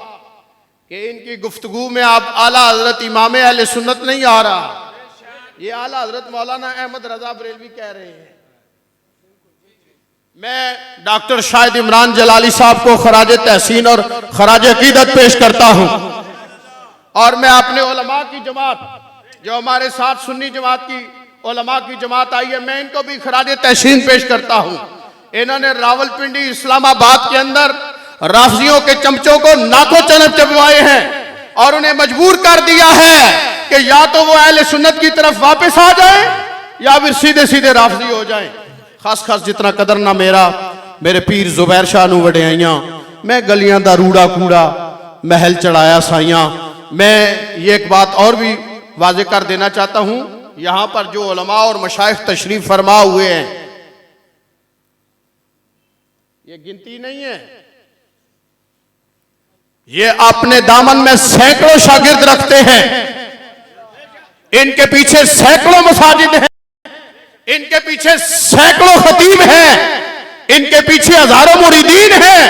कि इनकी गुफ्तगू में आप आला हजरत इमाम अहले सुन्नत नहीं आ रहा, ये आला हजरत मौलाना अहमद रजा बरेलवी कह रहे हैं। मैं डॉक्टर शाहिद इमरान जलाली साहब को खराज तहसीन और खराज अकीदत पेश करता हूं और मैं अपने उलमा की जमात जो हमारे साथ सुन्नी जमात की उलमा की जमात आई है मैं इनको भी खराज तहसीन पेश करता हूं। इन्होंने रावलपिंडी इस्लामाबाद के अंदर राफजियों के चमचों को नाको चनब चबवाए हैं और उन्हें मजबूर कर दिया है कि या तो वो अहले सुन्नत की तरफ वापस आ जाए या फिर सीधे सीधे राफजी हो जाए। खास खास जितना कदर ना मेरा मेरे पीर जुबैर शाह नू वडियाइयां मैं गलियां दा रूड़ा कूड़ा महल चढ़ाया साइयां। मैं ये एक बात और भी वाजे कर देना चाहता हूं यहां पर जो उलमा और मशाइख तशरीफ फरमा हुए हैं ये गिनती नहीं है, ये अपने दामन में सैकड़ों शागिर्द रखते हैं। इनके पीछे सैकड़ों मसाजिद हैं, इनके पीछे सैकड़ों खतीब हैं, इनके पीछे हजारों मुरीदीन हैं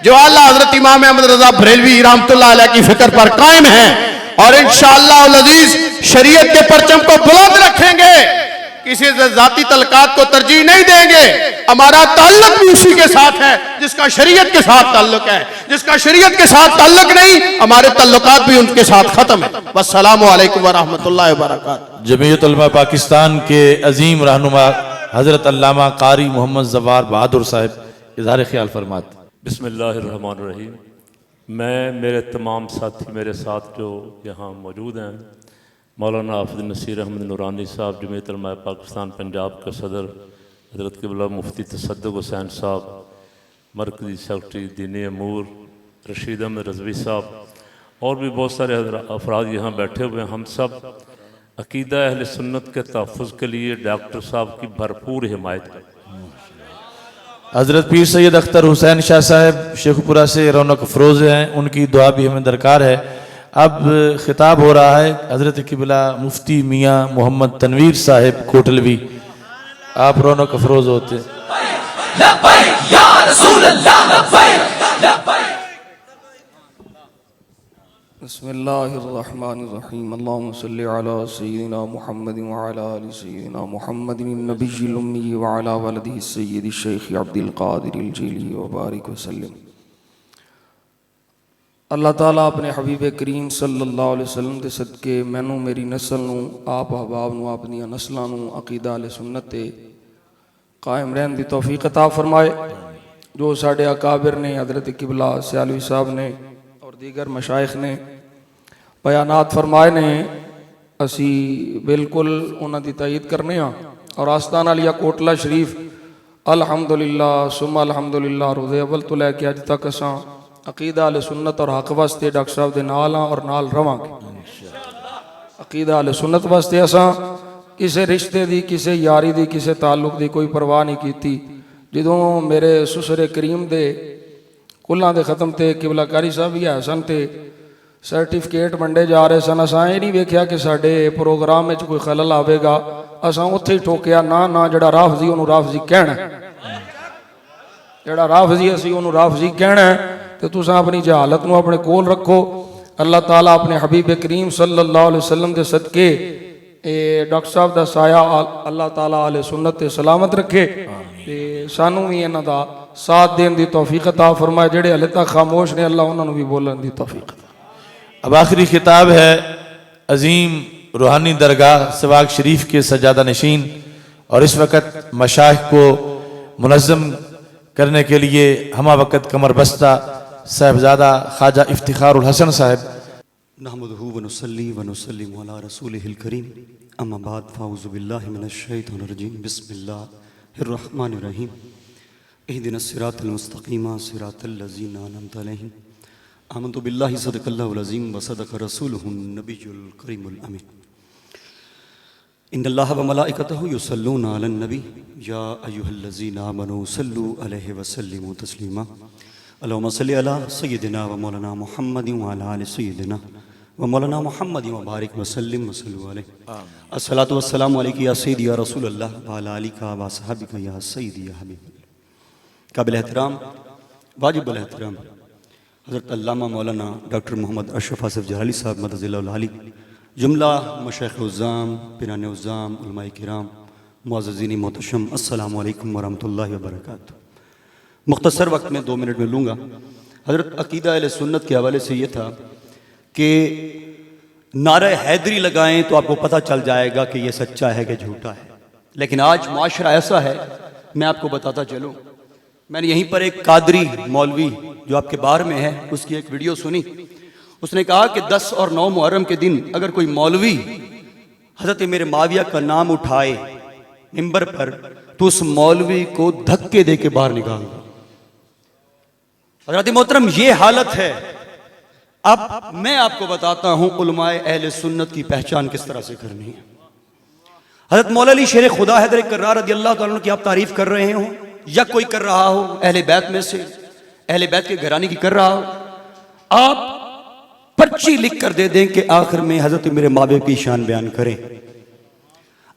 जो आला हजरत इमाम अहमद रजा बरेलवी रहमतुल्लाह अलैह की फिक्र पर कायम हैं और इंशाअल्लाह अल अज़ीज शरीयत के परचम को बुलंद रखेंगे। किसी से जाती तलकात को तरजीह नहीं देंगे। हमारा ताल्लुक भी उसी के साथ है जिसका शरीयत के साथ ताल्लुक है, जिसका शरीयत के साथ ताल्लुक नहीं हमारे ताल्लुकात भी उनके साथ खत्म है। वस्सलामु अलैकुम व रहमतुल्लाहि व बरकातहू। जमीयत उलमा पाकिस्तान के अजीम रहनुमा हजरत अल्लामा कारी मोहम्मद जवार बहादुर साहब इज़हार ख्याल फरमाते। बिस्मिल्लाहिर्रहमानिर्रहीम। मैं मेरे तमाम साथी मेरे साथ जो यहाँ मौजूद हैं मौलाना हाफिज़ नसीर अहमद नूरानी साहब जमीयत उलमा पाकिस्तान पंजाब के सदर हज़रत क़िबला मुफ्ती तसद्दुक़ हुसैन साहब मरकज़ी सेक्रेटरी दीनी अमूर रशीद अहमद रज़वी साहब और भी बहुत सारे अफराद यहाँ बैठे हुए हैं। हम सब अक़ीदा अहले सुन्नत के तहफ़्फ़ुज़ के लिए डॉक्टर साहब की भरपूर हिमायत करते हैं। हज़रत पीर सैयद अख्तर हुसैन शाह साहब शेखपुरा से रौनक अफरोज़ हैं, उनकी दुआ भी हमें दरकार है। अब खिताब हो रहा है हज़रत क़िबला मुफ्ती मियाँ मोहम्मद तनवीर साहब कोटलवी, आप रौनक अफरोज़ होते। बिस्मिल्लाहिर्रहमानिर्रहीम। अल्लाहुम्मा सल्लि अला सय्यिदिना मुहम्मदिन व अला आलि सय्यिदिना मुहम्मदिन नबिय्यिल उम्मी व अला वलदिहि सय्यिदि शेख अब्दुल कादिर जीली व बारिक वसल्लम। अल्लाह ताला अपने हबीब करीम सल्लल्लाहु अलैहि वसल्लम के सदके मैनू मेरी नस्ल नू आप अहबाब नू अपनी नस्लों नू अकीदा अहले सुन्नत ते कायम रहने की तौफीक अता फरमाए। जो साढ़े अकाबिर ने हज़रत क़िबला सियालवी साहब ने और दीगर मशाइख ने बयानात फरमाए ने असी बिल्कुल उन्हां दी तायीद करने और आस्ताना लिया कोटला शरीफ अल्हम्दुलिल्लाह सुम्मा अल्हम्दुलिल्लाह रोज़े अव्वल तो लैके अज तक असां अकीदा अहले सुन्नत और हक वास्ते डॉक्टर साहब के नाल हाँ और नाल रवांगे। अकीदा अहले सुन्नत वास्ते असां किसी रिश्ते की किसी यारी की किसी ताल्लुक की कोई परवाह नहीं की। जो मेरे सुसरे करीम दे कुल्लां दे खत्म ते क़िबला कारी साहब भी है सन ते सर्टिफिकेट वंडे जा रहे सन, असां ये नहीं वेख्या कि साडे प्रोग्राम में कोई खलल आवेगा असां उत्थे ही ठोकिया ना ना जड़ा राफजी ओनू राफजी कहना जड़ा राफजी असी ओनू राफजी कहना तो तुसां अपनी जहालत नू अपने कोल रखो। अल्लाह ताला अपने हबीब करीम सल्लल्लाहु अलैहि वसल्लम के सदके डॉक्टर साहब का साया अल्लाह ताला आले सुन्नत ते सलामत रखे ते सानू भी इन्हां दा साथ देने की तौफीक अता फरमाए। जेड़े हले तक खामोश ने अल्लाह उन्होंने भी बोलने की तौफीक। अब आखिरी खिताब है अजीम रूहानी दरगाह सवाग शरीफ के सजादा नशीन और इस वक्त मशाइख को मुनज़्ज़म करने के लिए हमा वक्त कमर बस्ता साहबजादा ख्वाजा इफ्तिखारुल हसन साहब। नहमदुहु व नुसल्ली व नुसल्लिमु अला रसूलिहिल करीम अम्मा बाद फ़अऊज़ु बिल्लाहि मिनश शैतानिर रजीम बिस्मिल्लाहिर रहमानिर रहीम इहदिनस सिरातल मुस्तक़ीम सिरातल लज़ीना अनअमत अलैहिम आमन्तु बिल्लाहि सदक़ल्लाहुल अज़ीम व सदक़ रसूलुहुन नबियुल करीमुल अमीन इन्नल्लाहा व मलाइकतहु युसल्लूना अलन नबी या अय्युहल्लज़ीना आमनू सल्लू अलैहि व सल्लिमू तस्लीमा अल्लाहुम्मा सल्लि अला सय्यिदिना व मौलाना मुहम्मदिन व अला आलि सय्यिदिना व मौलाना मुहम्मदिन व बारिक व सल्लिम व सल्लु अलैहि अस्सलातु वस्सलामु अलैका या सय्यदी या रसूल अल्लाह व अला आलिका व असहाबिका या सय्यदी या हबीब। काबिल एहतराम वाजिबुल एहतराम हज़रत अल्लामा मौलाना डॉक्टर मोहम्मद अशरफ आसिफ जलाली साहब मदज़िल्लहुल आली जुमला मशाइख़ उज़्ज़ाम पिराने उज़्ज़ाम उलमाए किराम मुअज़्ज़िज़ीन मोहतरम अस्सलामु अलैकुम व रहमतुल्लाहि व बरकातुहू। मुख्तसर वक्त में 2 मिनट में लूँगा। हज़रत अक़ीदा अहले सुन्नत के हवाले से ये था कि नारा हैदरी लगाएं तो आपको पता चल जाएगा कि ये सच्चा है कि झूठा है। लेकिन आज माशरा ऐसा है, मैं आपको बताता चलूँ। मैंने यहीं पर एक कादरी मौलवी जो आपके बाहर में है उसकी एक वीडियो सुनी। उसने कहा कि 10 और 9 मुहर्रम के दिन अगर कोई मौलवी हज़रत मेरे माविया का नाम उठाए मिंबर पर तो उस मौलवी को धक्के दे के बाहर निकाल दो। हज़रत मोहतरम ये हालत है। अब मैं आपको बताता हूं उलमाए अहले सुन्नत की पहचान किस तरह से करनी है। हज़रत मौला अली शेर खुदा हैदर कर्रार रज़ी अल्लाह तआला की आप तारीफ कर रहे हो या कोई कर रहा हो अहले बैत में से, अहले बैत के घराने की कर रहा हो, आप पर्ची लिख कर दे दें कि आखिर में हज़रत मेरे माँ बाप की शान बयान करें।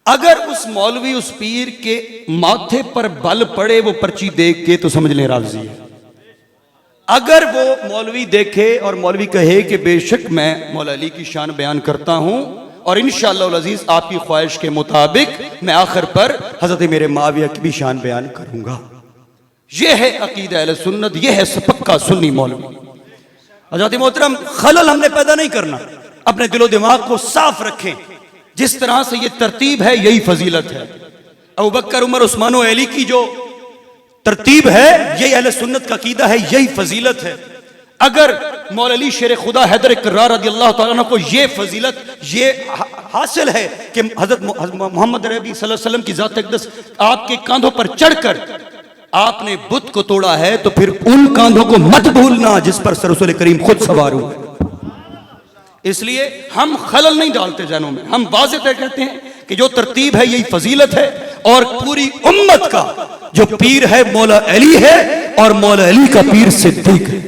अगर उस मौलवी उस पीर के माथे पर बल पड़े वो पर्ची देख के तो समझ लें राजी है। अगर वो मौलवी देखे और मौलवी कहे कि बेशक मैं मौला अली की शान बयान करता हूं और इंशाअल्लाह अज़ीज़ आपकी ख्वाहिश के मुताबिक मैं आखिर पर हज़रत मेरे माविया की भी शान बयान करूंगा। यह है अकीदा अहले सुन्नत, यह है पक्का सुन्नी मौलवी। हज़रत मोहतरम खलल हमने पैदा नहीं करना, अपने दिलो दिमाग को साफ रखें। जिस तरह से ये तरतीब है यही फजीलत है। अबू बकर उमर उस्मान और अली की जो तरतीब है यही अहले सुन्नत का अकीदा है, यही फजीलत है। अगर मौला अली शेर खुदा हैदर कर्रार रज़ी अल्लाह तआला अन्हु को ये फजीलत ये हासिल है कि हज़रत मोहम्मद नबी सल्लल्लाहु अलैहि वसल्लम की ज़ात अक़दस आपके कांधों पर चढ़कर आपने बुत को तोड़ा है, तो फिर उन कांधों को मत भूलना जिस पर रसूल करीम खुद सवार हुए। इसलिए हम खलल नहीं डालते जानों में, हम वाज़ेह तय कहते हैं कि जो तरतीब है यही फजीलत है और पूरी उम्मत का जो पीर है मौला अली है और मौला अली का पीर सिद्दीक है।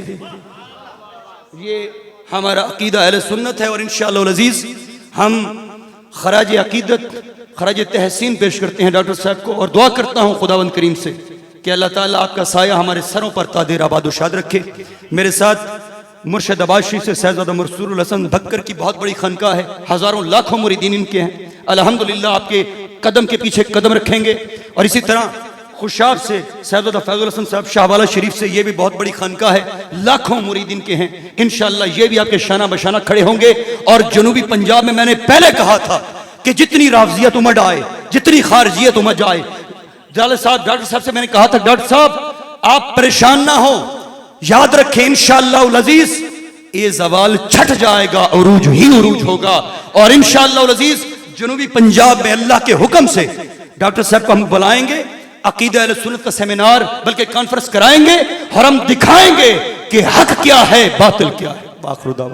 ये हमारा अकीदा अहले सुन्नत है और इंशाअल्लाह अज़ीज़ हम खराज अकीदत खराज तहसीन पेश करते हैं डॉक्टर साहब को और दुआ करता हूँ खुदावंद करीम से कि अल्लाह ताला आपका साया हमारे सरों पर तादेर आबाद शाद रखे। मेरे साथ मुर्शद अबाशी से शहजादा मरसूरुल हसन भक्कर की बहुत बड़ी खनका है, हज़ारों लाखों मुरीदीन इनके हैं। अल्हम्दुलिल्लाह आपके कदम के पीछे कदम रखेंगे। और इसी तरह खुशाब से शहजादा फैजुल हसन साहब शाहवाला शरीफ से ये भी बहुत बड़ी खानका है, लाखों मुरीदीन के हैं। इंशाअल्लाह ये भी आपके शाना बशाना खड़े होंगे। और जनूबी पंजाब में मैंने पहले कहा था कि जितनी रावजियत उमड़ आए, जितनी खारजियत उमड़ आए, डॉक्टर साहब से मैंने कहा था डॉक्टर साहब आप परेशान ना हो, याद रखें इंशाअल्लाह अज़ीज़ ये ज़वाल छट जाएगा, उरूज ही उरूज होगा। और इंशाअल्लाह अज़ीज़ जनूबी पंजाब में अल्लाह के हुक्म से डॉक्टर साहब को हम बुलाएंगे, अकीदा अहले सुन्नत का सेमिनार बल्कि कॉन्फ्रेंस कराएंगे और हम दिखाएंगे कि हक क्या है बातिल क्या है। बाखुदा